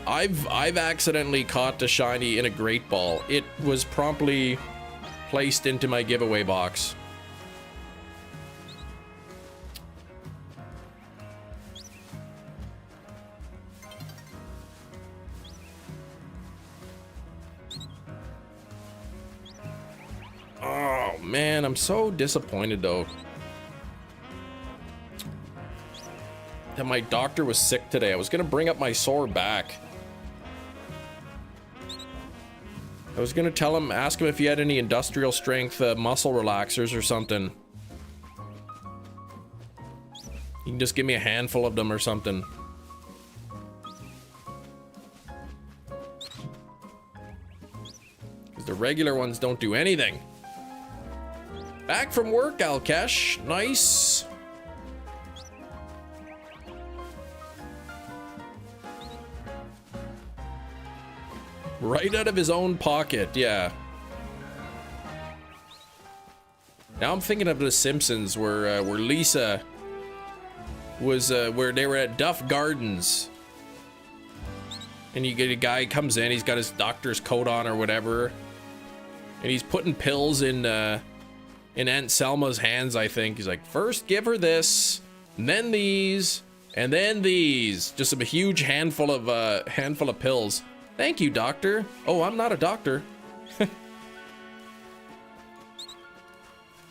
I've accidentally caught the shiny in a Great Ball. It was promptly placed into my giveaway box. Oh man, I'm so disappointed though that my doctor was sick today. I was gonna bring up my sore back. I was gonna tell him, ask him if he had any industrial strength muscle relaxers or something. He can just give me a handful of them or something. Because the regular ones don't do anything. Back from work, Alkesh. Nice. Right out of his own pocket, yeah. Now I'm thinking of The Simpsons, where Lisa was, where they were at Duff Gardens, and you get a guy comes in, he's got his doctor's coat on or whatever, and he's putting pills in Aunt Selma's hands. I think he's like, first give her this, and then these, and then these. Just a huge handful of pills. Thank you, doctor. Oh, I'm not a doctor.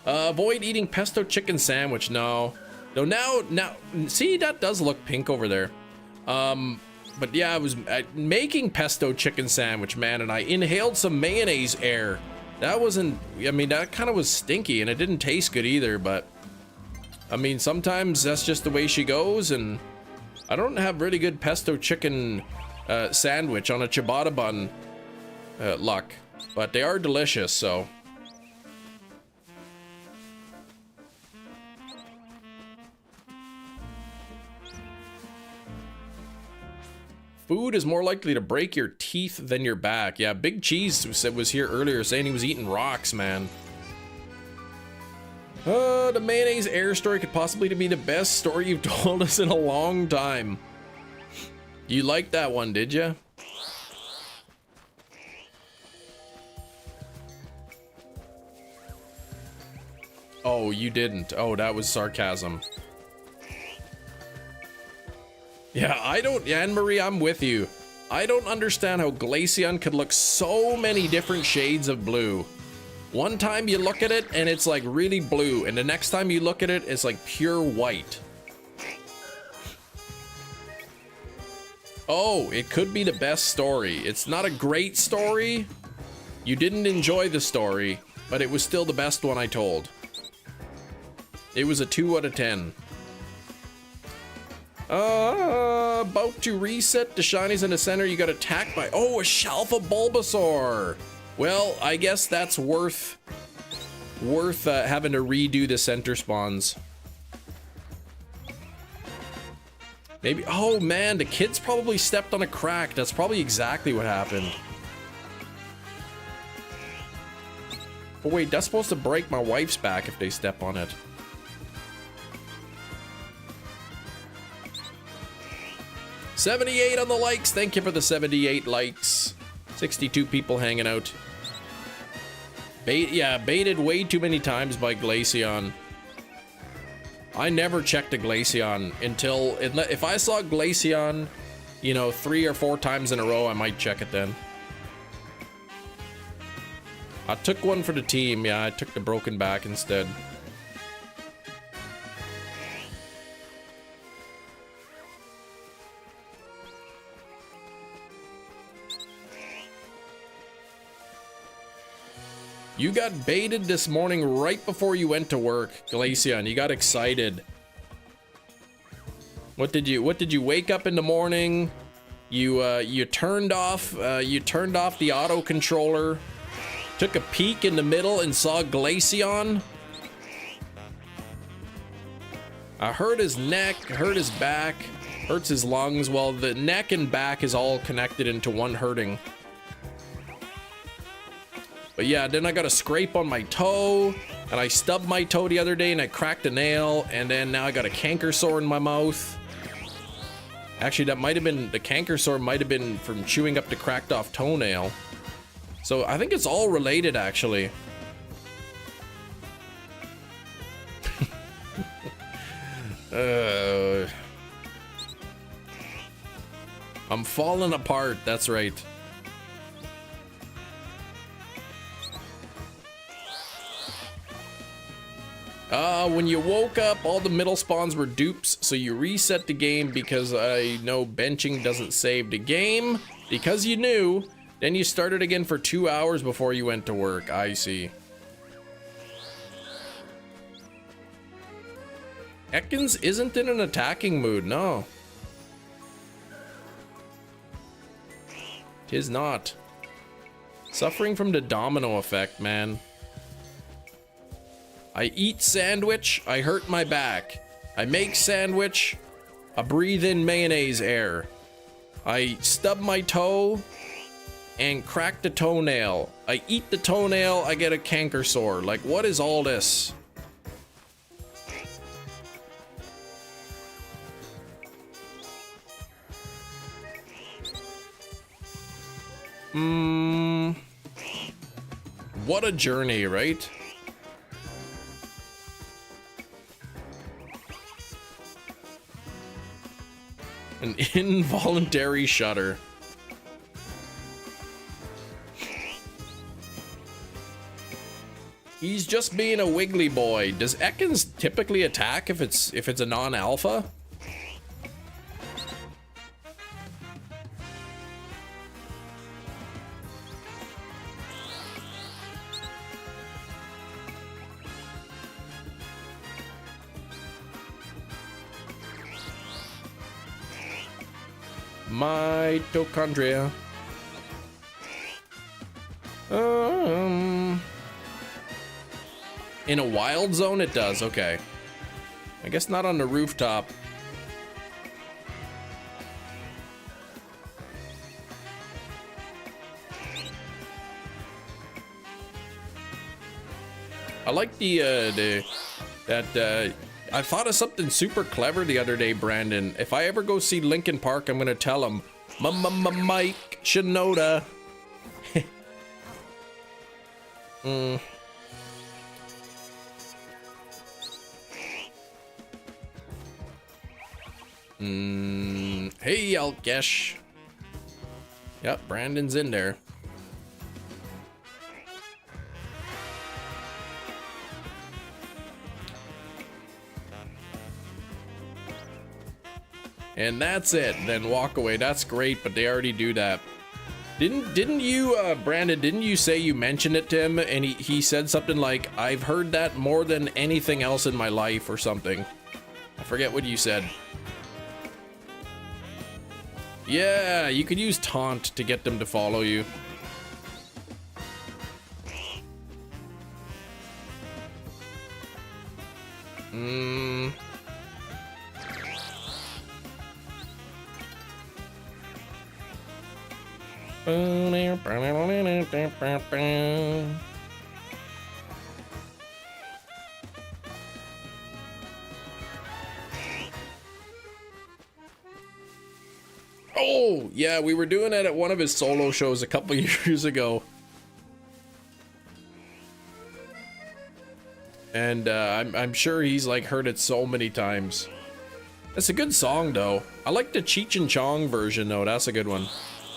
Avoid eating pesto chicken sandwich. No. No, now, see, that does look pink over there. But yeah, I was making pesto chicken sandwich, man, and I inhaled some mayonnaise air. That wasn't, I mean, that kind of was stinky, and it didn't taste good either, but I mean, sometimes that's just the way she goes, and I don't have really good pesto chicken sandwich on a ciabatta bun luck, but they are delicious, so. Food is more likely to break your teeth than your back. Yeah, Big Cheese was here earlier saying he was eating rocks, man. The mayonnaise air story could possibly be the best story you've told us in a long time. You liked that one, did you? Oh, you didn't. Oh, that was sarcasm. Yeah, I don't, Anne-Marie, I'm with you. I don't understand how Glaceon could look so many different shades of blue. One time you look at it and it's like really blue, and the next time you look at it, it's like pure white. Oh, it could be the best story. It's not a great story. You didn't enjoy the story, but it was still the best one I told. It was a 2 out of 10. About to reset the shinies in the center. You got attacked by, oh, a Shalfa Bulbasaur. Well, I guess that's worth having to redo the center spawns. Maybe, oh man, the kids probably stepped on a crack. That's probably exactly what happened. Oh wait, that's supposed to break my wife's back if they step on it. $78 on the likes. Thank you for the 78 likes. 62 people hanging out. Baited way too many times by Glaceon. I never checked a Glaceon until, if I saw Glaceon, you know, 3 or 4 times in a row, I might check it then. I took one for the team. Yeah, I took the broken back instead. You got baited this morning right before you went to work, Glaceon. You got excited. What did you wake up in the morning? You turned off the auto controller, took a peek in the middle and saw Glaceon. I hurt his neck, hurt his back, hurts his lungs. Well, the neck and back is all connected into one hurting. But yeah, then I got a scrape on my toe, and I stubbed my toe the other day and I cracked a nail, and then now I got a canker sore in my mouth. Actually, that might have been, the canker sore might have been from chewing up the cracked off toenail. So I think it's all related, actually. I'm falling apart, that's right. When you woke up, all the middle spawns were dupes, so you reset the game because I know benching doesn't save the game. Because you knew, then you started again for 2 hours before you went to work. I see. Ekans isn't in an attacking mood, no. Tis not. Suffering from the domino effect, man. I eat sandwich, I hurt my back. I make sandwich, I breathe in mayonnaise air. I stub my toe and crack the toenail. I eat the toenail, I get a canker sore. Like, what is all this? What a journey, right? An involuntary shudder. He's just being a wiggly boy. Does Ekans typically attack if it's a non-alpha? Mitochondria. In a wild zone it does, okay. I guess not on the rooftop. I like I thought of something super clever the other day, Brandon. If I ever go see Linkin Park, I'm gonna tell him, Mike Shinoda. Hey, Alkesh. Yep, Brandon's in there. And that's it. Then walk away. That's great, but they already do that. Didn't you, Brandon, didn't you say you mentioned it to him and he said something like, I've heard that more than anything else in my life or something? I forget what you said. Yeah, you could use taunt to get them to follow you. Oh, yeah, we were doing it at one of his solo shows a couple years ago. And I'm sure he's like heard it so many times. It's a good song though. I like the Cheech and Chong version though. That's a good one.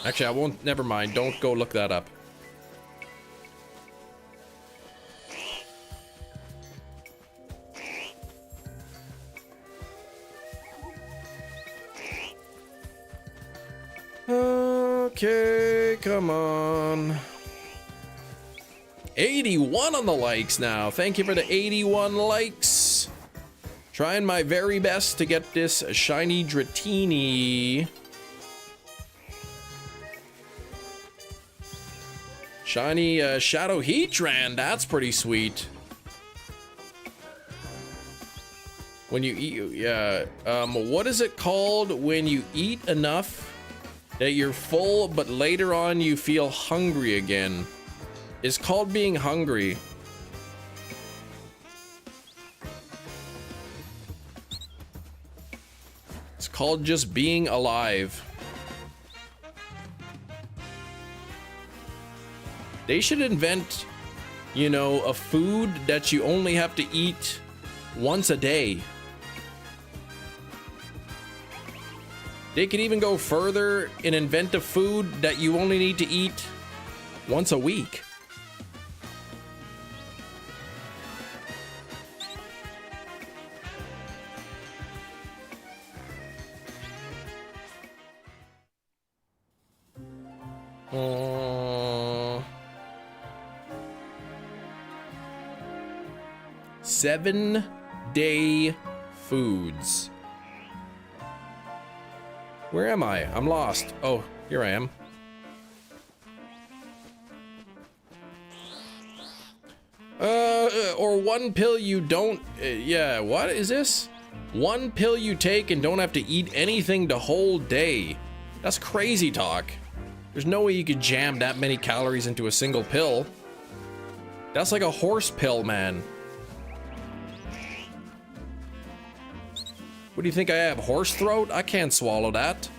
Actually, I won't. Never mind. Don't go look that up. Okay, come on. 81 on the likes now. Thank you for the 81 likes. Trying my very best to get this shiny Dratini. Shiny Shadow Heatran. That's pretty sweet. When you eat, yeah. What is it called when you eat enough that you're full, but later on you feel hungry again? It's called being hungry. It's called just being alive. They should invent, you know, a food that you only have to eat once a day. They could even go further and invent a food that you only need to eat once a week. Seven-day foods. Where am I? I'm lost. Oh, here I am. Or one pill you don't, yeah, what is this? One pill you take and don't have to eat anything the whole day. That's crazy talk. There's no way you could jam that many calories into a single pill. That's like a horse pill, man. What do you think I have, horse throat? I can't swallow that.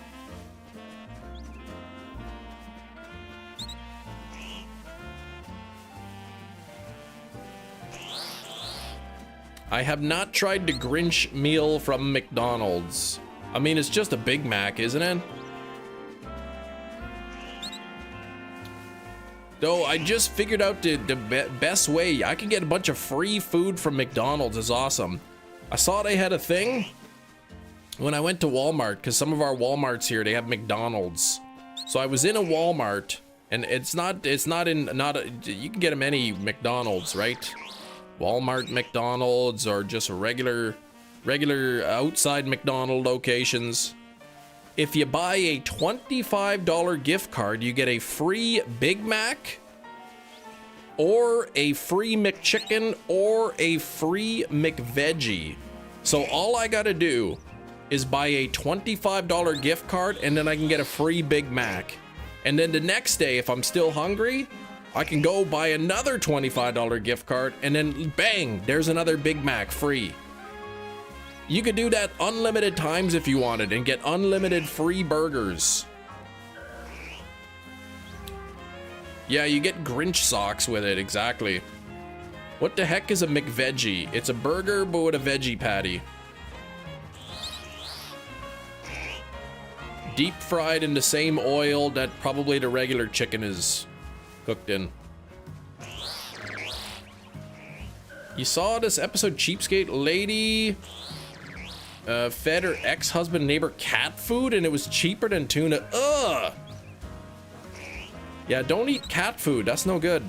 I have not tried the Grinch meal from McDonald's. I mean, it's just a Big Mac, isn't it? Though I just figured out the best way. I can get a bunch of free food from McDonald's. Is awesome. I saw they had a thing when I went to Walmart, because some of our Walmarts here, they have McDonald's. So I was in a Walmart, and you can get them any McDonald's, right? Walmart McDonald's, or just regular outside McDonald locations. If you buy a $25 gift card, you get a free Big Mac, or a free McChicken, or a free McVeggie. So all I gotta do is buy a $25 gift card, and then I can get a free Big Mac. And then the next day, if I'm still hungry, I can go buy another $25 gift card, and then bang, there's another Big Mac free. You could do that unlimited times if you wanted and get unlimited free burgers. Yeah, you get Grinch socks with it, exactly. What the heck is a McVeggie? It's a burger, but with a veggie patty. Deep fried in the same oil that probably the regular chicken is cooked in. You saw this episode, Cheapskate Lady fed her ex-husband neighbor cat food, and it was cheaper than tuna. Ugh! Yeah, don't eat cat food. That's no good.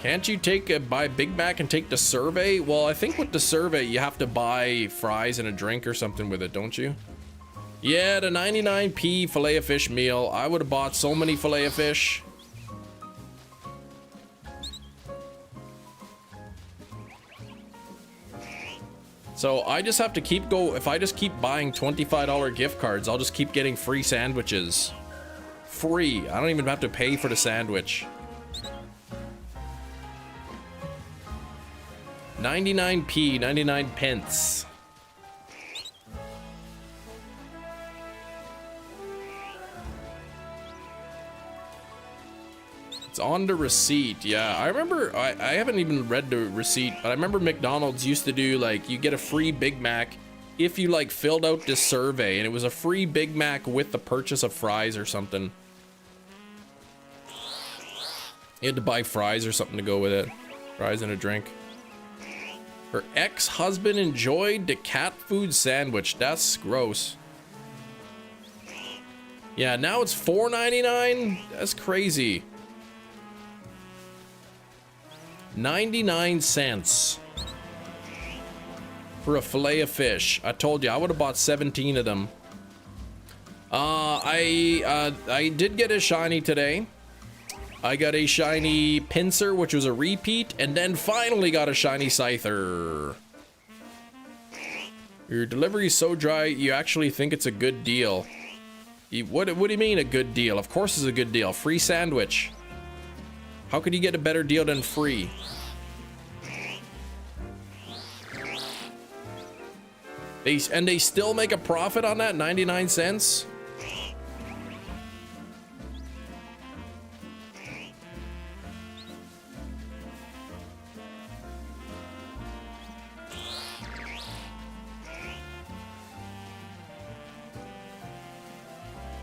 Can't you buy Big Mac and take the survey? Well, I think with the survey, you have to buy fries and a drink or something with it, don't you? Yeah, the 99p filet of fish meal. I would have bought so many filet of fish. So I just have to if I just keep buying $25 gift cards, I'll just keep getting free sandwiches. Free. I don't even have to pay for the sandwich. 99p, 99 pence. It's on the receipt. Yeah, I remember, I haven't even read the receipt, but I remember McDonald's used to do, like, you get a free Big Mac if you, like, filled out this survey, and it was a free Big Mac with the purchase of fries or something. You had to buy fries or something to go with it. Fries and a drink. Her ex-husband enjoyed the cat food sandwich. That's gross. Yeah, now it's $4.99? That's crazy. 99 cents for a fillet of fish. I told you, I would have bought 17 of them. I did get a shiny today. I got a shiny pincer, which was a repeat, and then finally got a shiny scyther. Your delivery is so dry, you actually think it's a good deal. What do you mean a good deal? Of course it's a good deal. Free sandwich. How could you get a better deal than free? They still make a profit on that, 99 cents?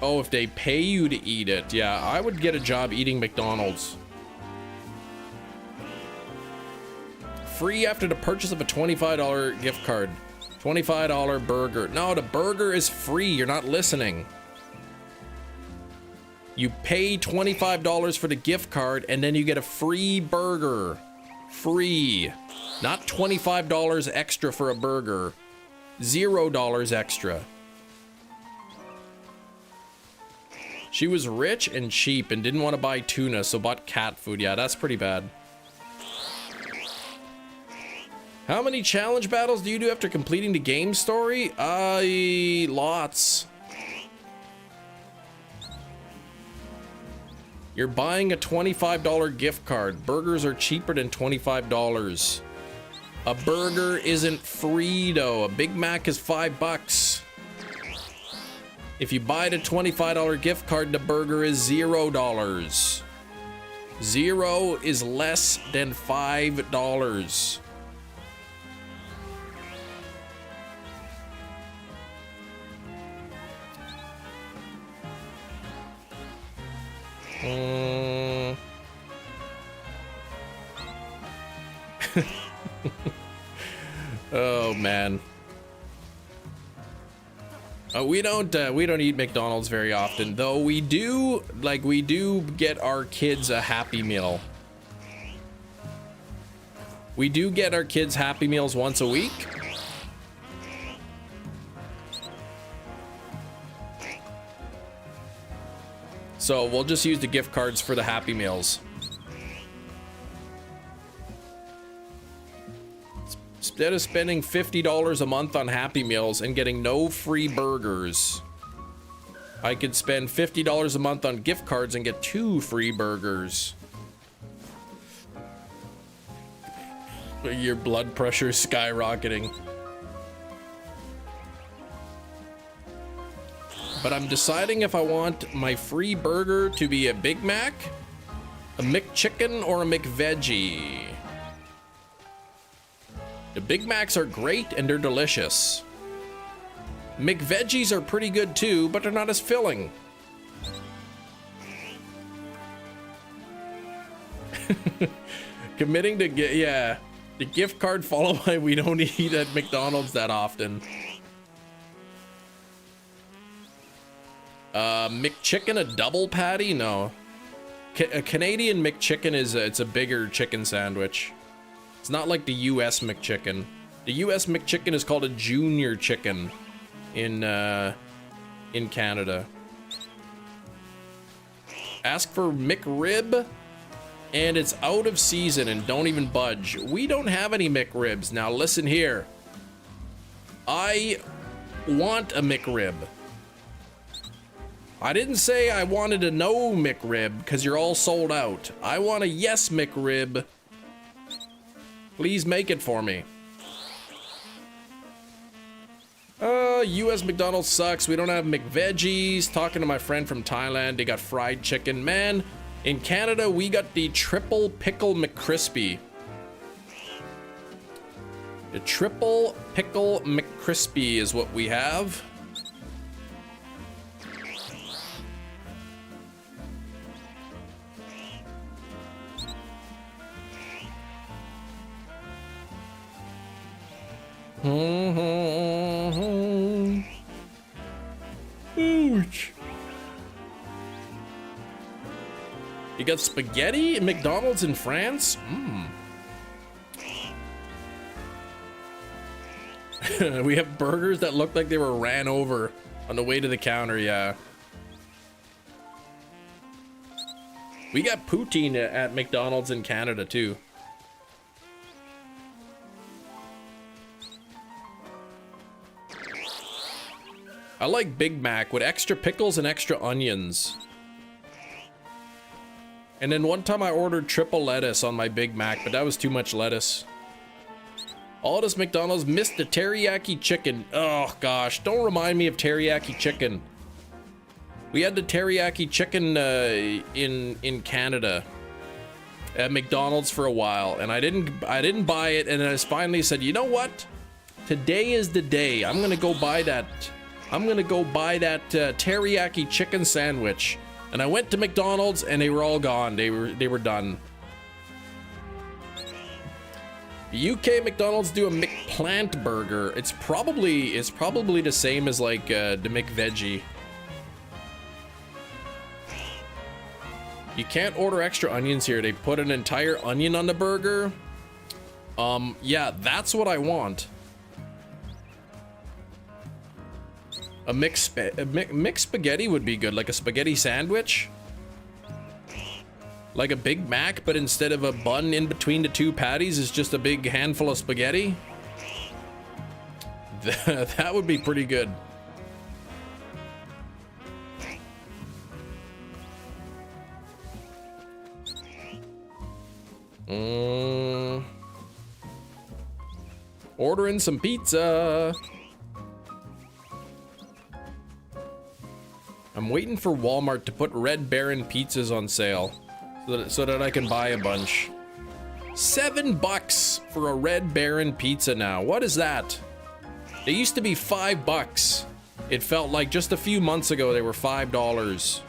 Oh, if they pay you to eat it. Yeah, I would get a job eating McDonald's. Free after the purchase of a $25 gift card. $25 burger. No, the burger is free. You're not listening. You pay $25 for the gift card, and then you get a free burger. Free. Not $25 extra for a burger. $0 extra. She was rich and cheap and didn't want to buy tuna, so bought cat food. Yeah, that's pretty bad. How many challenge battles do you do after completing the game story? Lots. You're buying a $25 gift card. Burgers are cheaper than $25. A burger isn't free though. A Big Mac is $5. If you buy the $25 gift card, the burger is $0. 0 is less than $5. Oh man. We don't eat McDonald's very often, though we do get our kids a Happy Meal. We do get our kids Happy Meals once a week. So we'll just use the gift cards for the Happy Meals. Instead of spending $50 a month on Happy Meals and getting no free burgers, I could spend $50 a month on gift cards and get 2 free burgers. Your blood pressure is skyrocketing. But I'm deciding if I want my free burger to be a Big Mac, a McChicken, or a McVeggie. The Big Macs are great and they're delicious. McVeggies are pretty good too, but they're not as filling. Committing to the gift card followed by we don't eat at McDonald's that often. McChicken, a double patty? No. A Canadian McChicken is it's a bigger chicken sandwich. It's not like the US McChicken. The US McChicken is called a junior chicken in Canada. Ask for McRib and it's out of season and don't even budge. We don't have any McRibs. Now listen here. I want a McRib. I didn't say I wanted a no McRib because you're all sold out. I want a yes McRib. Please make it for me. US McDonald's sucks. We don't have McVeggies. Talking to my friend from Thailand, they got fried chicken. Man, in Canada, we got the triple pickle McCrispy. The triple pickle McCrispy is what we have. Ouch. You got spaghetti at McDonald's in France? We have burgers that look like they were ran over on the way to the counter, yeah. We got poutine at McDonald's in Canada too. I like Big Mac with extra pickles and extra onions. And then one time I ordered triple lettuce on my Big Mac, but that was too much lettuce. All this McDonald's missed the teriyaki chicken. Oh gosh, don't remind me of teriyaki chicken. We had the teriyaki chicken in Canada at McDonald's for a while, and I didn't buy it, and I finally said, you know what? Today is the day. I'm gonna go buy that teriyaki chicken sandwich. And I went to McDonald's and they were all gone. They were done. The UK McDonald's do a McPlant burger. It's probably the same as like the McVeggie. You can't order extra onions here. They put an entire onion on the burger. Yeah, that's what I want. A mixed spaghetti would be good, like a spaghetti sandwich. Like a Big Mac, but instead of a bun in between the two patties, is just a big handful of spaghetti. That would be pretty good. Ordering some pizza. I'm waiting for Walmart to put Red Baron pizzas on sale so that I can buy a bunch. $7 for a Red Baron pizza now. What is that? They used to be $5. It felt like just a few months ago they were $5.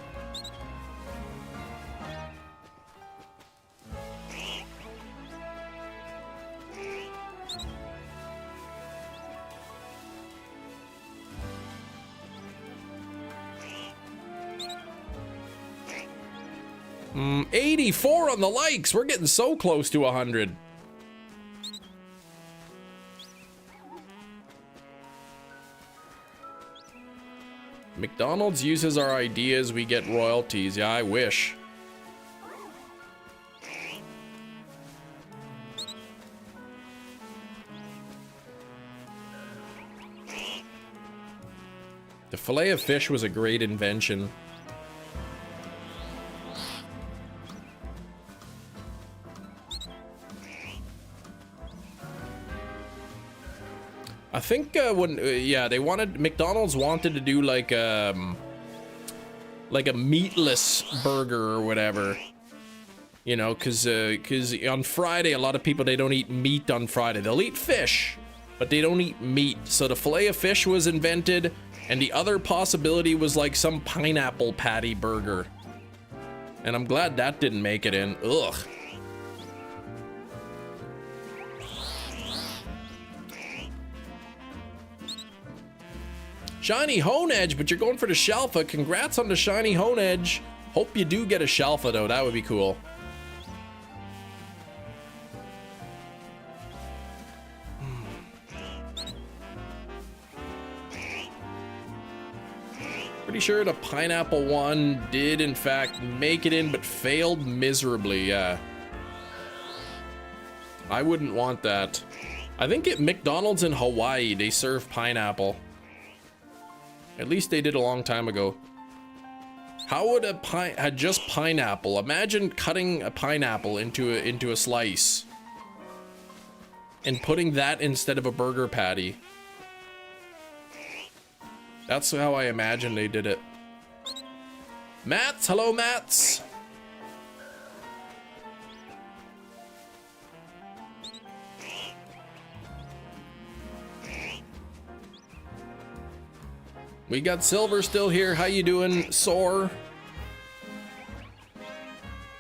84 on the likes. We're getting so close to 100. McDonald's uses our ideas, we get royalties. Yeah, I wish. The fillet of fish was a great invention. I think yeah, McDonald's wanted to do like a meatless burger or whatever, you know, cause on Friday a lot of people, they don't eat meat on Friday. They'll eat fish, but they don't eat meat. So the fillet of fish was invented, and the other possibility was like some pineapple patty burger. And I'm glad that didn't make it in. Ugh. Shiny Hone Edge, but you're going for the Shalfa. Congrats on the Shiny Hone Edge. Hope you do get a Shalfa though, that would be cool. Pretty sure the pineapple one did in fact make it in, but failed miserably, yeah. I wouldn't want that. I think at McDonald's in Hawaii, they serve pineapple. At least they did a long time ago. How would just pineapple? Imagine cutting a pineapple into a slice and putting that instead of a burger patty. That's how I imagine they did it. Mats, hello Mats. We got Silver still here. How you doing? Sore,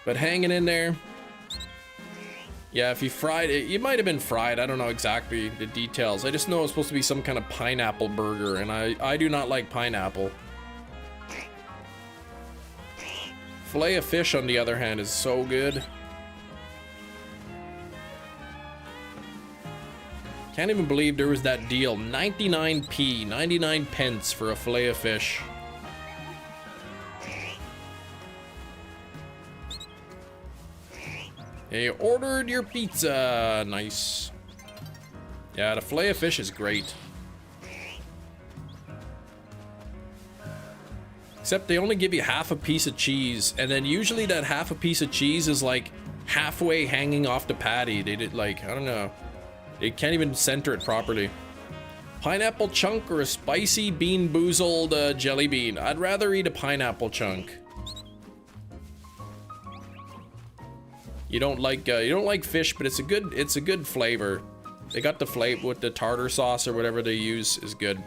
but hanging in there. Yeah, if you fried it, you might have been fried. I don't know exactly the details. I just know it's supposed to be some kind of pineapple burger, and I do not like pineapple. Fillet of fish, on the other hand, is so good. Can't even believe there was that deal. 99p, 99 pence for a fillet of fish. Hey, you ordered your pizza. Nice. Yeah, the fillet of fish is great. Except they only give you half a piece of cheese, and then usually that half a piece of cheese is like halfway hanging off the patty. They did like, I don't know. They can't even center it properly. Pineapple chunk or a spicy bean boozled jelly bean? I'd rather eat a pineapple chunk. You don't like fish, but it's a good flavor. They got the flavor with the tartar sauce or whatever they use is good.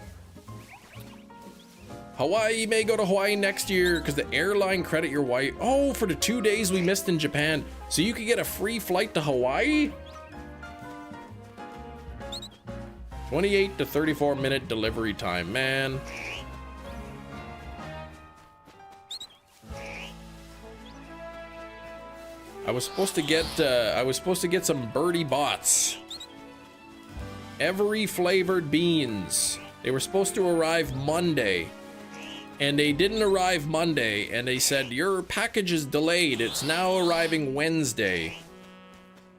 Hawaii, you may go to Hawaii next year because the airline credit your wife. Oh, for the 2 days we missed in Japan. So you could get a free flight to Hawaii? 28 to 34 minute delivery time, man. I was supposed to get some birdie bots. Every flavored beans. They were supposed to arrive Monday. And they didn't arrive Monday, and they said, your package is delayed. It's now arriving Wednesday.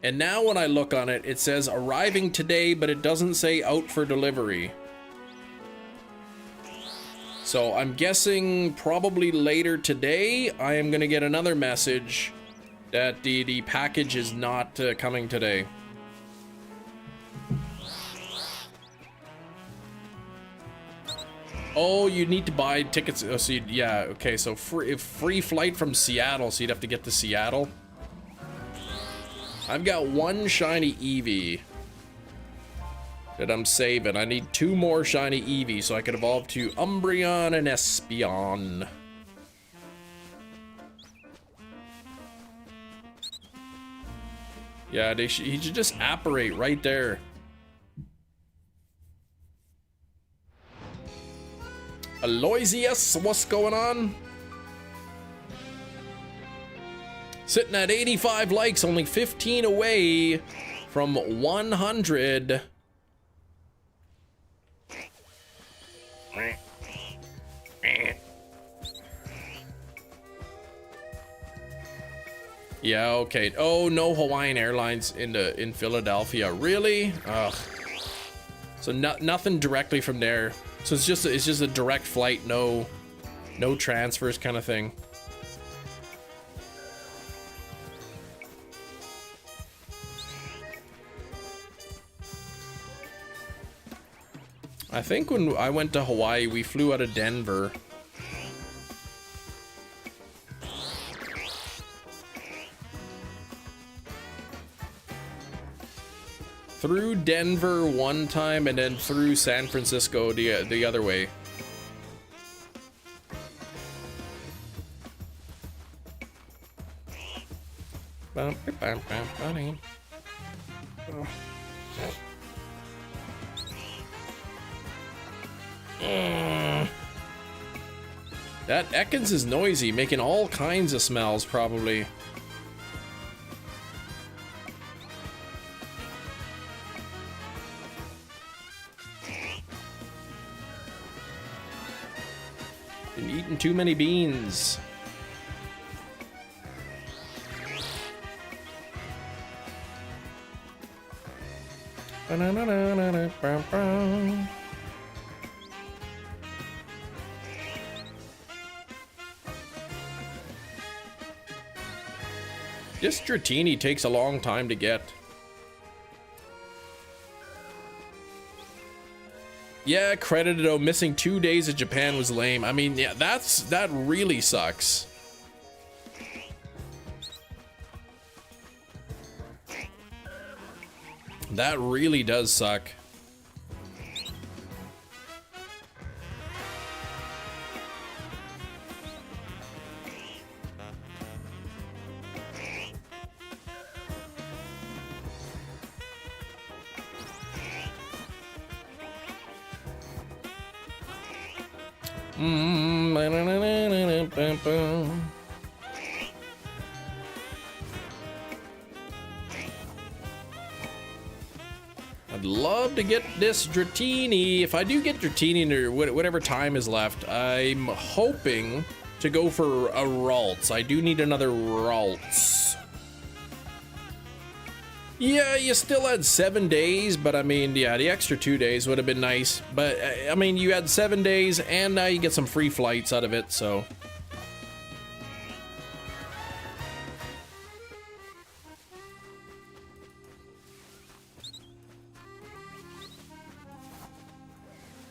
And now when I look on it, it says arriving today, but it doesn't say out for delivery. So I'm guessing probably later today, I am gonna get another message that the package is not coming today. Oh, you need to buy tickets. Oh, so yeah, okay, so free flight from Seattle, so you'd have to get to Seattle. I've got one shiny Eevee that I'm saving. I need 2 more shiny Eevee so I can evolve to Umbreon and Espeon. Yeah, he should just apparate right there. Aloysius, what's going on? sitting at 85 likes, only 15 away from 100. Yeah, okay. Oh, no Hawaiian Airlines in Philadelphia. Really? Ugh. So nothing directly from there. So it's just a direct flight, no transfers kind of thing. I think when I went to Hawaii, we flew out of Denver. Through Denver one time and then through San Francisco the other way. That Ekans is noisy, making all kinds of smells probably. Been eating too many beans. This Dratini takes a long time to get. Yeah, credited though, missing 2 days of Japan was lame. I mean, yeah, that really sucks. That really does suck. I'd love to get this Dratini. If I do get Dratini or whatever time is left, I'm hoping to go for a Ralts. I do need another Ralts. Yeah, you still had 7 days, but I mean, yeah, the extra 2 days would have been nice. But I mean, you had 7 days and now you get some free flights out of it, so.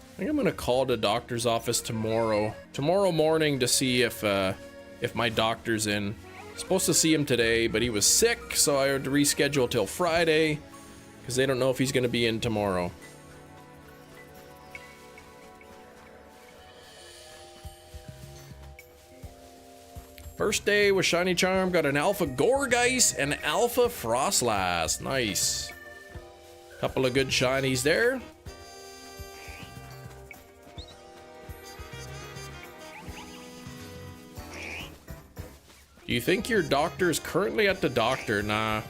I think I'm gonna call the doctor's office tomorrow morning to see if my doctor's in. Supposed to see him today, but he was sick, so I had to reschedule till Friday because they don't know if he's gonna be in tomorrow. First day with Shiny Charm, got an Alpha Gorgeist and Alpha Frostlass. Nice. Couple of good shinies there. Do you think your doctor is currently at the doctor? Nah.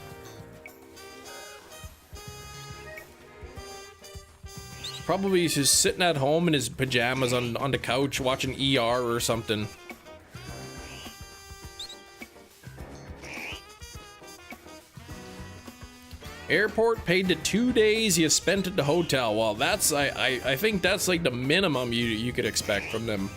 Probably he's just sitting at home in his pajamas on the couch watching ER or something. Airport paid the 2 days you spent at the hotel. Well, that's I think that's like the minimum you could expect from them.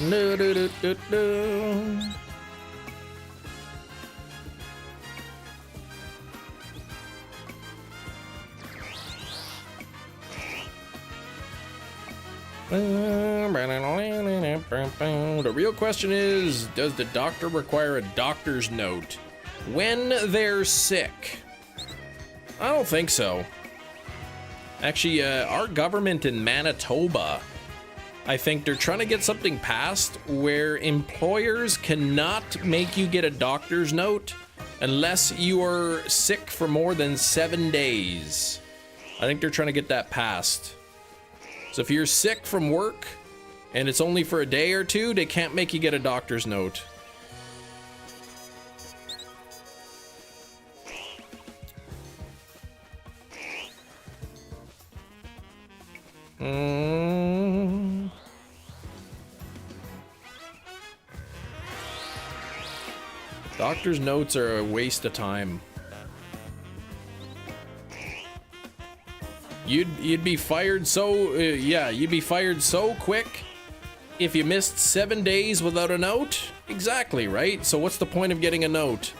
No, do, do, do, do. The real question is, does the doctor require a doctor's note when they're sick? I don't think so. Actually, our government in Manitoba, I think they're trying to get something passed where employers cannot make you get a doctor's note Unless you are sick for more than 7 days. I think they're trying to get that passed. So if you're sick from work and it's only for a day or two, they can't make you get a doctor's note. Doctor's notes are a waste of time. You'd be fired so yeah, you'd be fired so quick if you missed 7 days without a note. Exactly, right? So what's the point of getting a note?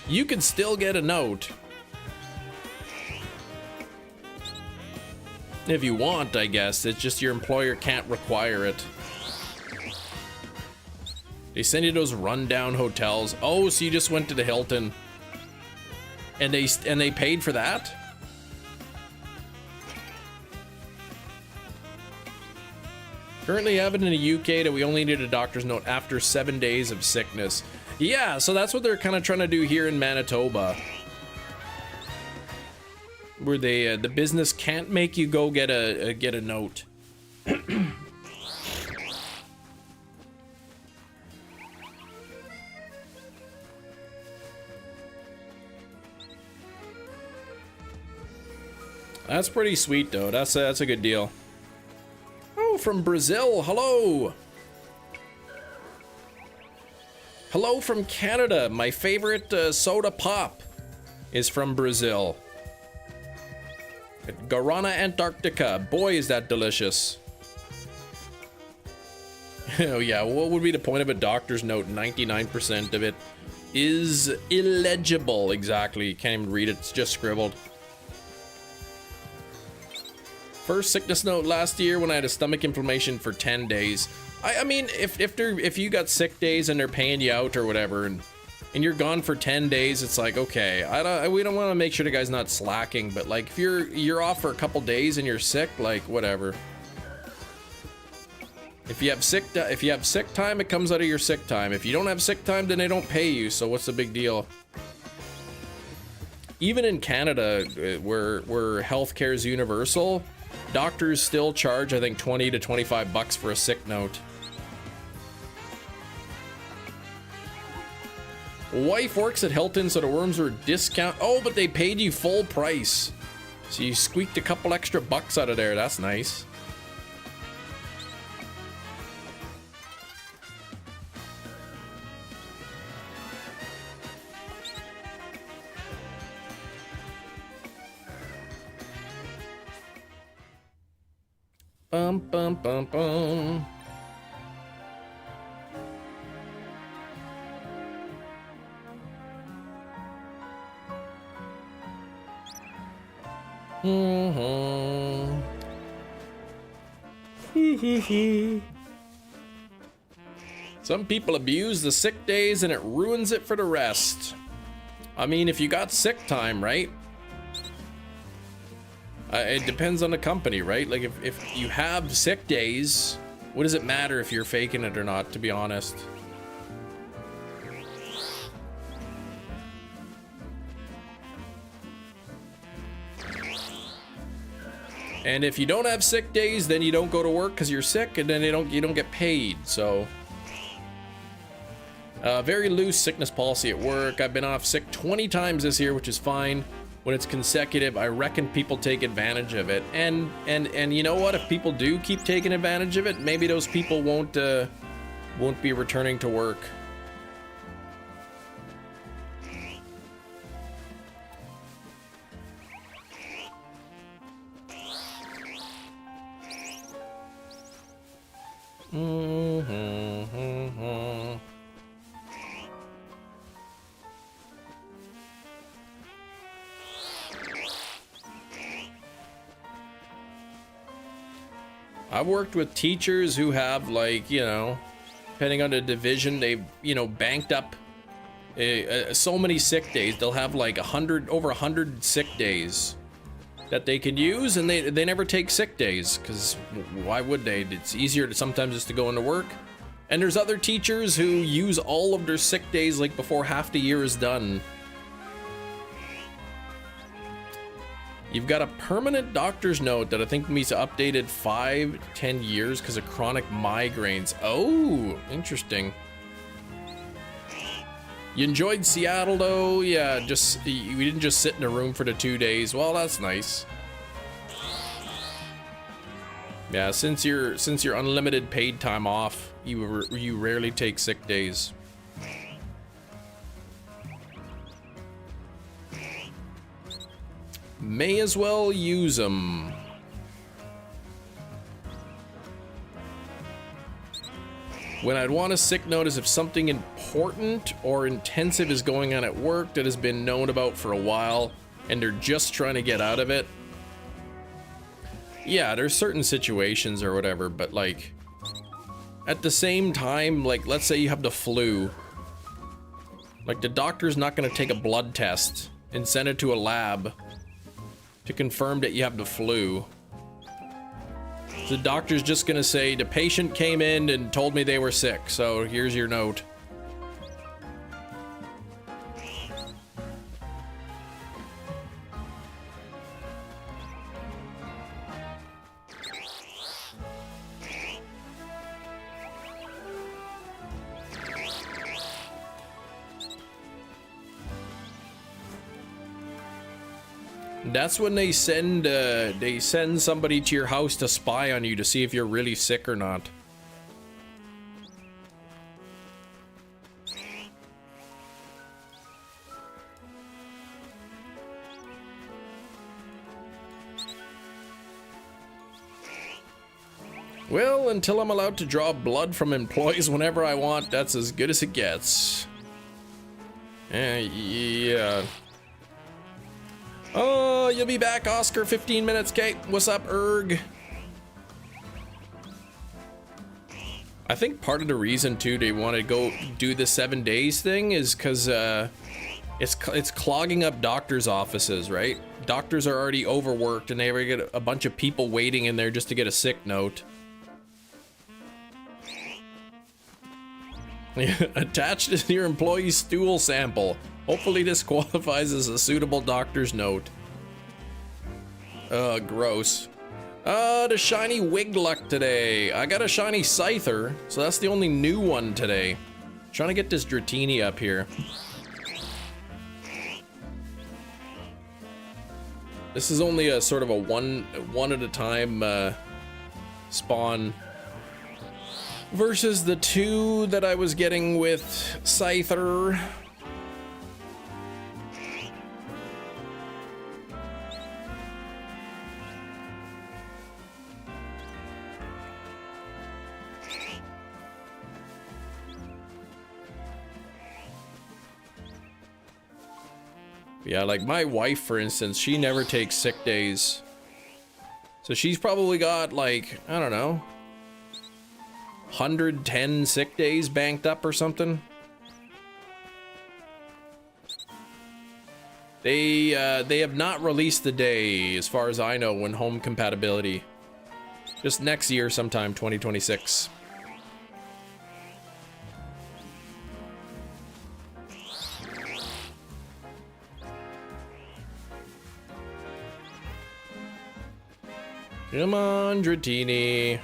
You can still get a note if you want, I guess. It's just your employer can't require it. They send you those rundown hotels. Oh, so you just went to the Hilton and they paid for that? Currently have it in the UK that we only need a doctor's note after 7 days of sickness. Yeah, so that's what they're kind of trying to do here in Manitoba, where they the business can't make you go get a note. That's pretty sweet though. That's a good deal. Oh, from Brazil. Hello. Hello from Canada. My favorite soda pop is from Brazil. Guarana Antarctica. Boy, is that delicious. Oh yeah, what would be the point of a doctor's note? 99% of it is illegible. Exactly. You can't even read it. It's just scribbled. First sickness note last year when I had a stomach inflammation for 10 days. I mean, if you got sick days and they're paying you out or whatever, and you're gone for 10 days, it's like, okay, we don't want to make sure the guy's not slacking, but like if you're off for a couple days and you're sick, like whatever. If you have sick time, it comes out of your sick time. If you don't have sick time, then they don't pay you. So what's the big deal? Even in Canada, where healthcare is universal, doctors still charge, I think, 20 to 25 bucks for a sick note. Wife works at Hilton, so the worms were discount. Oh, but they paid you full price. So you squeaked a couple extra bucks out of there. That's nice. Bum, bum, bum, bum. Some people abuse the sick days and it ruins it for the rest. I mean, if you got sick time, right? It depends on the company, right? Like if you have sick days, what does it matter if you're faking it or not, to be honest? And if you don't have sick days, then you don't go to work because you're sick, and then you don't get paid. So very loose sickness policy at work. I've been off sick 20 times this year, which is fine. When it's consecutive, I reckon people take advantage of it. And you know what? If people do keep taking advantage of it, maybe those people won't be returning to work. I've worked with teachers who have, like, you know, depending on the division, they've, you know, banked up so many sick days. They'll have like over 100 sick days that they can use, and they never take sick days, because why would they? It's easier to sometimes just to go into work. And there's other teachers who use all of their sick days like before half the year is done, You've got a permanent doctor's note that I think means updated 5-10 years because of chronic migraines. Oh, interesting. You enjoyed Seattle though? Yeah, we didn't just sit in a room for the 2 days. Well, that's nice. Yeah, since you're unlimited paid time off, you rarely take sick days. May as well use them. When I'd want a sick note is if something important or intensive is going on at work that has been known about for a while and they're just trying to get out of it. Yeah, there's certain situations or whatever, but like at the same time, like let's say you have the flu. Like the doctor's not going to take a blood test and send it to a lab to confirm that you have the flu. The doctor's just gonna say the patient came in and told me they were sick, so here's your note. That's when they send somebody to your house to spy on you to see if you're really sick or not. Well, until I'm allowed to draw blood from employees whenever I want, that's as good as it gets. Yeah. Oh, you'll be back, Oscar. 15 minutes, Kate. What's up, Erg? I think part of the reason too they want to go do the 7 days thing is because it's clogging up doctors' offices, right? Doctors are already overworked and they ever get a bunch of people waiting in there just to get a sick note. Attached to your employee's stool sample. Hopefully this qualifies as a suitable doctor's note. Gross. The shiny Wigluck today. I got a shiny Scyther, so that's the only new one today. Trying to get this Dratini up here. This is only a sort of a one at a time spawn versus the 2 that I was getting with Scyther. Yeah, like my wife, for instance, she never takes sick days. So she's probably got like, I don't know, 110 sick days banked up or something. They have not released the day, as far as I know, when home compatibility. Just next year sometime, 2026. Come on, Dratini.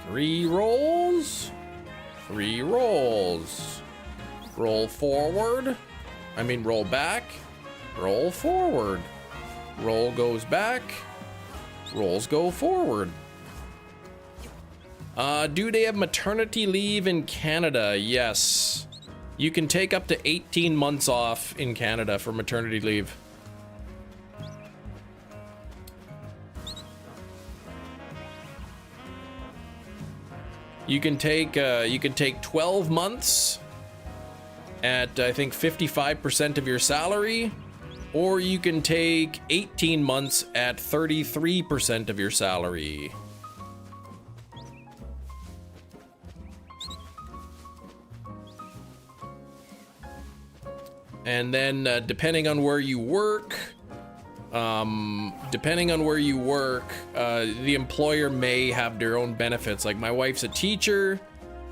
Three rolls. Roll forward. I mean, roll back. Roll forward. Roll goes back. Rolls go forward. Do they have maternity leave in Canada? Yes. You can take up to 18 months off in Canada for maternity leave. You can take 12 months at I think 55% of your salary, or you can take 18 months at 33% of your salary. And then depending on where you work, Depending on where you work, the employer may have their own benefits. Like my wife's a teacher,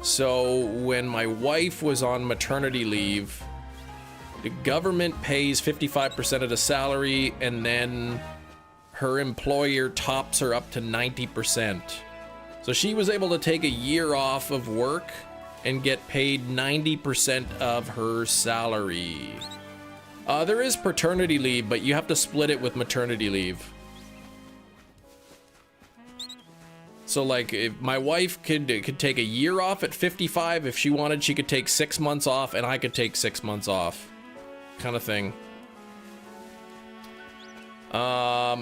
so when my wife was on maternity leave, the government pays 55% of the salary, and then her employer tops her up to 90%. So she was able to take a year off of work and get paid 90% of her salary. There is paternity leave, but you have to split it with maternity leave. So like if my wife could take a year off at 55, if she wanted, she could take 6 months off, and I could take 6 months off, kind of thing.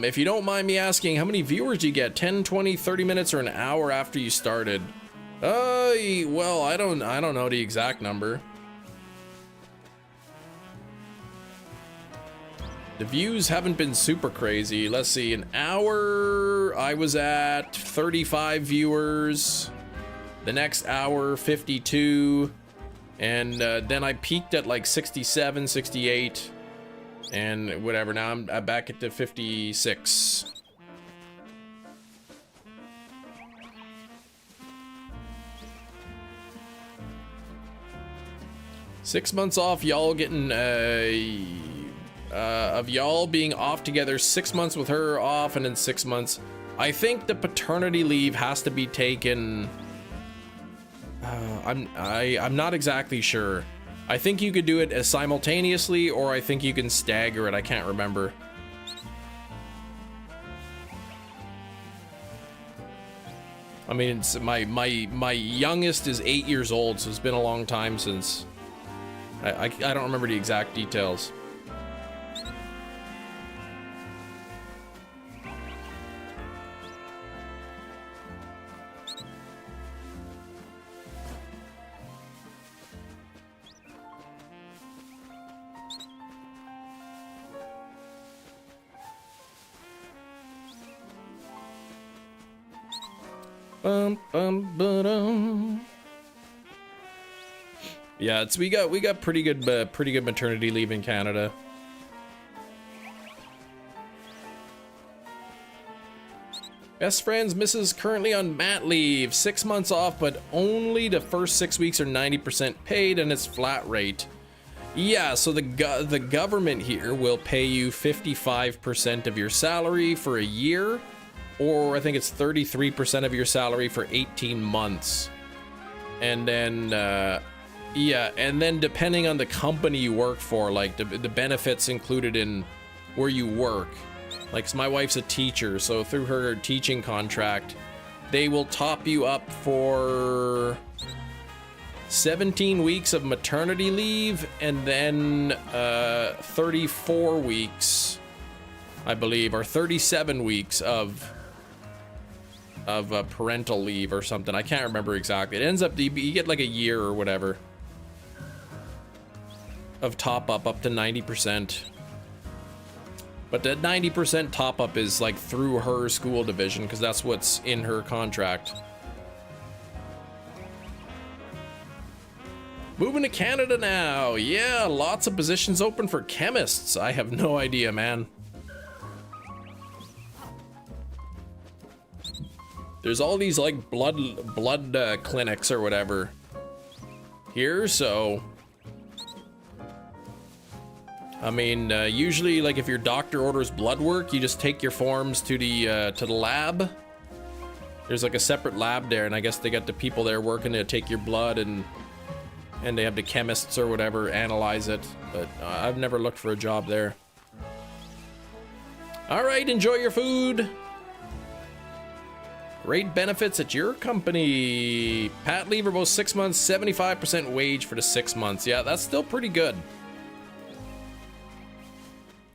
If you don't mind me asking, how many viewers do you get? 10, 20, 30 minutes, or an hour after you started? Well, I don't know the exact number. The views haven't been super crazy. Let's see, an hour, I was at 35 viewers. The next hour, 52. And then I peaked at like 67, 68. And whatever, now I'm back at the 56. Six months off, y'all getting, of y'all being off together, 6 months with her off, and then 6 months. I think the paternity leave has to be taken. I'm not exactly sure. I think you could do it as simultaneously, or I think you can stagger it. I can't remember. I mean, it's my youngest is 8 years old, so it's been a long time since. I don't remember the exact details. Yeah, we got pretty good maternity leave in Canada. Best friends, Mrs. currently on mat leave, 6 months off, but only the first 6 weeks are 90% paid, and it's flat rate. Yeah, so the government here will pay you 55% of your salary for a year, or I think it's 33% of your salary for 18 months. And then, yeah, and then depending on the company you work for, like the benefits included in where you work. Like, so my wife's a teacher, so through her teaching contract, they will top you up for 17 weeks of maternity leave, and then 34 weeks, I believe, or 37 weeks of parental leave or something. I can't remember exactly. It ends up, you get like a year or whatever of top up to 90%. But that 90% top up is like through her school division, because that's what's in her contract. Moving to Canada now. Yeah, lots of positions open for chemists. I have no idea, man. There's all these like blood clinics or whatever here, so I mean, usually, like if your doctor orders blood work, you just take your forms to the lab. There's like a separate lab there, and I guess they got the people there working to take your blood, and they have the chemists or whatever analyze it. But I've never looked for a job there. All right, enjoy your food. Great benefits at your company. Pat leave are both 6 months, 75% wage for the 6 months. Yeah, that's still pretty good.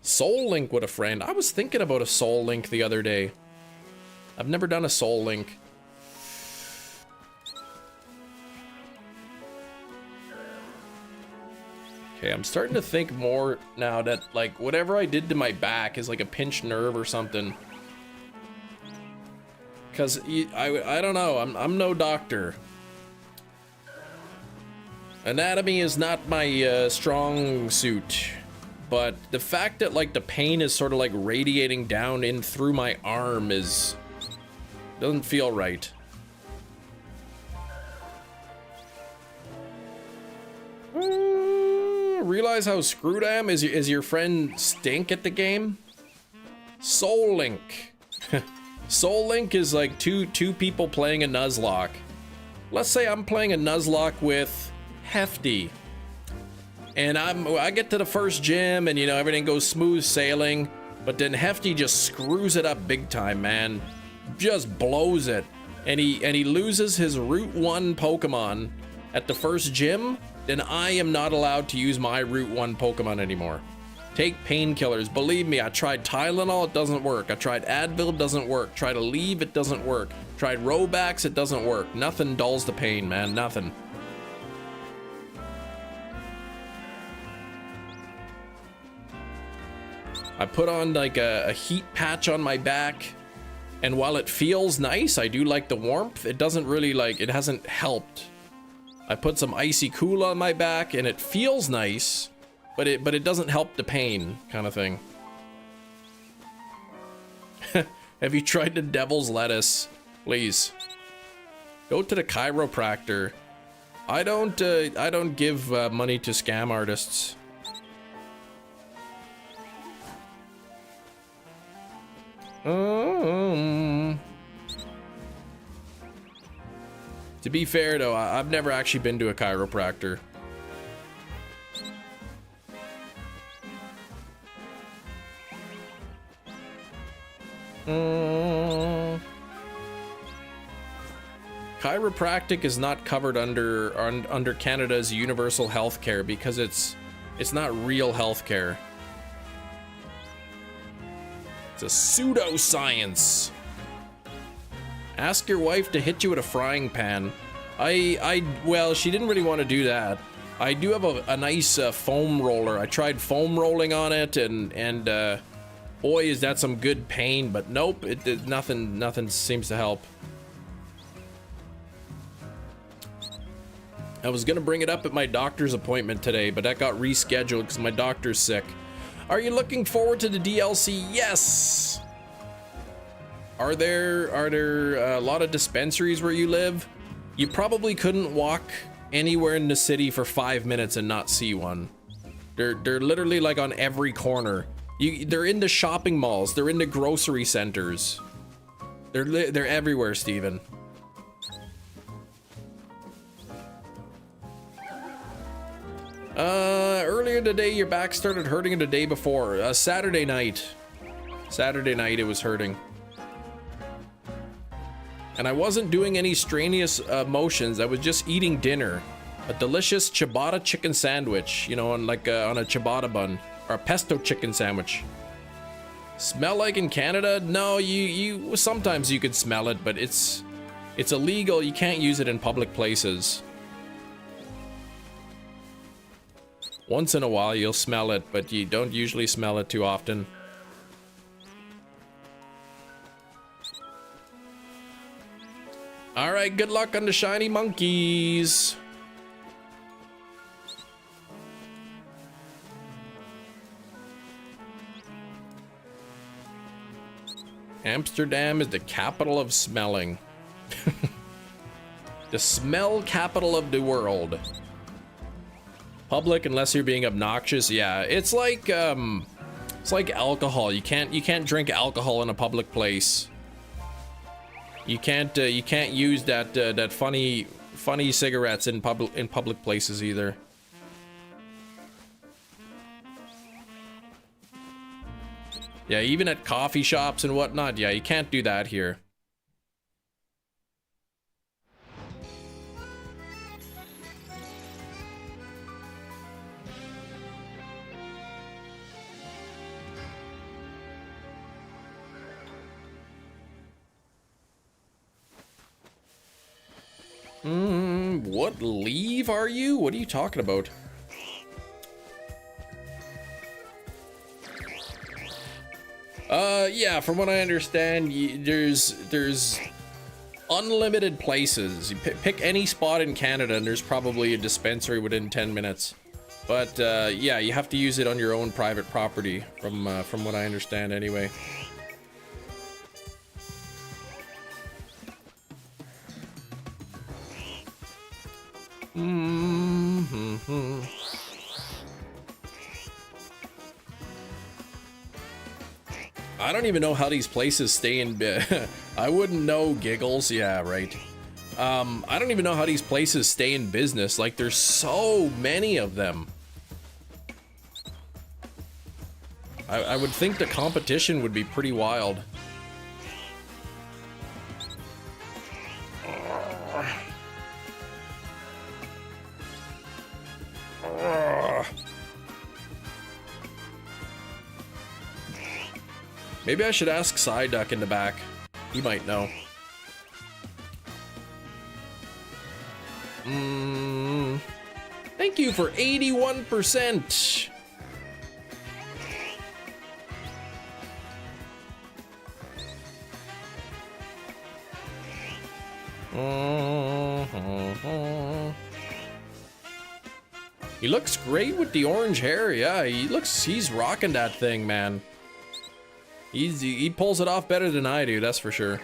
Soul Link with a friend. I was thinking about a Soul Link the other day. I've never done a Soul Link. Okay, I'm starting to think more now that like whatever I did to my back is like a pinched nerve or something. Cause I don't know, I'm no doctor. Anatomy is not my strong suit. but the fact that like the pain is sort of like radiating down in through my arm doesn't feel right. Realize how screwed I am? Is your friend Stink at the game? Soul Link. Soul Link is like two people playing a Nuzlocke. Let's say I'm playing a Nuzlocke with Hefty. And I get to the first gym and, you know, everything goes smooth sailing. But then Hefty just screws it up big time, man. Just blows it. And he loses his Route 1 Pokemon at the first gym. Then I am not allowed to use my Route 1 Pokemon anymore. Take painkillers. Believe me, I tried Tylenol, it doesn't work. I tried Advil, it doesn't work. Tried Aleve, it doesn't work. Tried Robax, it doesn't work. Nothing dulls the pain, man. Nothing. I put on like a heat patch on my back, and while it feels nice, I do like the warmth, it doesn't really like, it hasn't helped. I put some icy cool on my back and it feels nice, but it doesn't help the pain, kind of thing. Have you tried the devil's lettuce? Please. Go to the chiropractor. I don't give money to scam artists. To be fair though, I've never actually been to a chiropractor. Chiropractic is not covered under Canada's universal health care because it's not real health care. It's a pseudoscience. Ask your wife to hit you with a frying pan. Well, she didn't really want to do that. I do have a nice foam roller. I tried foam rolling on it, and boy, is that some good pain. But nope, nothing seems to help. I was gonna bring it up at my doctor's appointment today, but that got rescheduled because my doctor's sick. Are you looking forward to the DLC? Yes. Are there a lot of dispensaries where you live? You probably couldn't walk anywhere in the city for 5 minutes and not see one. They're literally like on every corner. They're in the shopping malls. They're in the grocery centers. They're everywhere, Steven. Earlier today, your back started hurting the day before. Saturday night. Saturday night, it was hurting. And I wasn't doing any strenuous motions. I was just eating dinner. A delicious ciabatta chicken sandwich, you know, on like on a ciabatta bun, or a pesto chicken sandwich. Smell like in Canada? No, you sometimes you could smell it, but it's illegal. You can't use it in public places. Once in a while you'll smell it, but you don't usually smell it too often. All right, good luck on the shiny monkeys. Amsterdam is the capital of smelling. The smell capital of the world. Public unless you're being obnoxious. Yeah, it's like alcohol. You can't drink alcohol in a public place. You can't use that funny cigarettes in public places either. Yeah, even at coffee shops and whatnot. Yeah, you can't do that here. What leave are you? What are you talking about? Yeah, from what I understand, there's unlimited places. You pick any spot in Canada and there's probably a dispensary within 10 minutes. But yeah, you have to use it on your own private property, from what I understand, anyway. I don't even know how these places stay in. I wouldn't know, Giggles. Yeah, right. I don't even know how these places stay in business. Like, there's so many of them. I would think the competition would be pretty wild. Maybe I should ask Psyduck in the back. He might know. Thank you for 81%. He looks great with the orange hair. Yeah, he's rocking that thing, man. He pulls it off better than I do, that's for sure.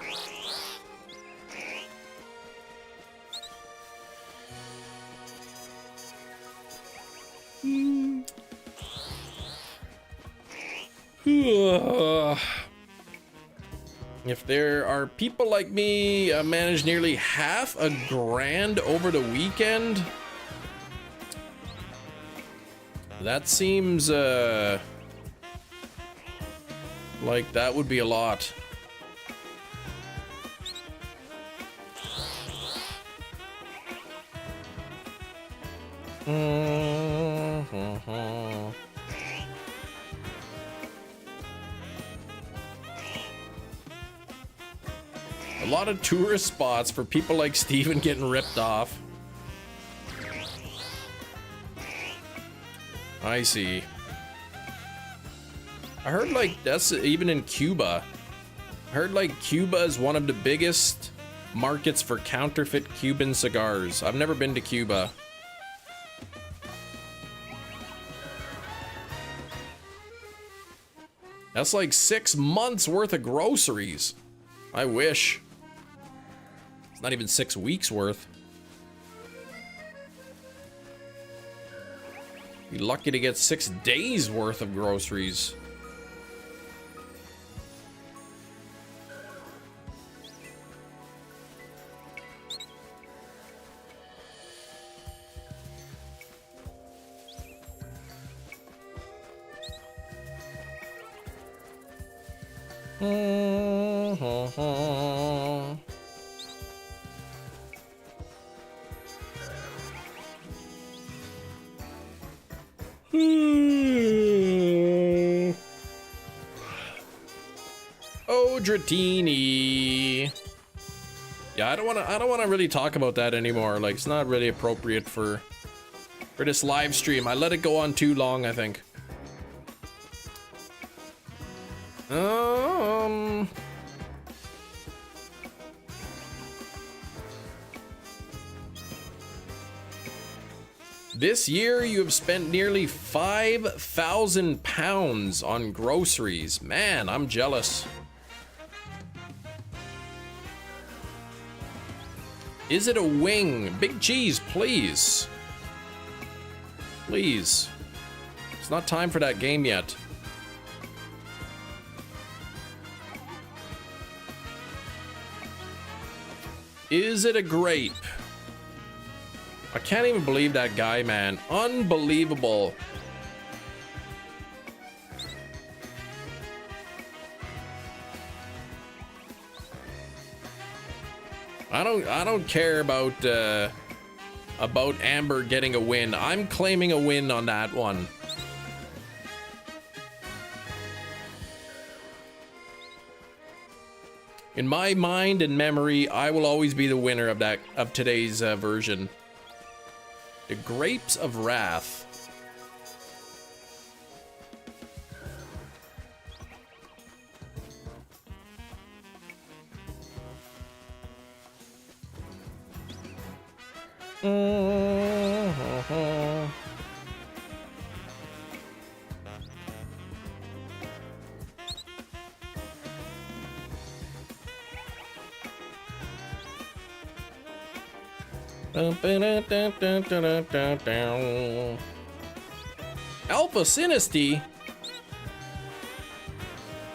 If there are people like me manage nearly $500,000 over the weekend, that seems like that would be a lot. A lot of tourist spots for people like Steven getting ripped off. I see. I heard like that's even in Cuba. I heard like Cuba is one of the biggest markets for counterfeit Cuban cigars. I've never been to Cuba. That's like 6 months worth of groceries. I wish. It's not even 6 weeks worth. Be lucky to get 6 days worth of groceries. Oh, Dratini. Yeah, I don't want to really talk about that anymore. Like, it's not really appropriate for this live stream. I let it go on too long, I think. This year, you have spent nearly 5,000 pounds on groceries. Man, I'm jealous. Is it a wing? Big cheese, please. Please. It's not time for that game yet. Is it a grape? I can't even believe that guy, man. Unbelievable. I don't care about Amber getting a win. I'm claiming a win on that one. In my mind and memory, I will always be the winner of today's version. The Grapes of Wrath. Alpha Sinisty.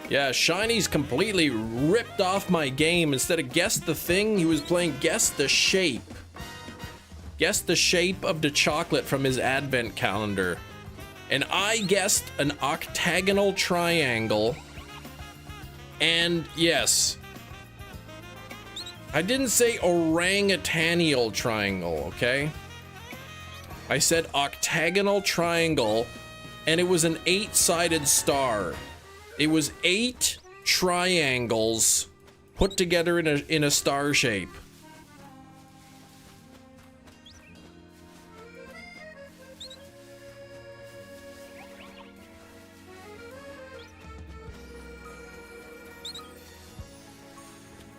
Yeah, Shiny's completely ripped off my game. Instead of guess the thing, he was playing guess the shape. Guess the shape of the chocolate from his advent calendar. And I guessed an octagonal triangle. And yes, I didn't say orangutanial triangle, okay? I said octagonal triangle, and it was an 8-sided star. It was 8 triangles put together in a star shape.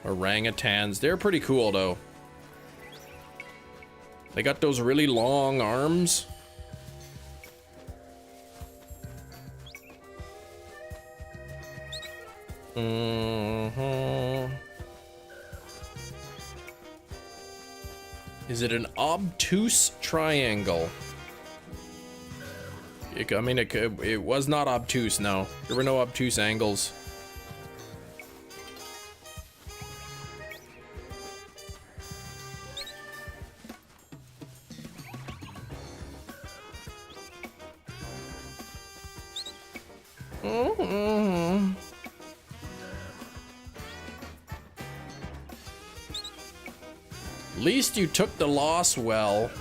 Orangutans, they're pretty cool though. They got those really long arms. Is it an obtuse triangle? I mean, it was not obtuse, no. There were no obtuse angles. At least you took the loss well.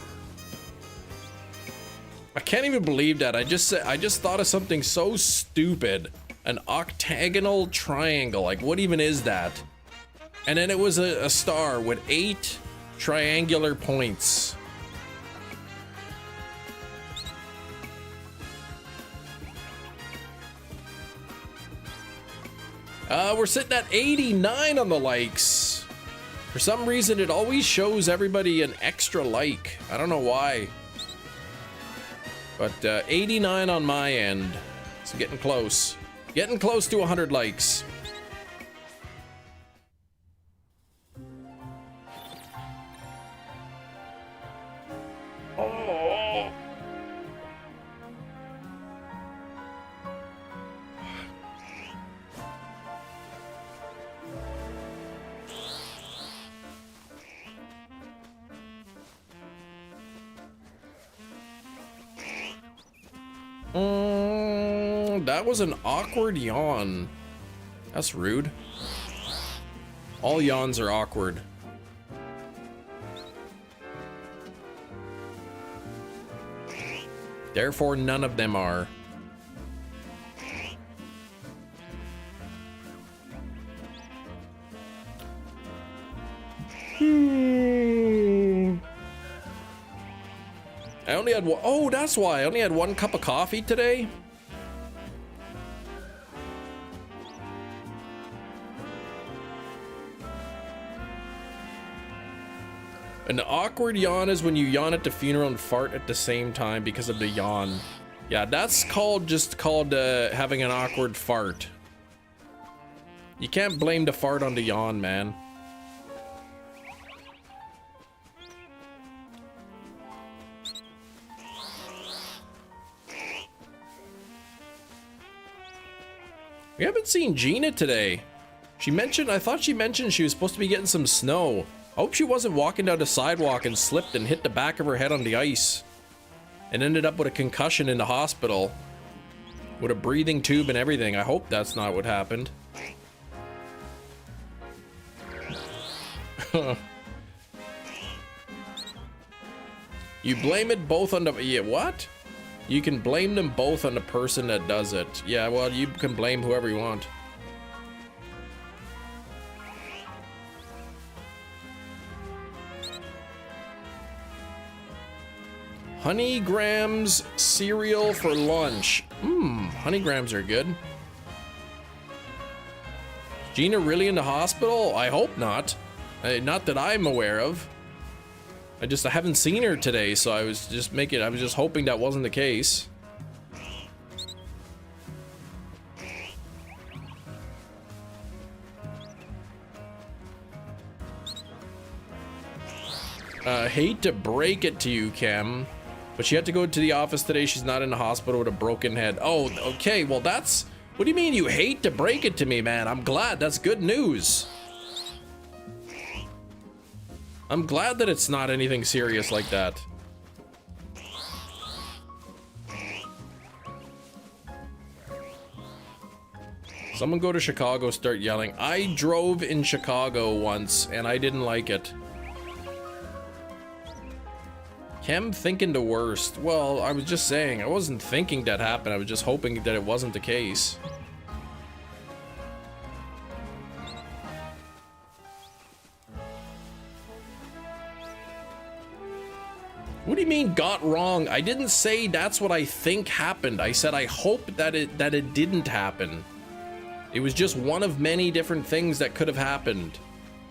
I can't even believe that. I just thought of something so stupid. An octagonal triangle. Like, what even is that? And then it was a star with 8 triangular points. We're sitting at 89 on the likes. For some reason, it always shows everybody an extra like. I don't know why. But 89 on my end. It's getting close. Getting close to 100 likes. Oh. That was an awkward yawn. That's rude. All yawns are awkward. Therefore, none of them are. I only had one. Oh, that's why I only had 1 cup of coffee today. An awkward yawn is when you yawn at the funeral and fart at the same time because of the yawn. Yeah, that's called having an awkward fart. You can't blame the fart on the yawn, man. We haven't seen Gina today. I thought she mentioned she was supposed to be getting some snow. I hope she wasn't walking down the sidewalk and slipped and hit the back of her head on the ice. And ended up with a concussion in the hospital. With a breathing tube and everything. I hope that's not what happened. You blame it both on the... Yeah, what? You can blame them both on the person that does it. Yeah, well, you can blame whoever you want. Honey Grams cereal for lunch. Honey Grams are good. Gina really in the hospital? I hope not. Not that I'm aware of. I haven't seen her today, so I was just hoping that wasn't the case. Hate to break it to you, Cam, but she had to go to the office today. She's not in the hospital with a broken head. Oh, okay. Well, that's... What do you mean you hate to break it to me, man? I'm glad. That's good news. I'm glad that it's not anything serious like that. Someone go to Chicago, start yelling. I drove in Chicago once, and I didn't like it. Chem thinking the worst. Well, I was just saying, I wasn't thinking that happened. I was just hoping that it wasn't the case. What do you mean got wrong? I didn't say that's what I think happened. I said I hope that it didn't happen. It was just one of many different things that could have happened.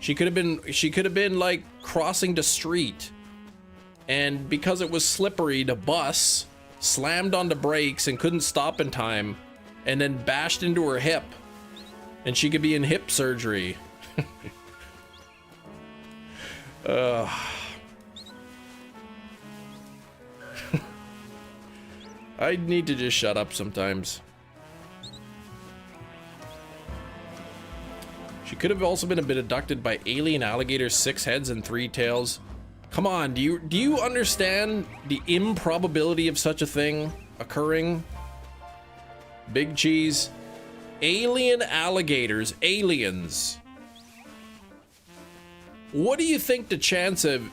She could have been like crossing the street, and because it was slippery, the bus slammed on the brakes and couldn't stop in time, and then bashed into her hip, and she could be in hip surgery. I need to just shut up sometimes. She could have also been abducted by alien alligators, 6 heads and 3 tails. Come on, do you understand the improbability of such a thing occurring? Big cheese. Alien alligators, aliens. What do you think the chance of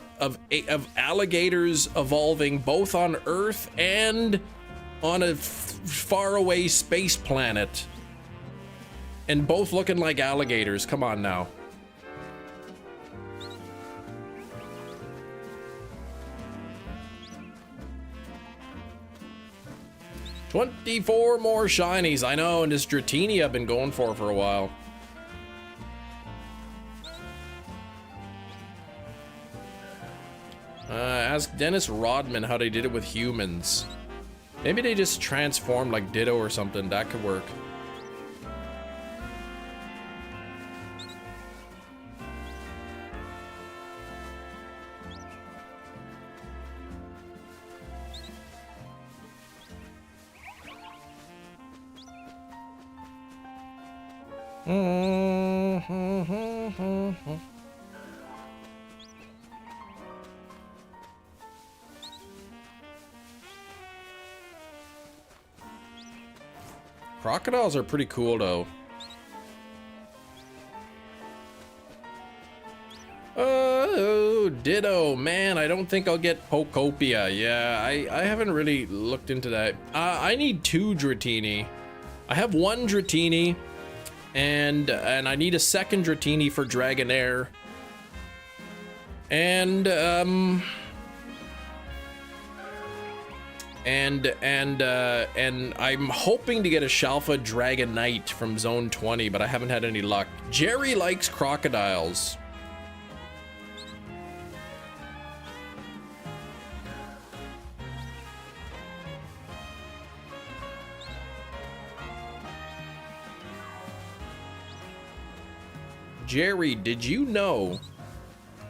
alligators evolving both on Earth and on a faraway space planet, and both looking like alligators? Come on now. $24 more shinies. I know, and this Dratini I've been going for a while. Ask Dennis Rodman how they did it with humans. Maybe they just transformed like Ditto or something. That could work. Crocodiles are pretty cool though. Oh, Ditto, man, I don't think I'll get Pokopia. Yeah, I haven't really looked into that. I need 2 Dratini. I have 1 Dratini, and I need a 2nd Dratini for Dragonair. And I'm hoping to get a Shalfa Dragonite from Zone 20, but I haven't had any luck. Jerry likes crocodiles. Jerry, did you know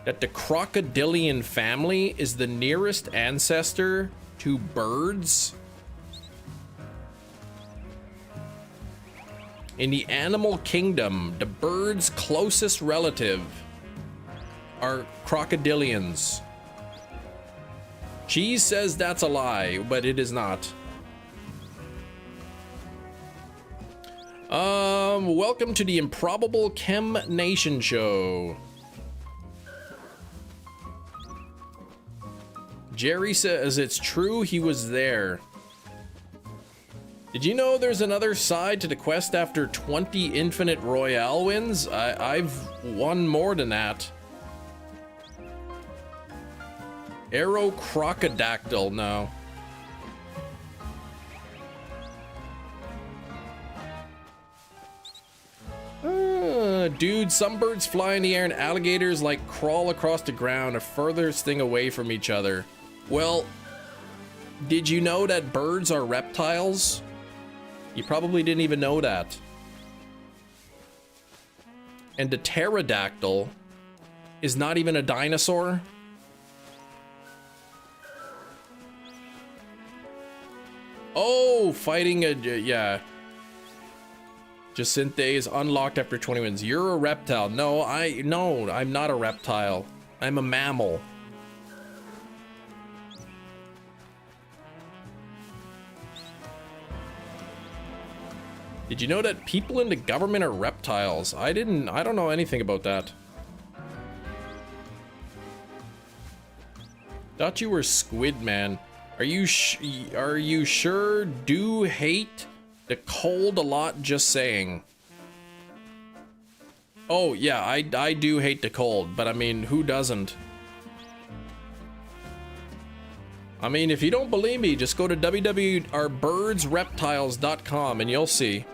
that the crocodilian family is the nearest ancestor to birds? In the animal kingdom, the bird's closest relative are crocodilians. Cheese says that's a lie, but it is not. Welcome to the Improbable Chem Nation show. Jerry says it's true, he was there. Did you know there's another side to the quest after 20 Infinite Royale wins? I've won more than that. Arrow Crocodactyl, no. Dude, some birds fly in the air and alligators like crawl across the ground, a furthest thing away from each other. Well, did you know that birds are reptiles? You probably didn't even know that. And the pterodactyl is not even a dinosaur. Oh, fighting a, yeah. Jacinthe is unlocked after 20 wins. You're a reptile. No, I'm not a reptile. I'm a mammal. Did you know that people in the government are reptiles? I don't know anything about that. Thought you were Squid Man. Are you sure? Do hate the cold a lot, just saying. Oh yeah, I do hate the cold, but I mean, who doesn't? I mean, if you don't believe me, just go to www.birdsreptiles.com and you'll see.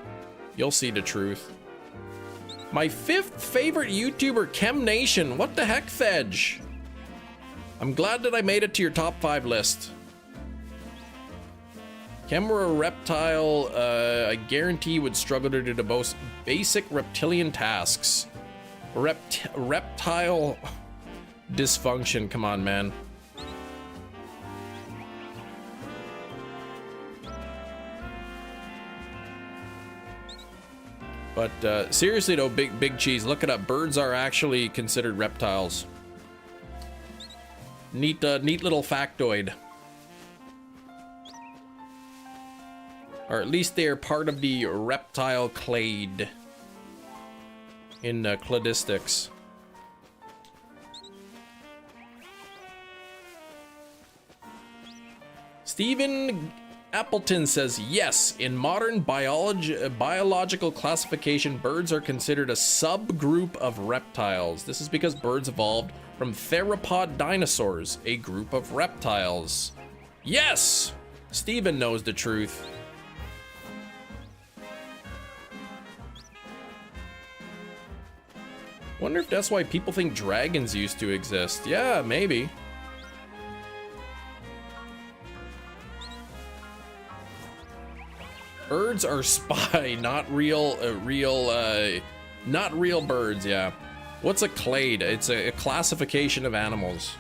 You'll see the truth. My 5th favorite YouTuber, Chem Nation. What the heck, Fedge? I'm glad that I made it to your top 5 list. Chem were a reptile, I guarantee would struggle to do the most basic reptilian tasks. Reptile dysfunction, come on, man. But seriously though, Big Cheese, look it up. Birds are actually considered reptiles. Neat little factoid. Or at least they are part of the reptile clade in cladistics. Stephen Appleton says, yes, in modern biological classification, birds are considered a subgroup of reptiles. This is because birds evolved from theropod dinosaurs, a group of reptiles. Yes! Stephen knows the truth. Wonder if that's why people think dragons used to exist. Yeah, maybe. Birds are spy, not real birds, yeah. What's a clade? It's a classification of animals.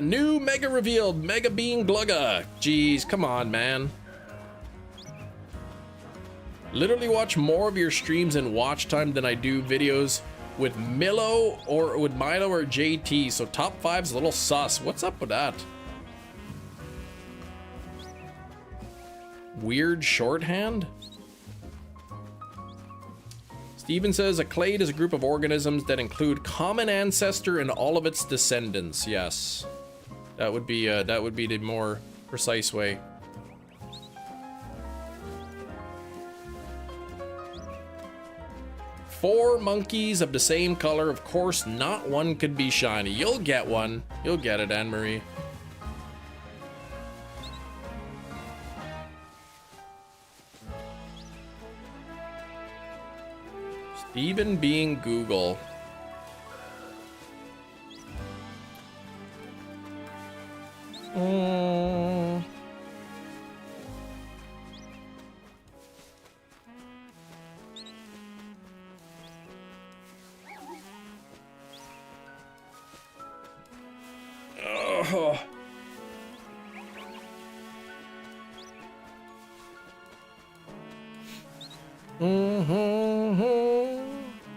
New Mega revealed, Mega Bean Glugga. Jeez, come on, man. Literally watch more of your streams in watch time than I do videos with Milo or JT, so top 5's a little sus. What's up with that? Weird shorthand? Steven says a clade is a group of organisms that include common ancestor and all of its descendants. Yes, that would be the more precise way. Four monkeys of the same color, of course, not one could be shiny. You'll get one. You'll get it, Anne-Marie. Steven being Google.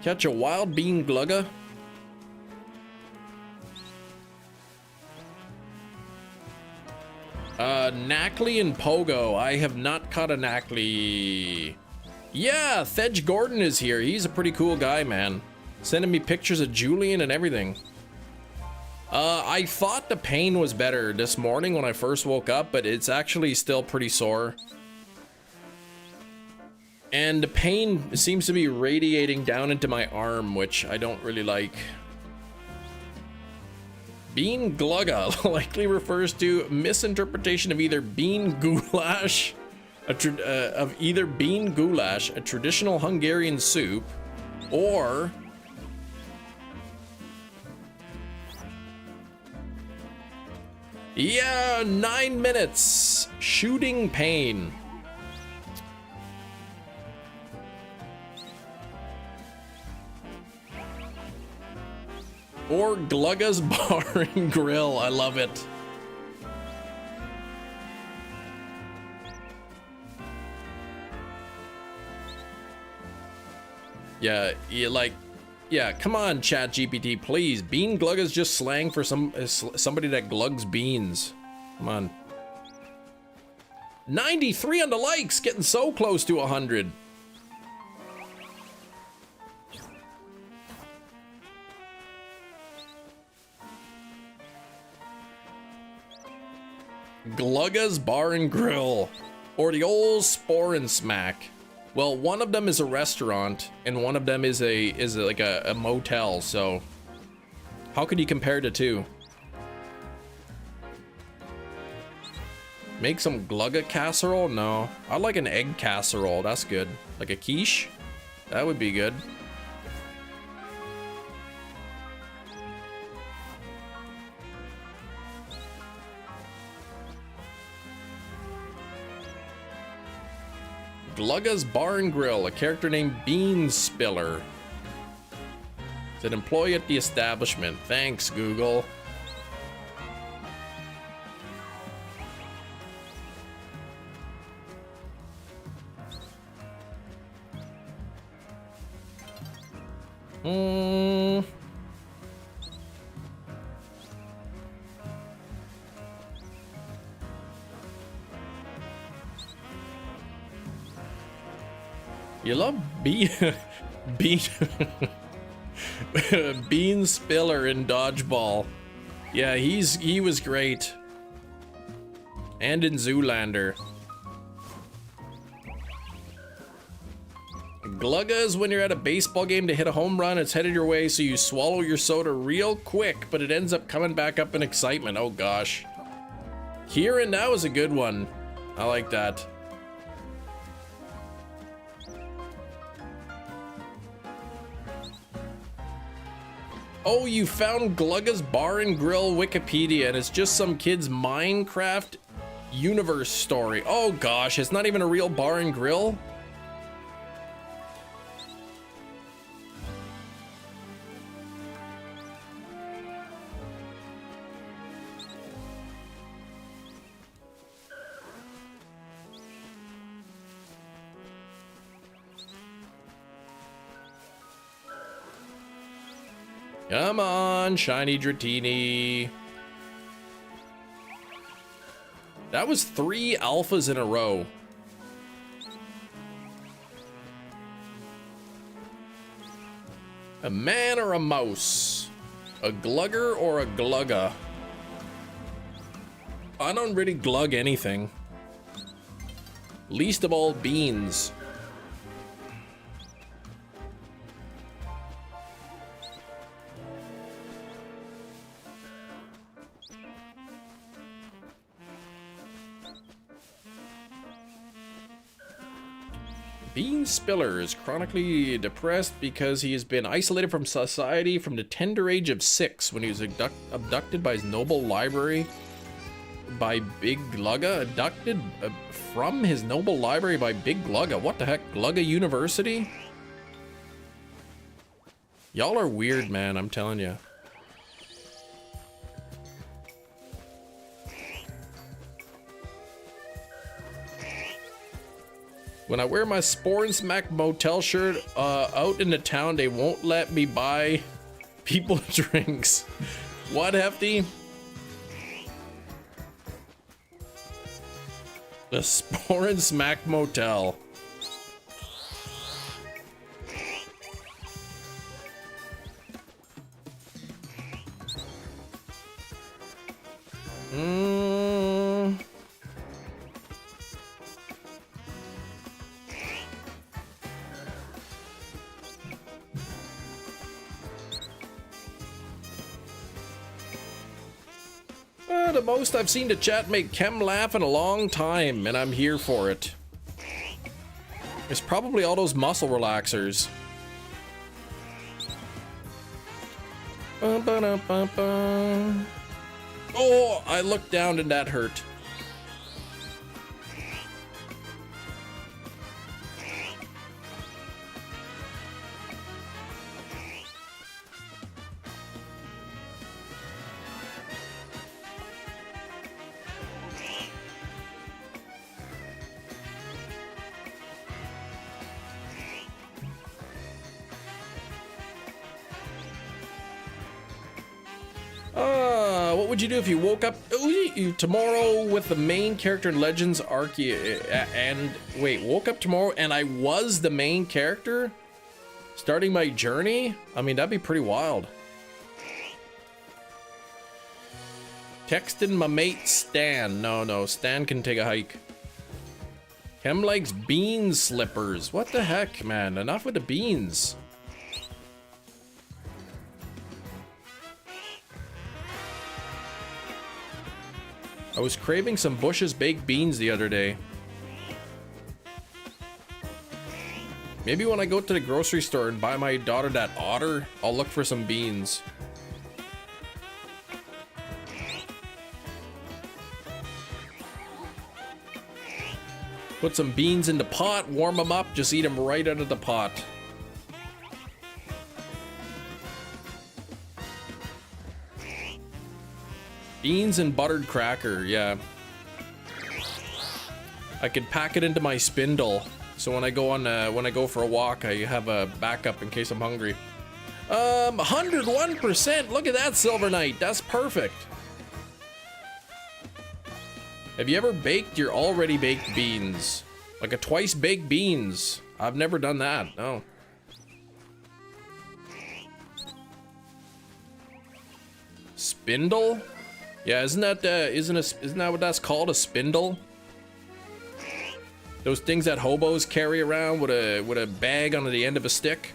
Catch a wild bean glugga. Knackley and Pogo. I have not caught a Knackley. Yeah, Thedge Gordon is here. He's a pretty cool guy, man. Sending me pictures of Julian and everything. I thought the pain was better this morning when I first woke up, but it's actually still pretty sore. And the pain seems to be radiating down into my arm, which I don't really like. Bean glugga likely refers to misinterpretation of either bean goulash, a traditional Hungarian soup, or yeah, 9 minutes shooting pain. Or Glugga's Bar and Grill. I love it. Yeah, yeah, come on, Chat GPT, please. Bean Glugga's just slang for somebody that glugs beans. Come on. 93 on the likes, getting so close to 100. Glugga's Bar and Grill, or the old Spore and Smack. Well, one of them is a restaurant, and one of them is like a motel. So, how could you compare the two? Make some Glugga casserole? No, I like an egg casserole. That's good. Like a quiche, that would be good. Glugga's Bar and Grill, a character named Bean Spiller. It's an employee at the establishment. Thanks, Google. You love Bean Spiller in Dodgeball. Yeah, he was great. And in Zoolander. Glugga is when you're at a baseball game to hit a home run, it's headed your way, so you swallow your soda real quick, but it ends up coming back up in excitement. Oh gosh. Here and Now is a good one. I like that. Oh, you found Glugga's Bar and Grill Wikipedia, and it's just some kid's Minecraft universe story. Oh gosh, it's not even a real bar and grill? Come on, shiny Dratini. That was 3 alphas in a row. A man or a mouse? A glugger or a glugga? I don't really glug anything. Least of all beans. Bean Spiller is chronically depressed because he has been isolated from society from the tender age of 6 when he was abducted by his noble library by Big Glugga. Abducted from his noble library by Big Glugga. What the heck? Glugga University? Y'all are weird, man, I'm telling you. When I wear my Spore and Smack motel shirt out in the town, they won't let me buy people drinks. What, Hefty? The Spore and Smack motel. The most I've seen the chat make Kem laugh in a long time, and I'm here for it. It's probably all those muscle relaxers. Oh, I looked down and that hurt. what would you do if you woke up tomorrow with the main character in Legends Arceus and wait, woke up tomorrow and I was the main character starting my journey? I mean, that'd be pretty wild. Texting my mate Stan. No, Stan can take a hike. Chem likes bean slippers. What the heck, man? Enough with the beans. I was craving some Bush's baked beans the other day. Maybe when I go to the grocery store and buy my daughter that otter, I'll look for some beans. Put some beans in the pot, warm them up, just eat them right out of the pot. Beans and buttered cracker, yeah. I could pack it into my spindle, so when I go for a walk, I have a backup in case I'm hungry. 101%. Look at that, Silver Knight. That's perfect. Have you ever baked your already baked beans? Like a twice baked beans? I've never done that, no. Spindle? Yeah, isn't that what that's called? A spindle? Those things that hobos carry around with a bag on the end of a stick?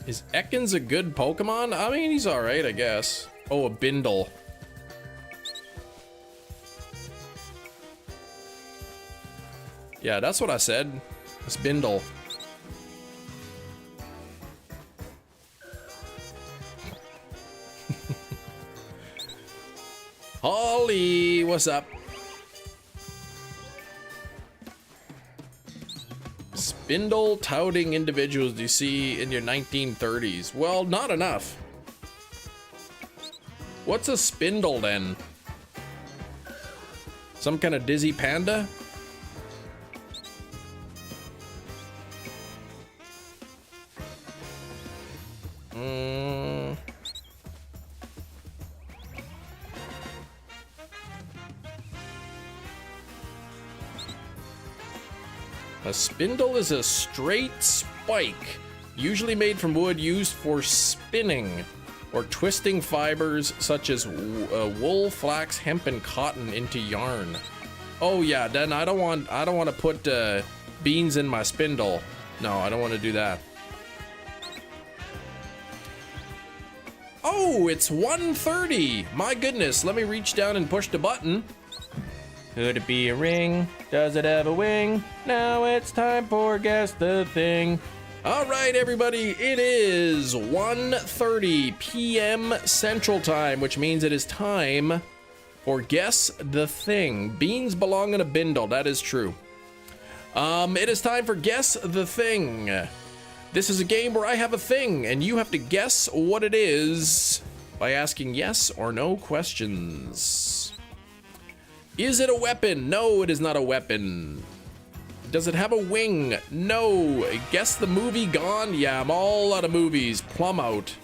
Is Ekans a good Pokemon? I mean, he's alright, I guess. Oh, a bindle. Yeah, that's what I said. A spindle. Holly, what's up? Spindle touting individuals do you see in your 1930s? Well, not enough. What's a spindle then? Some kind of dizzy panda? A spindle is a straight spike, usually made from wood used for spinning or twisting fibers such as wool, flax, hemp, and cotton into yarn. Oh yeah, then I don't want to put beans in my spindle. No, I don't want to do that. Oh, it's 1:30. My goodness, let me reach down and push the button. Could it be a ring? Does it have a wing? Now it's time for Guess the Thing. All right, everybody, it is 1:30 p.m. Central Time, which means it is time for Guess the Thing. Beans belong in a bindle, that is true. It is time for Guess the Thing. This is a game where I have a thing, and you have to guess what it is by asking yes or no questions. Is it a weapon? No, it is not a weapon. Does it have a wing? No. Guess the movie Gone? Yeah, I'm all out of movies. Plumb out.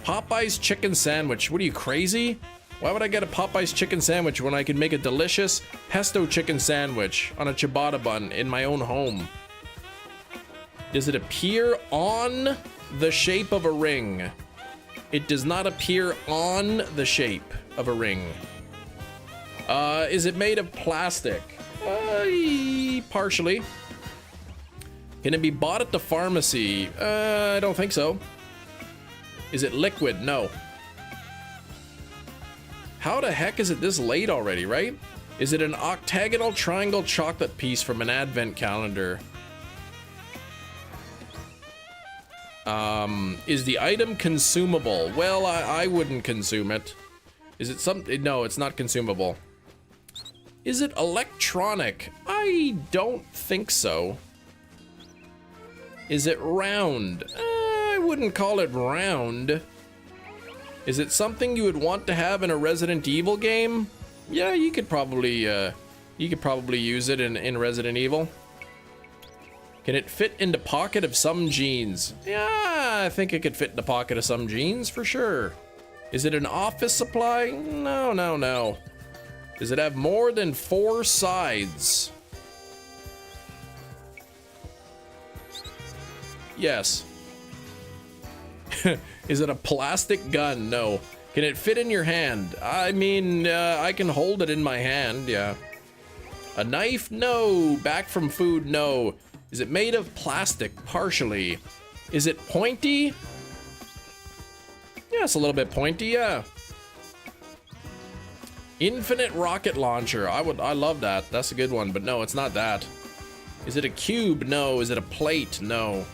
Popeye's chicken sandwich. What are you, crazy? Why would I get a Popeye's chicken sandwich when I can make a delicious pesto chicken sandwich on a ciabatta bun in my own home? Does it appear on the shape of a ring? It does not appear on the shape of a ring. Is it made of plastic? Partially. Can it be bought at the pharmacy? I don't think so. Is it liquid? No. How the heck is it this late already, right? Is it an octagonal triangle chocolate piece from an advent calendar? Is the item consumable? Well, I wouldn't consume it. Is it something? No, it's not consumable. Is it electronic? I don't think so. Is it round? I wouldn't call it round. Is it something you would want to have in a Resident Evil game? Yeah, you could probably use it in Resident Evil. Can it fit in the pocket of some jeans? Yeah, I think it could fit in the pocket of some jeans for sure. Is it an office supply? No, no, no. Does it have more than 4 sides? Yes. Is it a plastic gun? No. Can it fit in your hand? I mean, I can hold it in my hand, yeah. A knife? No. Back from food? No. Is it made of plastic? Partially. Is it pointy? Yeah, it's a little bit pointy, yeah. Infinite rocket launcher. I love that. That's a good one, but no, it's not that. Is it a cube? No. Is it a plate? No.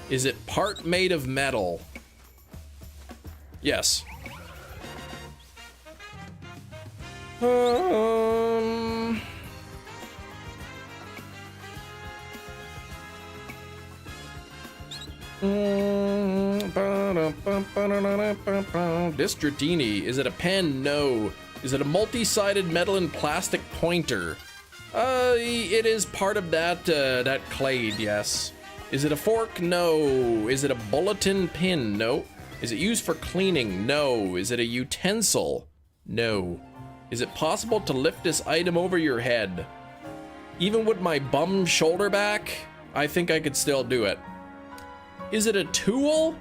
Is it part made of metal? Yes. This Dratini. Is it a pen? No. Is it a multi-sided metal and plastic pointer? It is part of that that clade, yes. Is it a fork? No. Is it a bulletin pin? No. Is it used for cleaning? No. Is it a utensil? No. Is it possible to lift this item over your head? Even with my bum shoulder back, I think I could still do it. Is it a tool?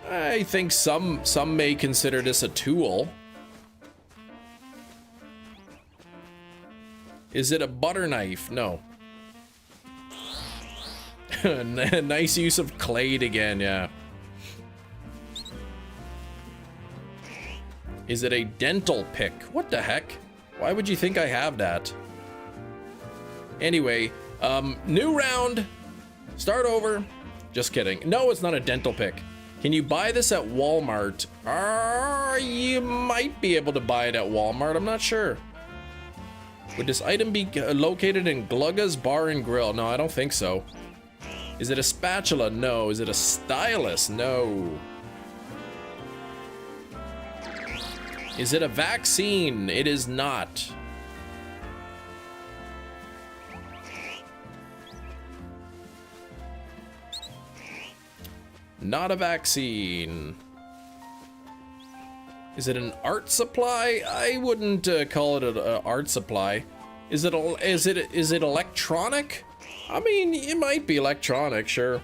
I think some may consider this a tool. Is it a butter knife? No. Nice use of clade again, yeah. Is it a dental pick? What the heck? Why would you think I have that? Anyway, new round. Start over. Just kidding. No, it's not a dental pick. Can you buy this at Walmart? You might be able to buy it at Walmart. I'm not sure. Would this item be located in Glugga's Bar and Grill? No, I don't think so. Is it a spatula? No. Is it a stylus? No. Is it a vaccine? It is not. Not a vaccine. Is it an art supply? I wouldn't call it an art supply. Is it electronic? I mean, it might be electronic, sure.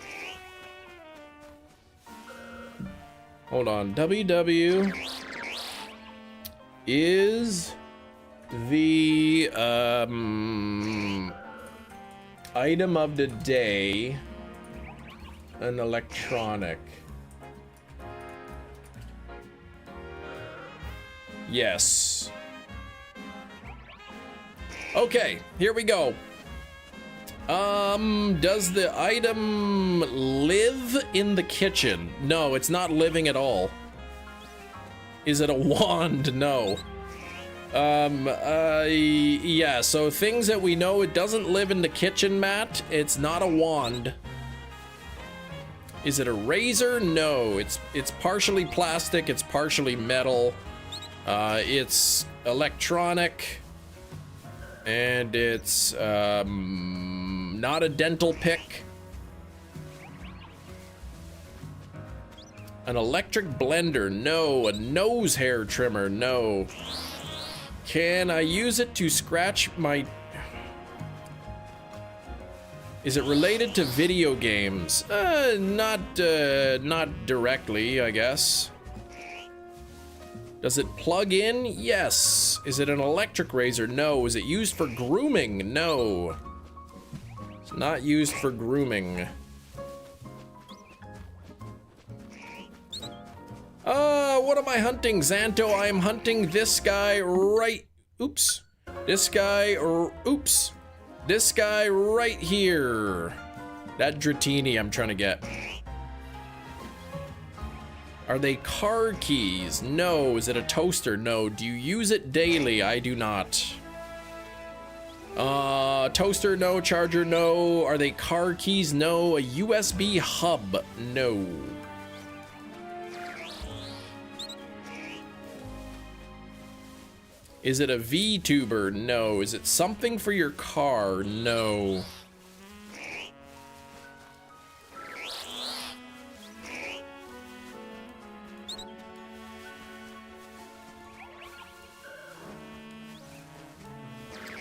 Hold on. WW is the item of the day an electronic? Yes. Okay, here we go. Does the item live in the kitchen? No, it's not living at all. Is it a wand? No. Yeah, so things that we know it doesn't live in the kitchen, Matt. It's not a wand. Is it a razor? No, it's partially plastic, it's partially metal. It's electronic. And it's not a dental pick. An electric blender? No. A nose hair trimmer? No. Can I use it to scratch my... Is it related to video games? Not directly, I guess. Does it plug in? Yes. Is it an electric razor? No. Is it used for grooming? No. It's not used for grooming. What am I hunting, Xanto? I am hunting this guy right... Oops. This guy... Oops. This guy right here. That Dratini I'm trying to get. Are they car keys? No. Is it a toaster? No. Do you use it daily? I do not. Toaster? No. Charger? No. Are they car keys? No. A USB hub? No. Is it a VTuber? No. Is it something for your car? No.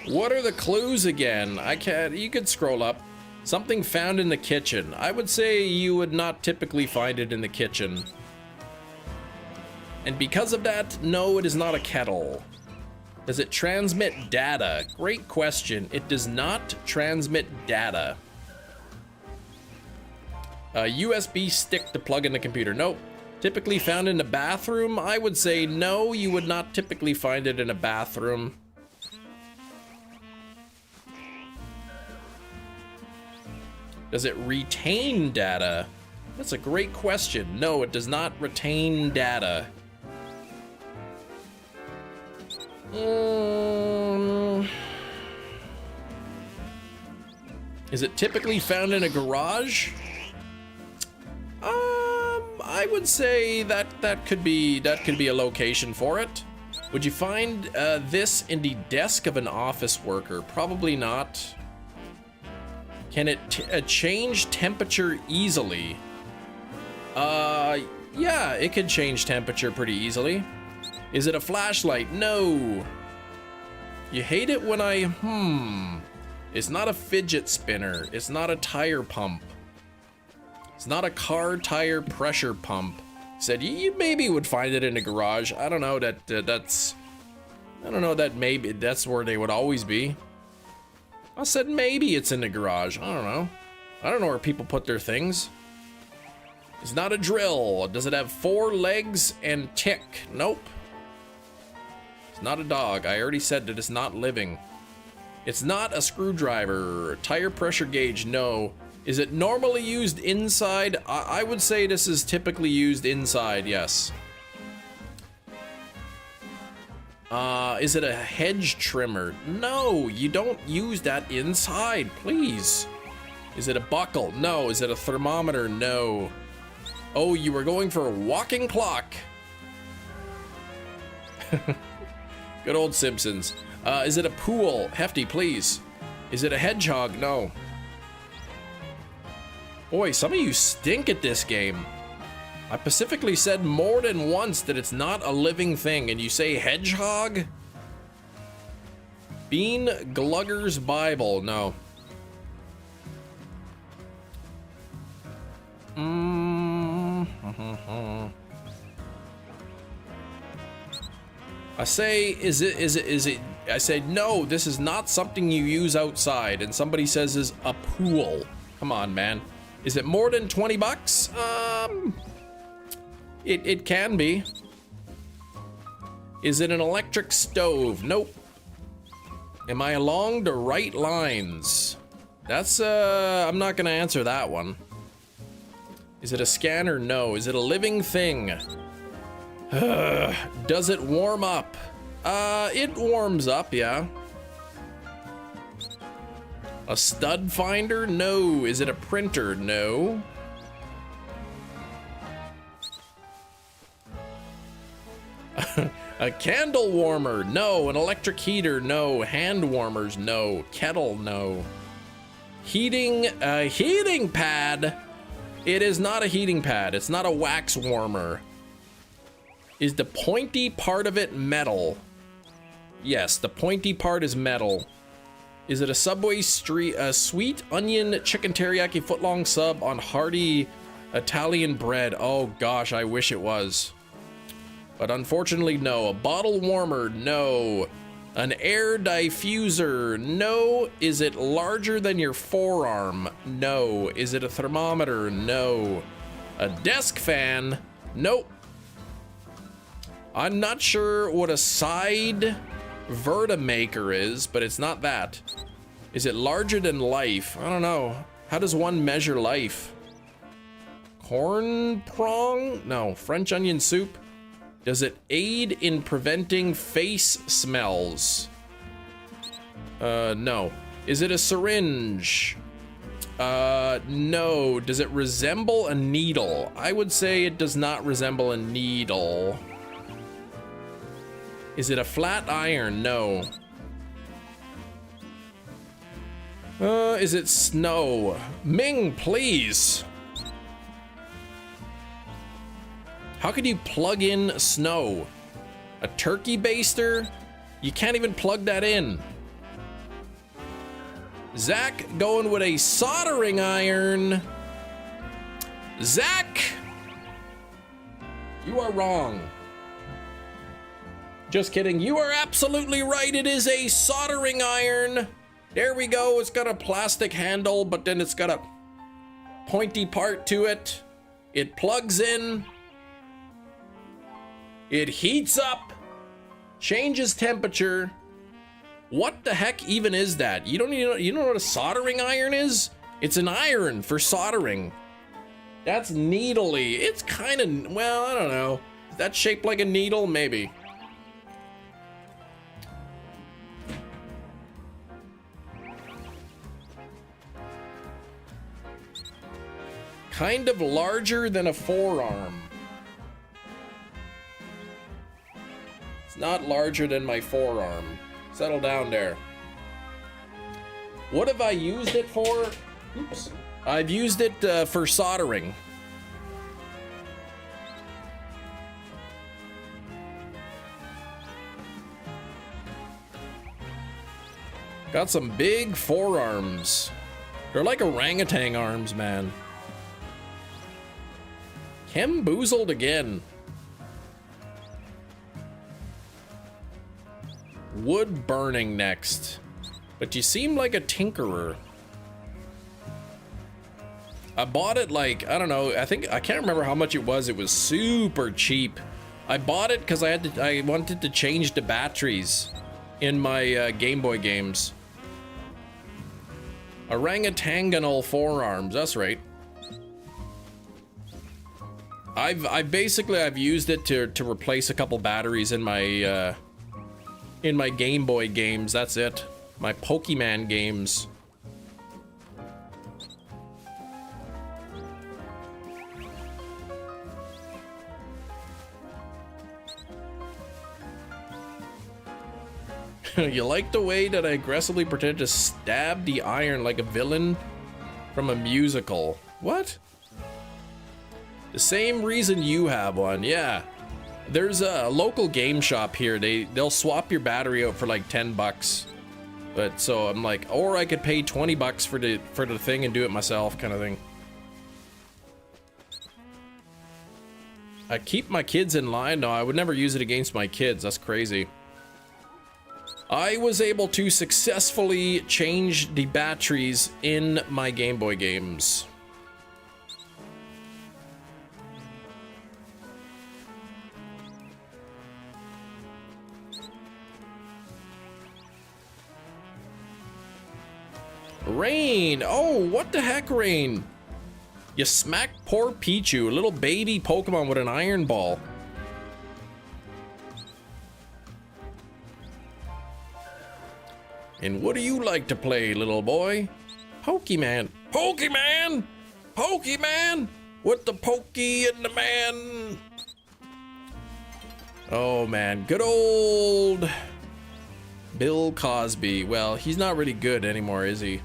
What are the clues again? I can't. You could scroll up. Something found in the kitchen. I would say you would not typically find it in the kitchen. And because of that, no, it is not a kettle. Does it transmit data? Great question. It does not transmit data. A USB stick to plug in the computer. Nope. Typically found in the bathroom? I would say no, you would not typically find it in a bathroom. Does it retain data? That's a great question. No, it does not retain data. Is it typically found in a garage? I would say that could be a location for it. Would you find this in the desk of an office worker? Probably not. Can it change temperature easily? Yeah, it can change temperature pretty easily. Is it a flashlight? No. You hate it when It's not a fidget spinner. It's not a tire pump. It's not a car tire pressure pump. Said you maybe would find it in a garage. I don't know that I don't know that maybe that's where they would always be. I said maybe it's in the garage. I don't know. I don't know where people put their things. It's not a drill. Does it have 4 legs and tick? Nope. It's not a dog. I already said that it's not living. It's not a screwdriver. Tire pressure gauge? No. Is it normally used inside? I would say this is typically used inside, yes. Is it a hedge trimmer? No, you don't use that inside, please. Is it a buckle? No. Is it a thermometer? No. Oh, you were going for a walking clock. Good old Simpsons. Is it a pool? Hefty, please. Is it a hedgehog? No. Boy, some of you stink at this game. I specifically said more than once that it's not a living thing, and you say hedgehog? Bean Glugger's Bible. No. I say, is it? I say, no, this is not something you use outside. And somebody says is a pool. Come on, man. Is it more than 20 bucks? It can be. Is it an electric stove? Nope. Am I along the right lines? That's, I'm not gonna answer that one. Is it a scanner? No. Is it a living thing? Does it warm up? It warms up, yeah. A stud finder? No. Is it a printer? No. A candle warmer? No. An electric heater? No. Hand warmers? No. Kettle? No. Heating pad? It is not a heating pad. It's not a wax warmer. Is the pointy part of it metal? Yes, the pointy part is metal. Is it a Subway sweet onion chicken teriyaki footlong sub on hearty Italian bread? Oh gosh, I wish it was. But unfortunately, no. A bottle warmer? No. An air diffuser? No. Is it larger than your forearm? No. Is it a thermometer? No. A desk fan? Nope. I'm not sure what a side vertimaker is, but it's not that. Is it larger than life? I don't know. How does one measure life? Corn prong? No. French onion soup? Does it aid in preventing face smells? No. Is it a syringe? No. Does it resemble a needle? I would say it does not resemble a needle. Is it a flat iron? No. Is it snow? Ming, please. How could you plug in snow? A turkey baster? You can't even plug that in. Zach going with a soldering iron. Zach, you are wrong. Just kidding. You are absolutely right. It is a soldering iron. There we go. It's got a plastic handle, but then it's got a pointy part to it. It plugs in. It heats up, changes temperature. What the heck even is that? You don't even you know what a soldering iron is? It's an iron for soldering. That's needly. It's kind of, well, I don't know. Is that shaped like a needle? Maybe. Kind of larger than a forearm. It's not larger than my forearm. Settle down there. What have I used it for? Oops. I've used it for soldering. Got some big forearms. They're like orangutan arms, man. Boozled again. Wood burning next. But you seem like a tinkerer. I bought it like, I don't know, I can't remember how much it was. It was super cheap. I bought it because I wanted to change the batteries in my Game Boy games. Orangutanganal forearms, that's right. I've basically used it to replace a couple batteries in my Game Boy games. That's it. My Pokemon games. You like the way that I aggressively pretend to stab the iron like a villain from a musical? What? The same reason you have one, yeah. There's a local game shop here. They'll swap your battery out for like 10 bucks. But so I'm like, or I could pay 20 bucks for the thing and do it myself kind of thing. I keep my kids in line. No, I would never use it against my kids. That's crazy. I was able to successfully change the batteries in my Game Boy games. Rain! Oh, what the heck, Rain? You smacked poor Pichu, a little baby Pokemon with an iron ball. And what do you like to play, little boy? Pokemon. Pokemon! Pokemon! With the pokey and the man. Oh, man. Good old Bill Cosby. Well, he's not really good anymore, is he?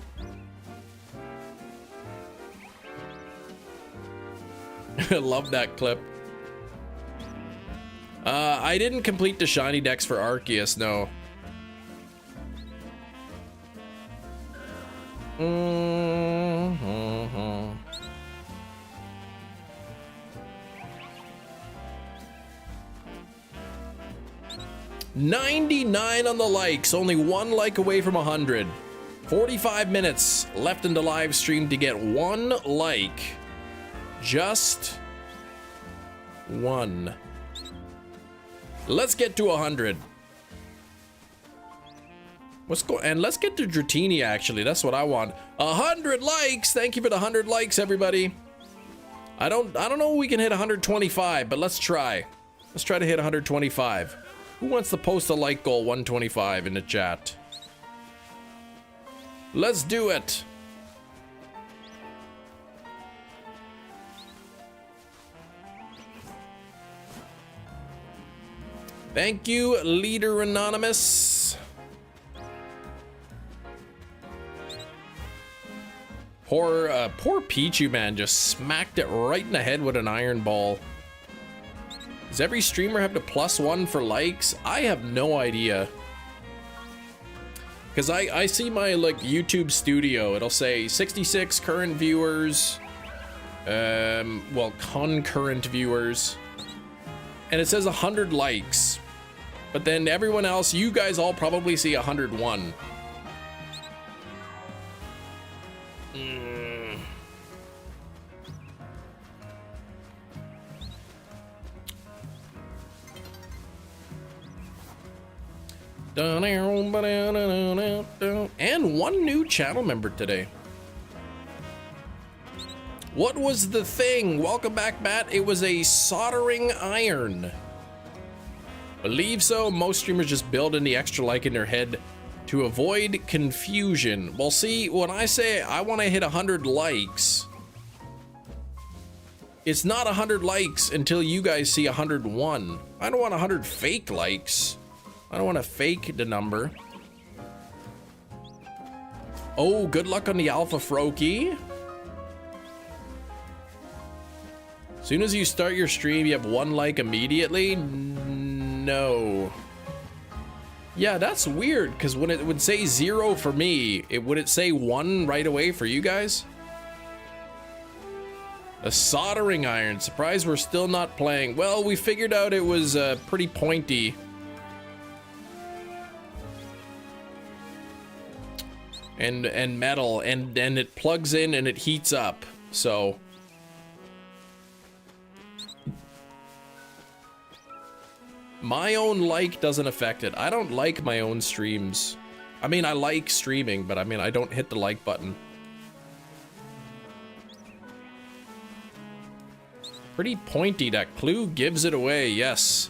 I love that clip. I didn't complete the shiny decks for Arceus, no. 99 on the likes, only one like away from 100. 45 minutes left in the live stream to get one like. Just one. Let's get to 100. And let's get to Dratini, actually. That's what I want. 100 likes. Thank you for the 100 likes, everybody. I don't know if we can hit 125, but let's try. Let's try to hit 125. Who wants to post a like goal 125 in the chat? Let's do it. Thank you, Leader Anonymous. Poor Pichu, man, just smacked it right in the head with an iron ball. Does every streamer have to +1 for likes? I have no idea. Because I see my, like, YouTube studio. It'll say 66 current viewers. Well, concurrent viewers. And it says 100 likes. But then everyone else, you guys all probably see 101. And one new channel member today. What was the thing? Welcome back, Matt. It was a soldering iron. Believe so. Most streamers just build in the extra like in their head to avoid confusion. Well, see, when I say I want to hit 100 likes, it's not 100 likes until you guys see 101. I don't want 100 fake likes. I don't want to fake the number. Oh, good luck on the Alpha Froakie. As soon as you start your stream, you have 1 like immediately? No. Yeah, that's weird, because when it would say 0 for me, would it say 1 right away for you guys? A soldering iron. Surprised we're still not playing. Well, we figured out it was pretty pointy. And metal, and it plugs in and it heats up, so. My own like doesn't affect it. I don't like my own streams. I mean, I like streaming, but I mean, I don't hit the like button. Pretty pointy. That clue gives it away. Yes.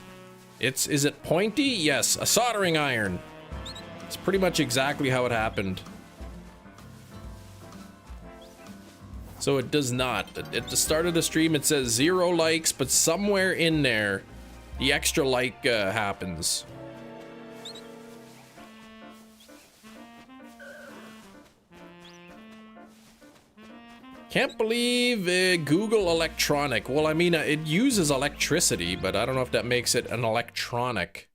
Is it pointy? Yes. A soldering iron. It's pretty much exactly how it happened. So it does not. At the start of the stream, it says 0 likes, but somewhere in there, the extra like happens. Can't believe Google electronic. Well, I mean, it uses electricity, but I don't know if that makes it an electronic.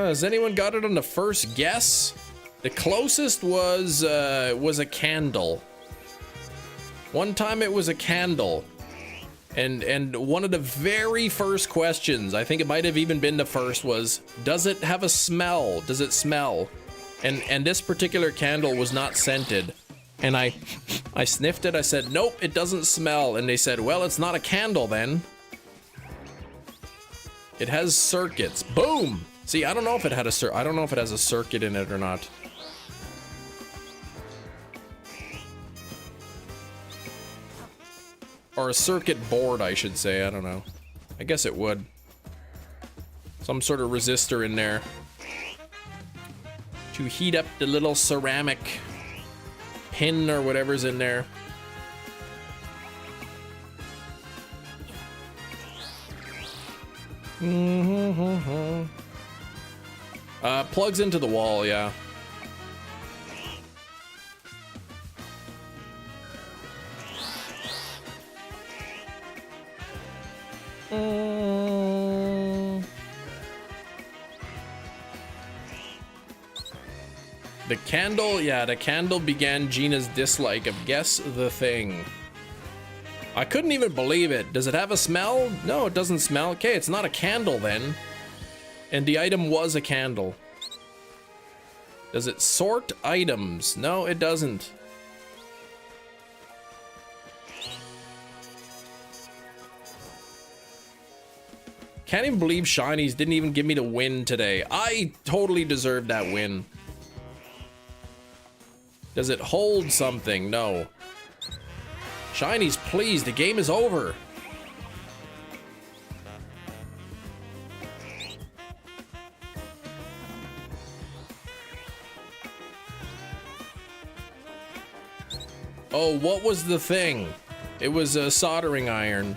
Has anyone got it on the first guess? The closest was a candle. One time it was a candle. And one of the very first questions, I think it might have even been the first, was, does it have a smell? Does it smell? And this particular candle was not scented. And I sniffed it, I said, nope, it doesn't smell. And they said, well, it's not a candle then. It has circuits. Boom! See, I don't know if it had I don't know if it has a circuit in it or not. Or a circuit board, I should say. I don't know. I guess it would. Some sort of resistor in there to heat up the little ceramic pin or whatever's in there. Plugs into the wall, yeah. The candle, yeah, the candle began Gina's dislike of Guess the Thing. I couldn't even believe it. Does it have a smell? No, it doesn't smell. Okay, it's not a candle then. And the item was a candle. Does it sort items? No, it doesn't. Can't even believe Shinies didn't even give me the win today. I totally deserved that win. Does it hold something? No. Shinies, please, the game is over. Oh, what was the thing? It was a soldering iron.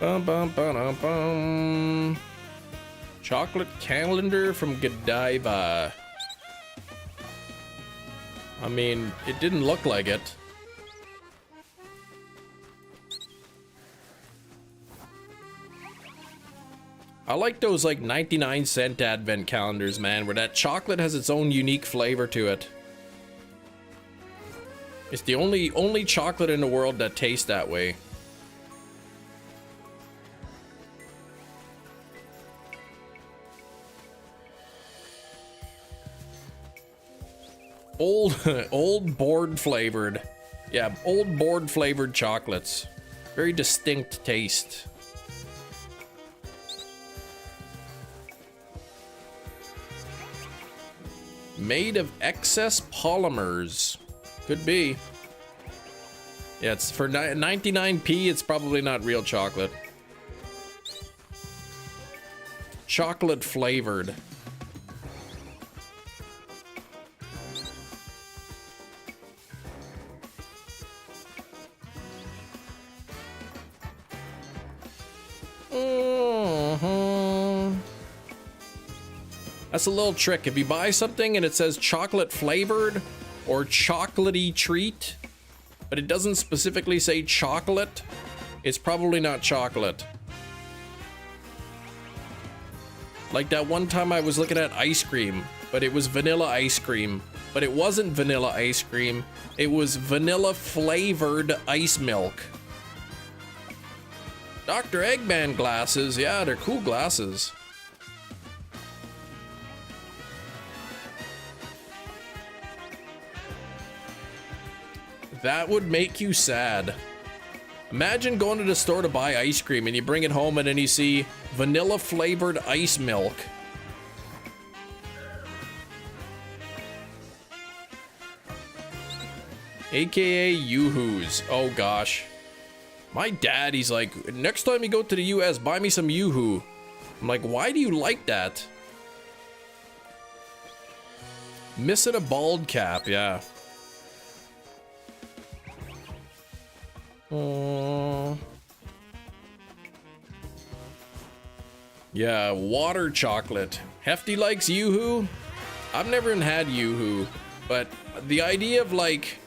Bum, bum, bum, bum. Chocolate calendar from Godiva. I mean, it didn't look like it. I like those like 99-cent advent calendars, man, where that chocolate has its own unique flavor to it. It's the only chocolate in the world that tastes that way. Old board flavored. Yeah, old board flavored chocolates. Very distinct taste. Made of excess polymers. Could be. Yeah, it's for 99p, it's probably not real chocolate. Chocolate flavored. That's a little trick. If you buy something and it says chocolate flavored or chocolatey treat, but it doesn't specifically say chocolate, it's probably not chocolate. Like that one time I was looking at ice cream, but it was vanilla ice cream, but it wasn't vanilla ice cream. It was vanilla flavored ice milk. Dr. Eggman glasses. Yeah, they're cool glasses. That would make you sad. Imagine going to the store to buy ice cream and you bring it home and then you see vanilla flavored ice milk. AKA Yoo-Hoos. Oh gosh. My dad, he's like, next time you go to the US, buy me some Yoo-Hoo. I'm like, why do you like that? Missing a bald cap, yeah. Yeah, water chocolate. Hefty likes Yoo-Hoo. I've never even had Yoo-Hoo, but the idea of like,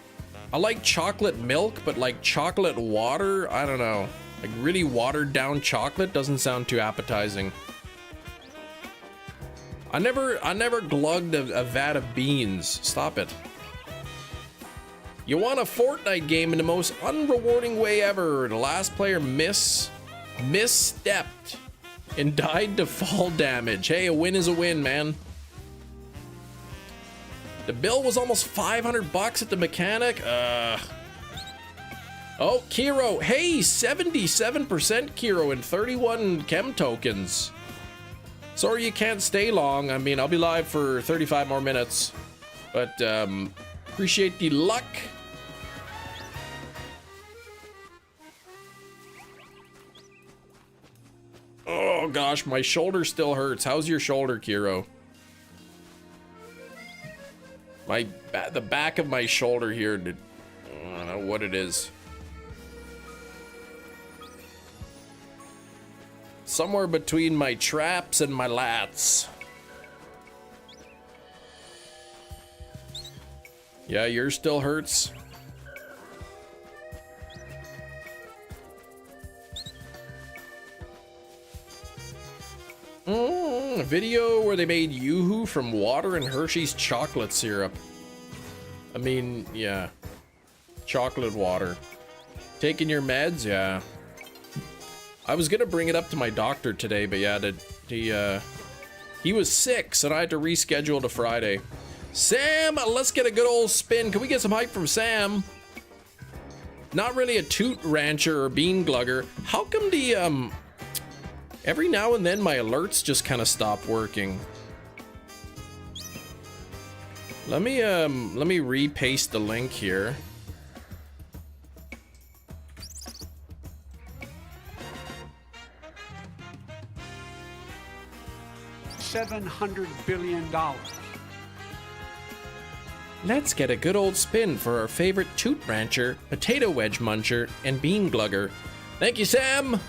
I like chocolate milk, but like chocolate water, I don't know. Like really watered down chocolate doesn't sound too appetizing. I never glugged a vat of beans. Stop it. You won a Fortnite game in the most unrewarding way ever. The last player misstepped and died to fall damage. Hey, a win is a win, man. The bill was almost 500 bucks at the mechanic. Oh, Kiro. Hey, 77% Kiro and 31 chem tokens. Sorry you can't stay long. I mean, I'll be live for 35 more minutes. But, appreciate the luck. Oh gosh, my shoulder still hurts. How's your shoulder, Kiro? The back of my shoulder here, I don't know what it is. Somewhere between my traps and my lats. Yeah, yours still hurts. A video where they made Yoo-Hoo from water and Hershey's chocolate syrup. I mean, yeah. Chocolate water. Taking your meds? Yeah. I was gonna bring it up to my doctor today, but yeah, he was sick, so I had to reschedule to Friday. Sam, let's get a good old spin. Can we get some hype from Sam? Not really a toot rancher or bean glugger. How come the every now and then my alerts just kind of stop working? Let me repaste the link here. $700 billion. Let's get a good old spin for our favorite toot rancher, potato wedge muncher, and bean glugger. Thank you, Sam.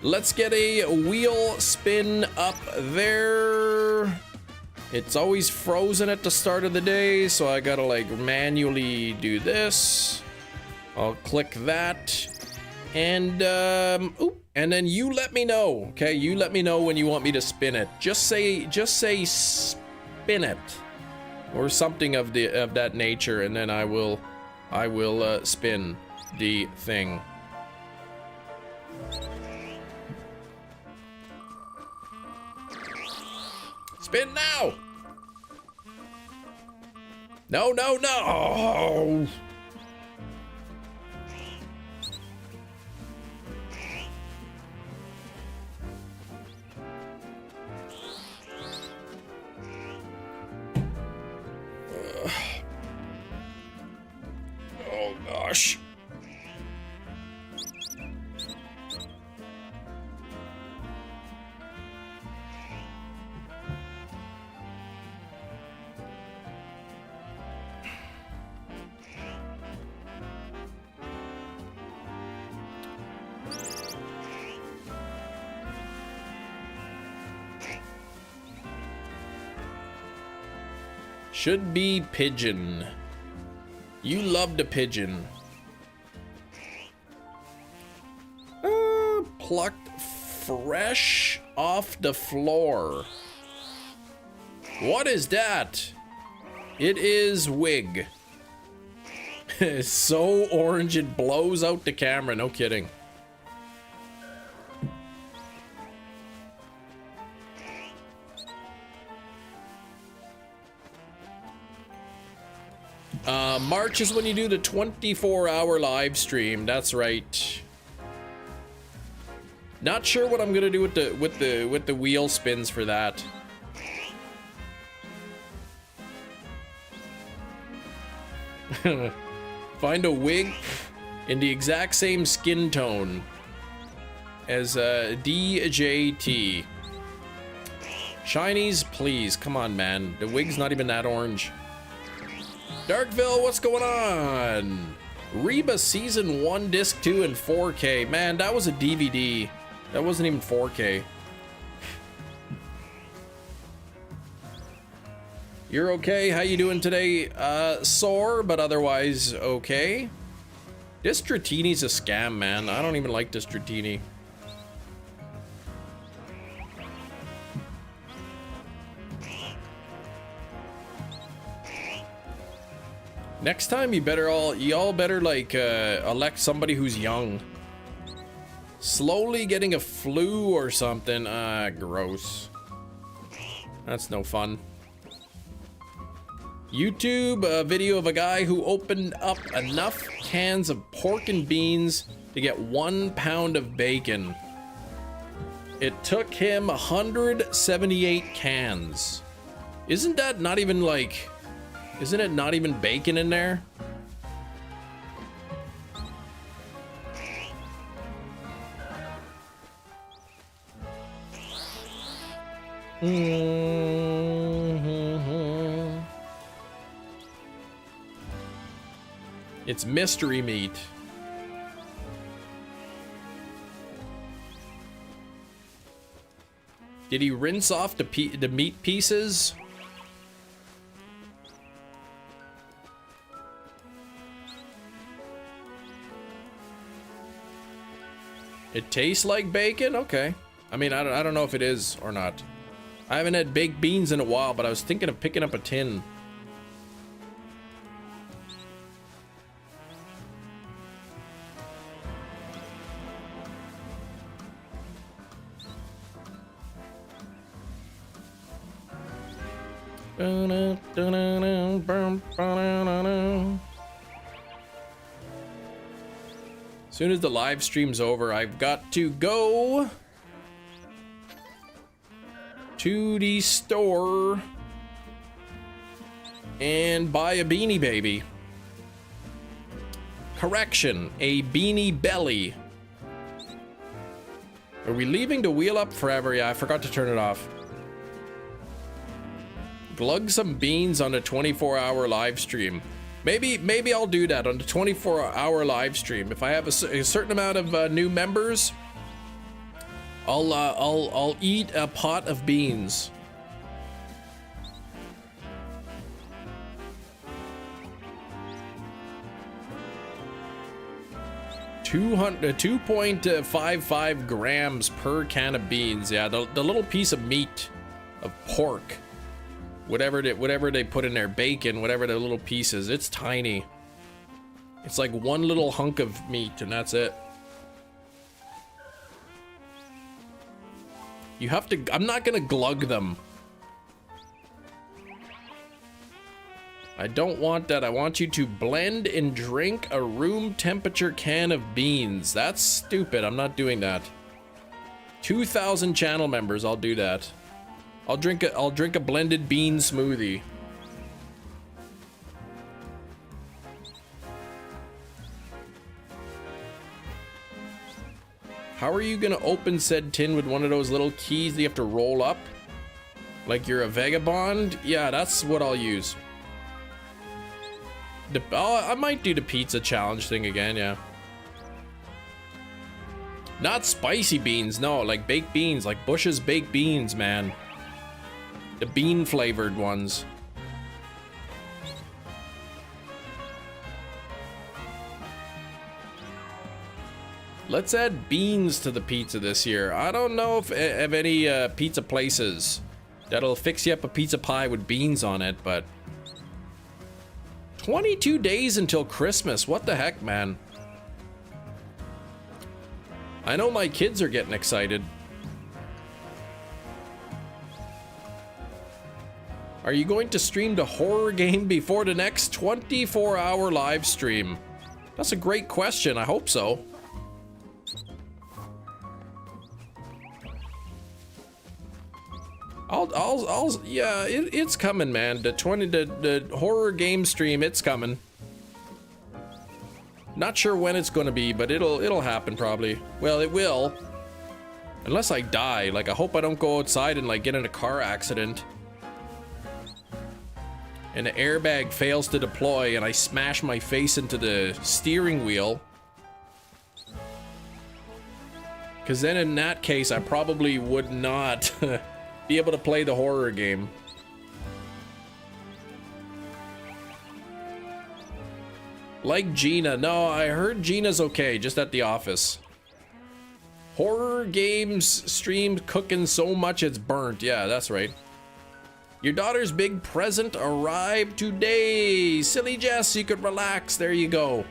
Let's get a wheel spin up there. It's always frozen at the start of the day, so I gotta like manually do this. I'll click that. And and then you let me know, okay? You let me know when you want me to spin it. Just say spin it or something of that nature, and then I will spin the thing. Spin now. No, no, no. Oh. Oh gosh. Should be pigeon. You loved a pigeon. Plucked fresh off the floor. What is that? It is wig. It's so orange it blows out the camera, no kidding. March is when you do the 24-hour live stream. That's right. Not sure what I'm gonna do with the wheel spins for that. Find a wig in the exact same skin tone as DJT. Shinies, please, come on, man. The wig's not even that orange. Darkville, what's going on? Reba Season 1, Disc 2, and 4K. Man, that was a DVD. That wasn't even 4K. You're okay? How you doing today? Sore, but otherwise okay. This Dratini's a scam, man. I don't even like this Dratini. Next time, y'all better like elect somebody who's young. Slowly getting a flu or something. Gross. That's no fun. YouTube, a video of a guy who opened up enough cans of pork and beans to get 1 pound of bacon. It took him 178 cans. Isn't that not even like... Isn't it not even bacon in there? It's mystery meat. Did he rinse off the meat pieces? It tastes like bacon? Okay. I mean, I don't know if it is or not. I haven't had baked beans in a while, but I was thinking of picking up a tin. Soon as the live stream's over, I've got to go to the store and buy a Beanie Baby. Correction, a Beanie Belly. Are we leaving to wheel up forever? Yeah, I forgot to turn it off. Glug some beans on a 24-hour live stream. Maybe I'll do that on the 24-hour live stream. If I have a certain amount of new members, I'll eat a pot of beans. Two point 2.55 grams per can of beans. Yeah, the little piece of meat, of pork, whatever they put in there, bacon, whatever the little piece is, it's tiny. It's like one little hunk of meat and that's it. You have to, I'm not gonna glug them. I don't want that. I want you to blend and drink a room temperature can of beans. That's stupid. I'm not doing that. 2,000 channel members, I'll do that. I'll drink a blended bean smoothie. How are you gonna open said tin with one of those little keys that you have to roll up? Like you're a vagabond? Yeah, that's what I'll use. I might do the pizza challenge thing again, yeah. Not spicy beans, no, like baked beans, like Bush's baked beans, man. The bean flavored ones. Let's add beans to the pizza this year. I don't know if any pizza places that'll fix you up a pizza pie with beans on it, but 22 days until Christmas. What the heck, man? I know my kids are getting excited. Are you going to stream the horror game before the next 24-hour live stream? That's a great question. I hope so. Yeah, it's coming, man. The horror game stream, it's coming. Not sure when it's gonna be, but it'll happen probably. Well, it will. Unless I die. Like, I hope I don't go outside and like get in a car accident. And the airbag fails to deploy and I smash my face into the steering wheel. Because then in that case, I probably would not be able to play the horror game. Like Gina. No, I heard Gina's okay, just at the office. Horror games streamed cooking so much it's burnt. Yeah, that's right. Your daughter's big present arrived today. Silly Jess, you could relax. There you go.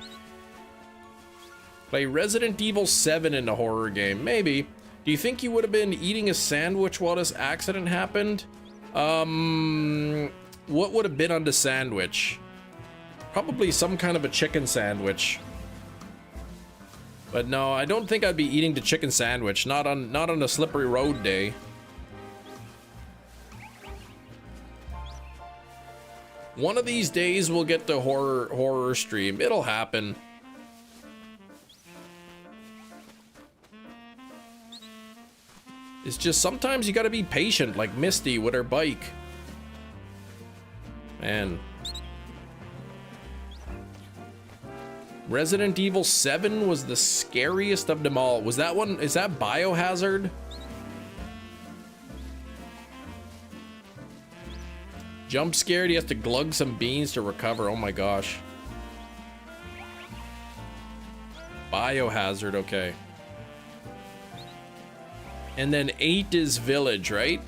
Play Resident Evil 7 in the horror game. Maybe. Do you think you would have been eating a sandwich while this accident happened? What would have been on the sandwich? Probably some kind of a chicken sandwich. But no, I don't think I'd be eating the chicken sandwich. Not on a slippery road day. One of these days we'll get the horror stream. It'll happen. It's just sometimes you gotta be patient, like Misty with her bike. Man. Resident Evil 7 was the scariest of them all. Was that one, is that Biohazard? Jump scared, he has to glug some beans to recover. Oh my gosh. Biohazard, okay. And then 8 is Village, right?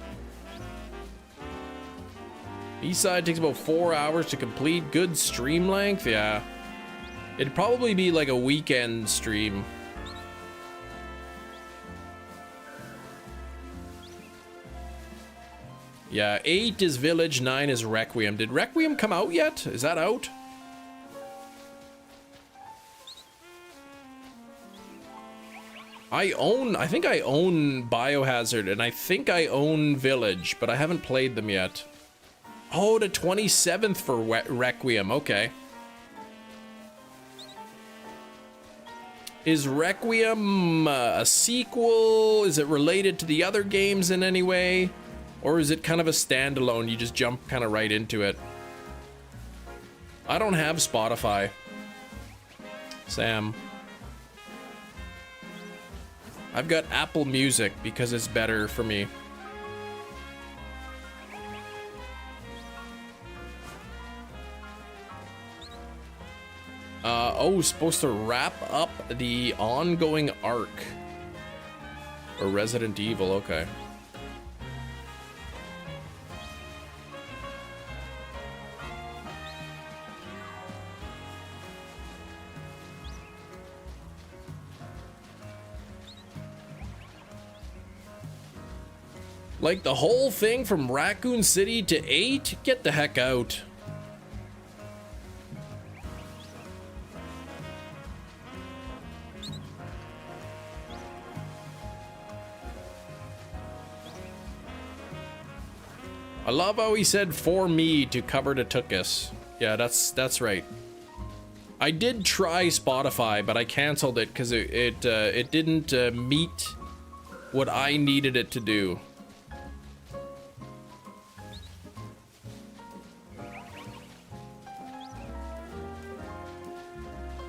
Eastside takes about 4 hours to complete. Good stream length, yeah. It'd probably be like a weekend stream. Yeah, 8 is Village, 9 is Requiem. Did Requiem come out yet? Is that out? I think I own Biohazard, and I think I own Village, but I haven't played them yet. Oh, the 27th for Requiem, okay. Is Requiem a sequel? Is it related to the other games in any way? Or is it kind of a standalone? You just jump kind of right into it. I don't have Spotify. Sam. I've got Apple Music because it's better for me. Oh, supposed to wrap up the ongoing arc. Or Resident Evil, okay. Like the whole thing from Raccoon City to 8? Get the heck out. I love how he said for me to cover the Tookus. Yeah, that's right. I did try Spotify, but I canceled it because it didn't meet what I needed it to do.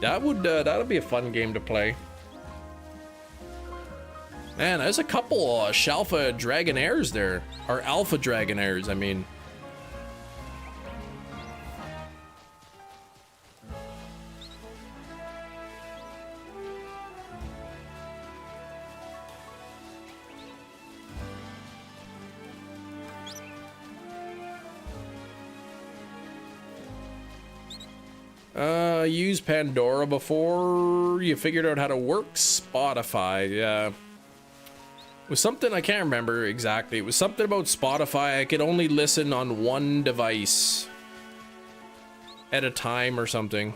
That'll be a fun game to play. Man, there's a couple Shalfa Dragonaires there. Or Alpha Dragonaires, I mean. Use Pandora before you figured out how to work Spotify. Yeah. It was something I can't remember exactly. It was something about Spotify. I could only listen on one device at a time or something.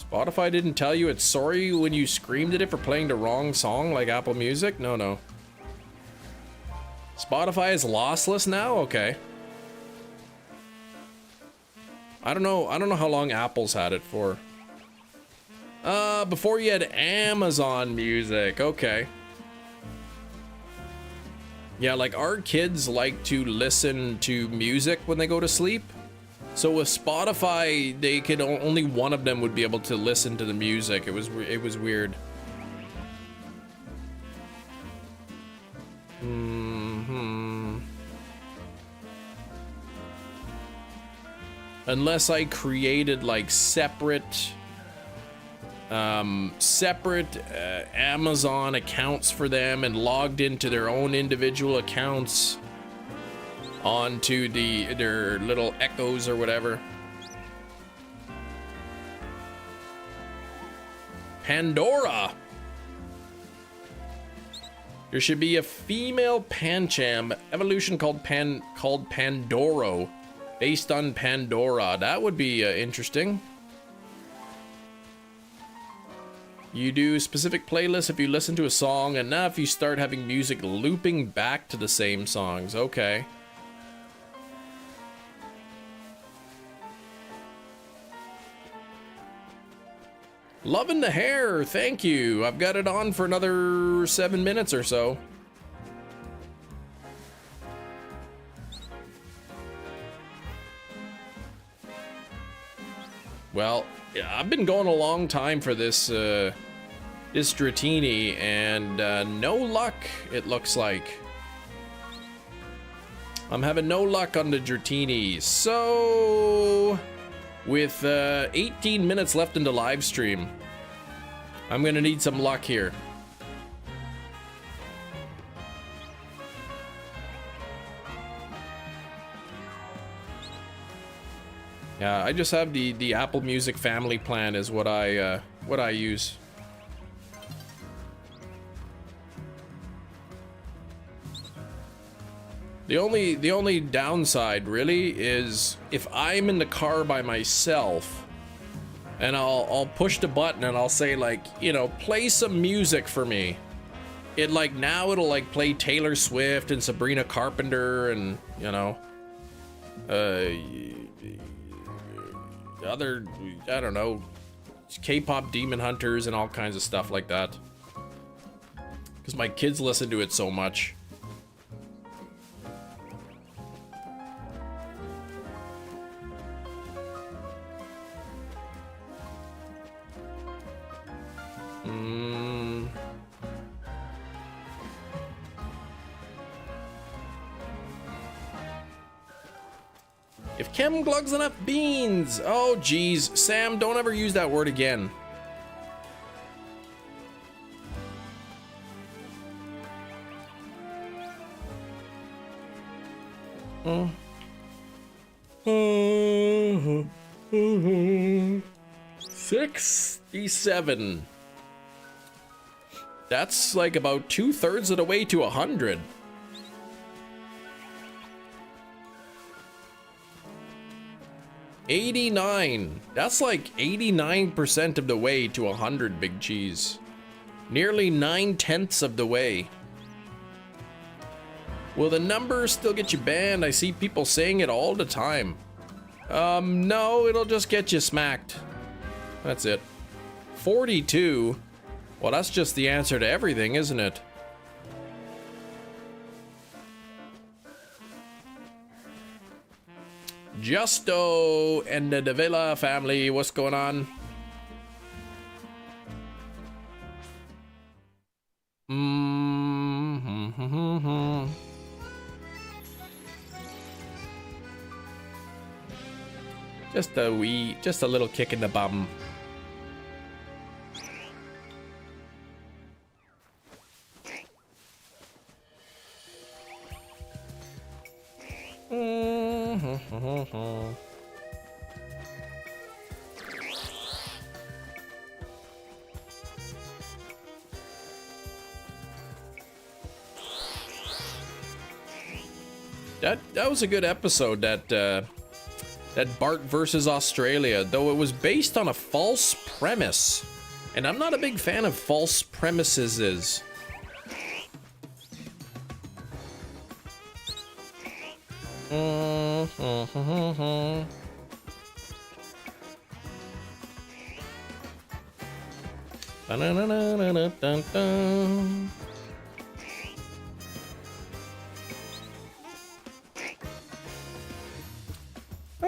Spotify didn't tell you it's sorry when you screamed at it for playing the wrong song like Apple Music? No. Spotify is lossless now? Okay. I don't know how long Apple's had it for. Before you had Amazon Music. Okay. Yeah, like our kids like to listen to music when they go to sleep. So with Spotify, they could only one of them would be able to listen to the music. It was weird. Unless I created like separate Amazon accounts for them and logged into their own individual accounts onto their little echoes or whatever. Pandora. There should be a female Pancham evolution called Pandoro, based on Pandora. That would be interesting. You do specific playlists if you listen to a song, and now if you start having music looping back to the same songs. Okay. Loving the hair, thank you. I've got it on for another 7 minutes or so. Well, yeah, I've been going a long time for this this Dratini, and no luck, it looks like. I'm having no luck on the Dratini. So, with 18 minutes left in the live stream, I'm gonna need some luck here. Yeah, I just have the Apple Music family plan is what I use. The only downside really is if I'm in the car by myself and I'll push the button and I'll say, like, you know, play some music for me. It like now it'll like play Taylor Swift and Sabrina Carpenter and, you know, other, I don't know, K-pop Demon Hunters and all kinds of stuff like that. Because my kids listen to it so much. If Kim glugs enough beans. Oh, geez. Sam, don't ever use that word again. Mm. 67. That's like about 2/3 of the way to 100. $89. That's like 89% of the way to 100, Big Cheese. Nearly 9/10 of the way. Will the numbers still get you banned? I see people saying it all the time. No, it'll just get you smacked. That's it. 42? Well, that's just the answer to everything, isn't it? Justo and the Davila family, what's going on? Just a little kick in the bum. That was a good episode, that Bart versus Australia, though it was based on a false premise. And I'm not a big fan of false premises.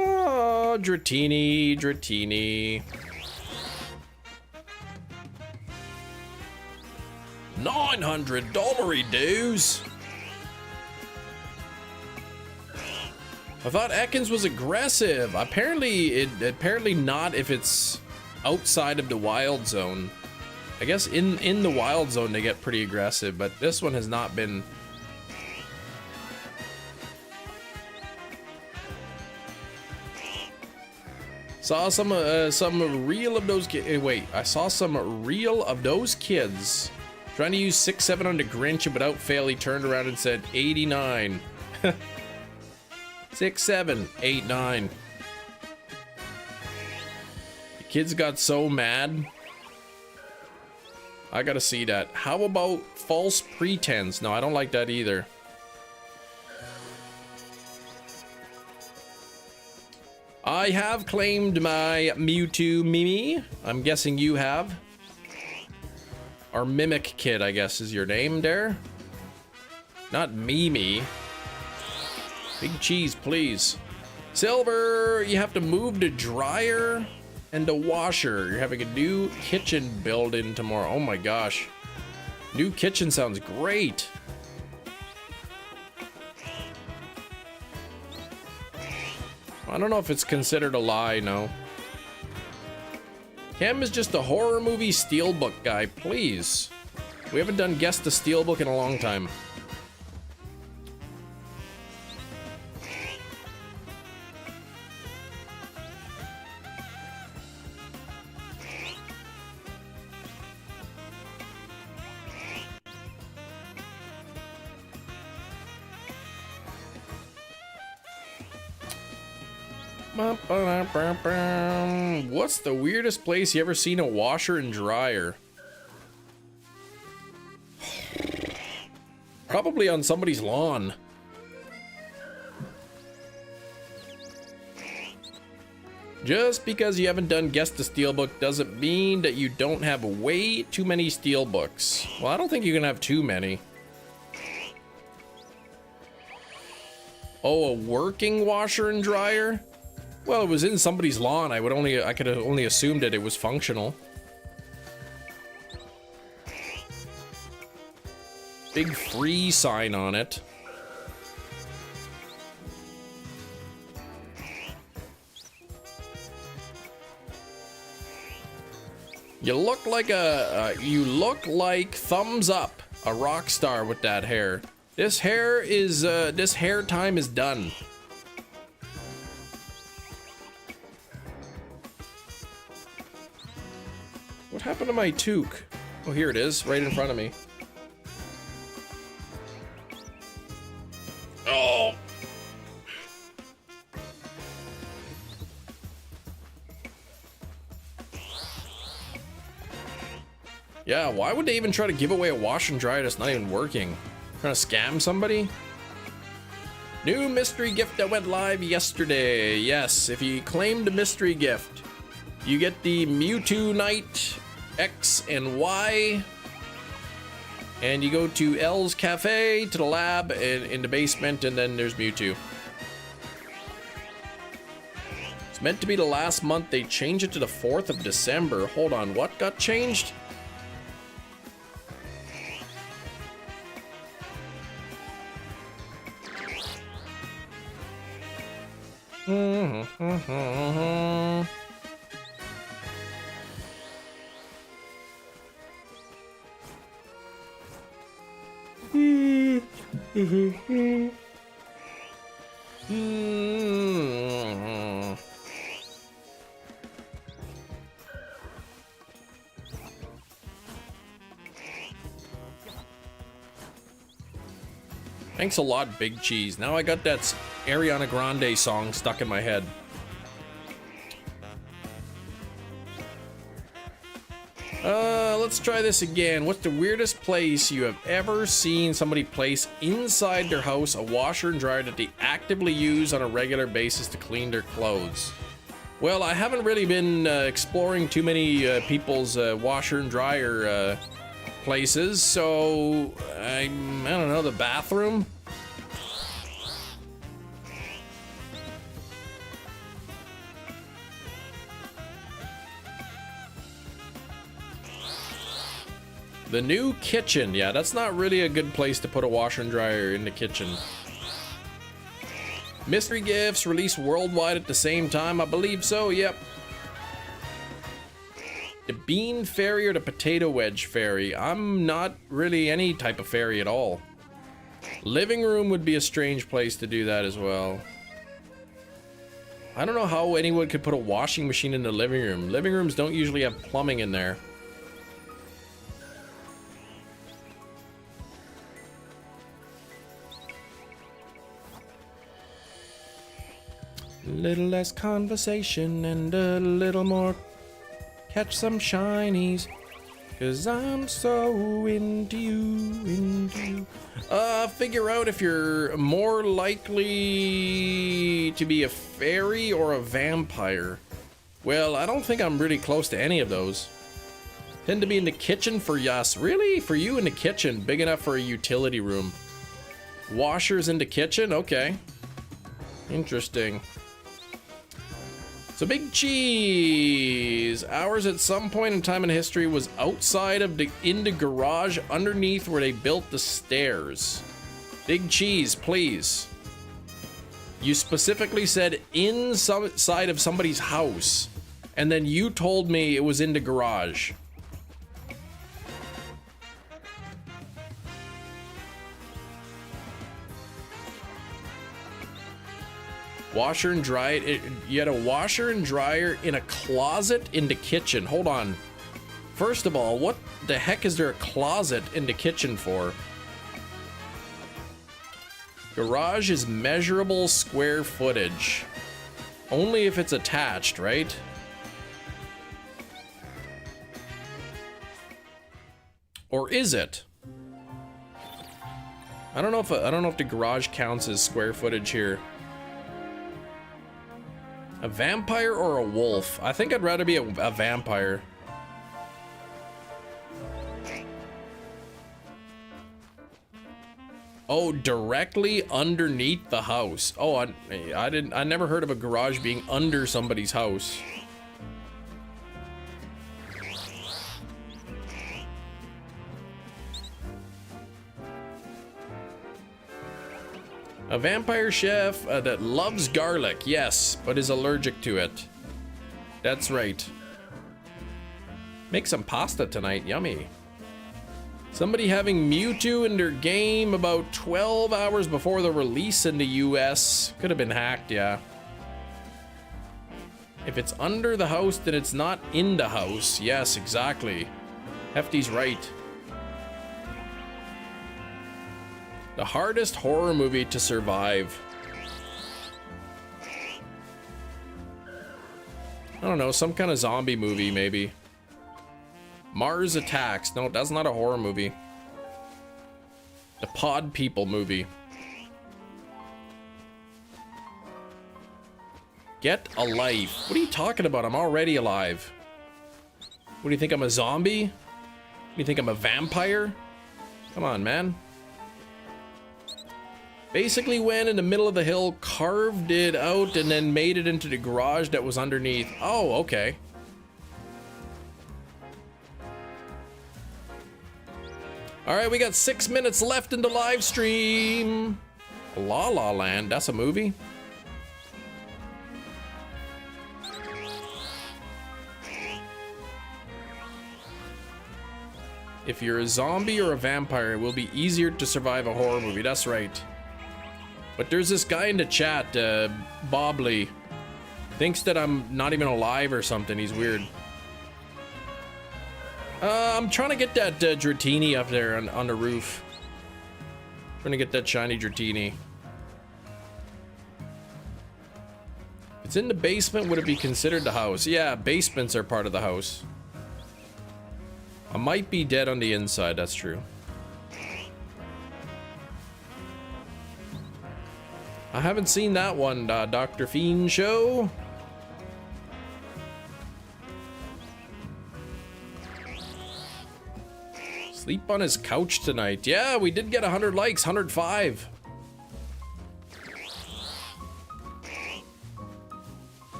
Oh, Dratini, Dratini. $900 dues. I thought Ekans was aggressive. Apparently not if it's outside of the wild zone. I guess in the wild zone they get pretty aggressive, but this one has not been. Saw some reel of those kids. Wait, I saw some reel of those kids trying to use 6-7 on the Grinch, and without fail he turned around and said 89. 6, 7, 8, 9. The kids got so mad. I gotta see that. How about false pretense? No, I don't like that either. I have claimed my Mewtwo Mimi. I'm guessing you have. Or Mimic Kid, I guess, is your name there. Not Mimi. Big Cheese, please. Silver, you have to move the dryer and the washer. You're having a new kitchen build in tomorrow. Oh my gosh. New kitchen sounds great. I don't know if it's considered a lie, no. Cam is just a horror movie steelbook guy, please. We haven't done Guess the Steelbook in a long time. What's the weirdest place you ever seen a washer and dryer? Probably on somebody's lawn. Just because you haven't done Guess the Steelbook doesn't mean that you don't have way too many Steelbooks. Well, I don't think you can have too many. Oh, a working washer and dryer? Well, it was in somebody's lawn. I could have only assumed that it was functional. Big free sign on it. You look like you look like Thumbs Up, a rock star with that hair. This hair time is done. What happened to my toque? Oh, here it is, right in front of me. Oh. Yeah, why would they even try to give away a wash and dryer that's not even working? Trying to scam somebody? New mystery gift that went live yesterday. Yes, if you claimed a mystery gift, you get the Mewtwo Night X and Y. And you go to L's Cafe, to the lab, and in the basement, and then there's Mewtwo. It's meant to be the last month. They changed it to the 4th of December. Hold on, what got changed? Thanks a lot, Big Cheese. Now I got that Ariana Grande song stuck in my head. Let's try this again. What's the weirdest place you have ever seen somebody place inside their house a washer and dryer that they actively use on a regular basis to clean their clothes? Well, I haven't really been exploring too many people's washer and dryer places, so I don't know, the bathroom? The new kitchen. Yeah, that's not really a good place to put a washer and dryer, in the kitchen. Mystery gifts released worldwide at the same time. I believe so, yep. The bean fairy or the potato wedge fairy? I'm not really any type of fairy at all. Living room would be a strange place to do that as well. I don't know how anyone could put a washing machine in the living room. Living rooms don't usually have plumbing in there. A little less conversation and a little more catch some shinies, 'cause I'm so into you. Figure out if you're more likely to be a fairy or a vampire. Well, I don't think I'm really close to any of those. Tend to be in the kitchen for Yas. Really? For you in the kitchen, big enough for a utility room. Washers in the kitchen? Okay. Interesting. So Big Cheese, ours at some point in time in history was outside of in the garage underneath where they built the stairs. Big Cheese, please. You specifically said inside of somebody's house, and then you told me it was in the garage. Washer and dryer. You had a washer and dryer in a closet in the kitchen. Hold on. First of all, what the heck is there a closet in the kitchen for? Garage is measurable square footage. Only if it's attached, right? Or is it? I don't know if the garage counts as square footage here. A vampire or a wolf? I think I'd rather be a vampire. Oh, directly underneath the house. Oh, I never heard of a garage being under somebody's house. A vampire chef that loves garlic, yes, but is allergic to it. That's right. Make some pasta tonight, yummy. Somebody having Mewtwo in their game about 12 hours before the release in the US. Could have been hacked, yeah. If it's under the house, then it's not in the house. Yes, exactly. Hefty's right. The hardest horror movie to survive. I don't know, some kind of zombie movie, maybe. Mars Attacks. No, that's not a horror movie. The Pod People movie. Get a life. What are you talking about? I'm already alive. What do you think, I'm a zombie? Do you think I'm a vampire? Come on, man. Basically went in the middle of the hill, carved it out, and then made it into the garage that was underneath. Oh, okay. All right, we got 6 minutes left in the live stream. La La Land, that's a movie. If you're a zombie or a vampire, it will be easier to survive a horror movie. That's right. But there's this guy in the chat, Bobley, thinks that I'm not even alive or something. He's weird. I'm trying to get that Dratini up there on the roof. Trying to get that shiny Dratini. If it's in the basement, would it be considered the house? Yeah, basements are part of the house. I might be dead on the inside, that's true. I haven't seen that one, Dr. Fiend Show. Sleep on his couch tonight. Yeah, we did get 100 likes, 105.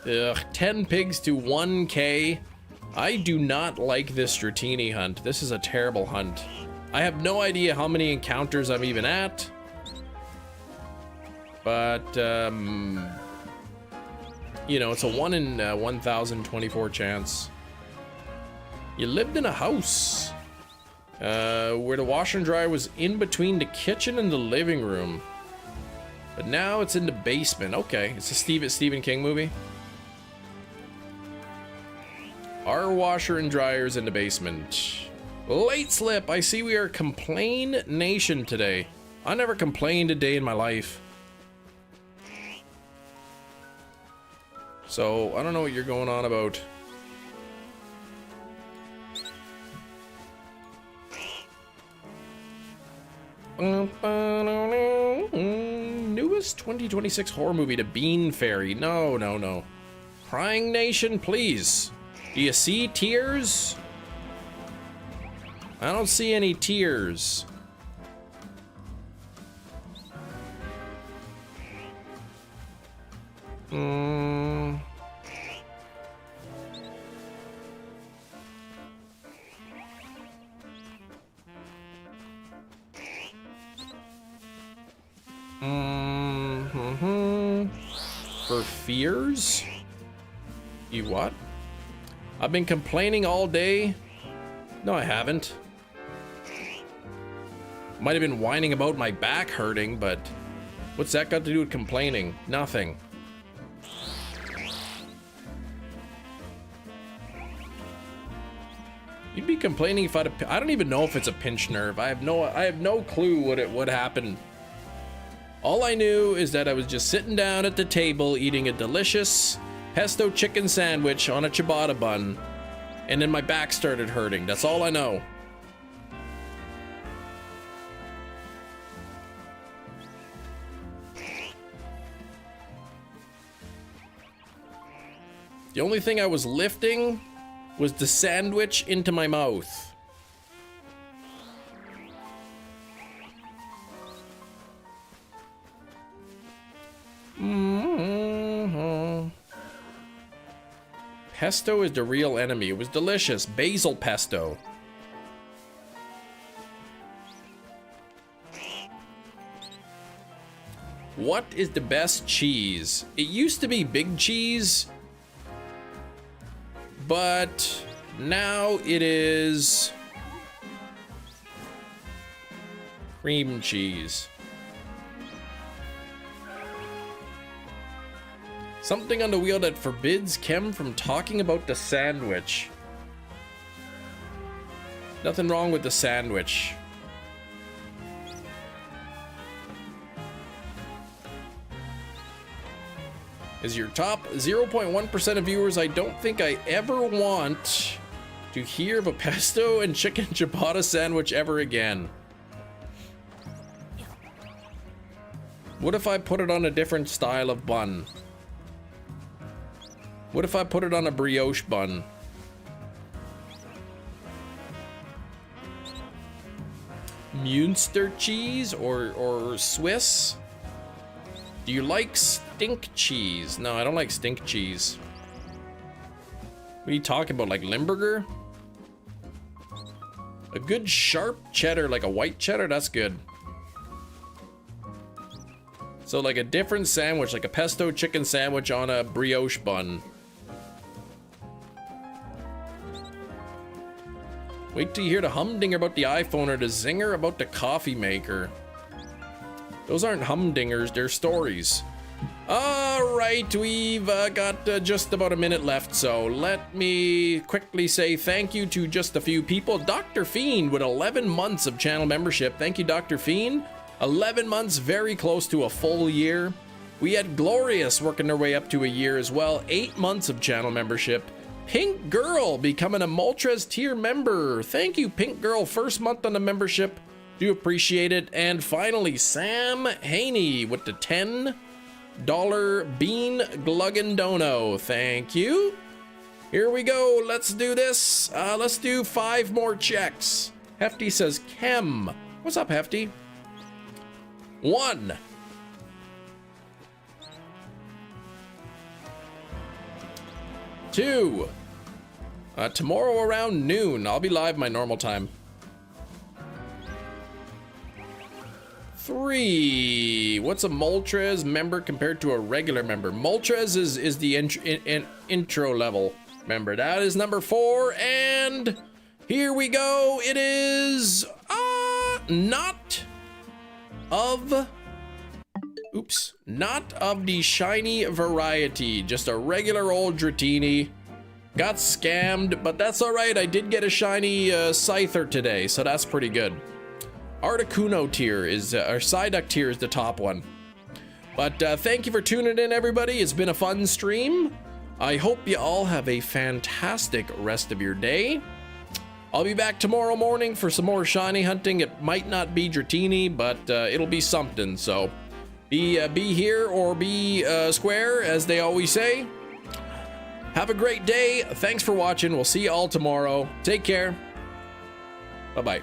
Ugh, 10 pigs to 1K. I do not like this Dratini hunt. This is a terrible hunt. I have no idea how many encounters I'm even at. But, you know, it's a 1 in 1,024 chance. You lived in a house. Where the washer and dryer was in between the kitchen and the living room. But now it's in the basement. Okay, it's a Stephen King movie. Our washer and dryer's in the basement. Late slip. I see we are Complain Nation today. I never complained a day in my life. So, I don't know what you're going on about. Newest 2026 horror movie, The Bean Fairy. No, no, no. Crying Nation, please. Do you see tears? I don't see any tears. For fears? You what? I've been complaining all day. No, I haven't. Might have been whining about my back hurting, but what's that got to do with complaining? Nothing. You'd be complaining if I don't even know if it's a pinched nerve. I have no clue what happened. All I knew is that I was just sitting down at the table eating a delicious pesto chicken sandwich on a ciabatta bun, and then my back started hurting. That's all I know. The only thing I was lifting was the sandwich into my mouth. Pesto is the real enemy. It was delicious. Basil pesto. What is the best cheese? It used to be big cheese, but now it is cream cheese. Something on the wheel that forbids Kem from talking about the sandwich. Nothing wrong with the sandwich. Is your top 0.1% of viewers. I don't think I ever want to hear of a pesto and chicken ciabatta sandwich ever again. What if I put it on a different style of bun? What if I put it on a brioche bun? Munster cheese or Swiss? Do you like stink cheese? No, I don't like stink cheese. What are you talking about, like Limburger? A good sharp cheddar, like a white cheddar, that's good. So like a different sandwich, like a pesto chicken sandwich on a brioche bun. Wait till you hear the humdinger about the iPhone or the zinger about the coffee maker. Those aren't humdingers, they're stories. All right, we've got just about a minute left, so let me quickly say thank you to just a few people. Dr. Fiend with 11 months of channel membership. Thank you, Dr. Fiend. 11 months, very close to a full year. We had Glorious working their way up to a year as well. 8 months of channel membership. Pink Girl becoming a Moltres tier member. Thank you, Pink Girl. First month on the membership. Do appreciate it. And finally, Sam Haney with the $10 Bean Gluggendono. Thank you. Here we go. Let's do this. Let's do 5 more checks. Hefty says, Kem. What's up, Hefty? 1. 2. Tomorrow around noon. I'll be live my normal time. 3. What's a Moltres member compared to a regular member? Moltres is the intro level member. That is number 4. And here we go. It is not of the shiny variety. Just a regular old Dratini. Got scammed, but that's all right. I did get a shiny Scyther today, so that's pretty good. Articuno tier is, or Psyduck tier is the top one. But thank you for tuning in, everybody. It's been a fun stream. I hope you all have a fantastic rest of your day. I'll be back tomorrow morning for some more shiny hunting. It might not be Dratini, but it'll be something. So be here or be square, as they always say. Have a great day. Thanks for watching. We'll see you all tomorrow. Take care. Bye-bye.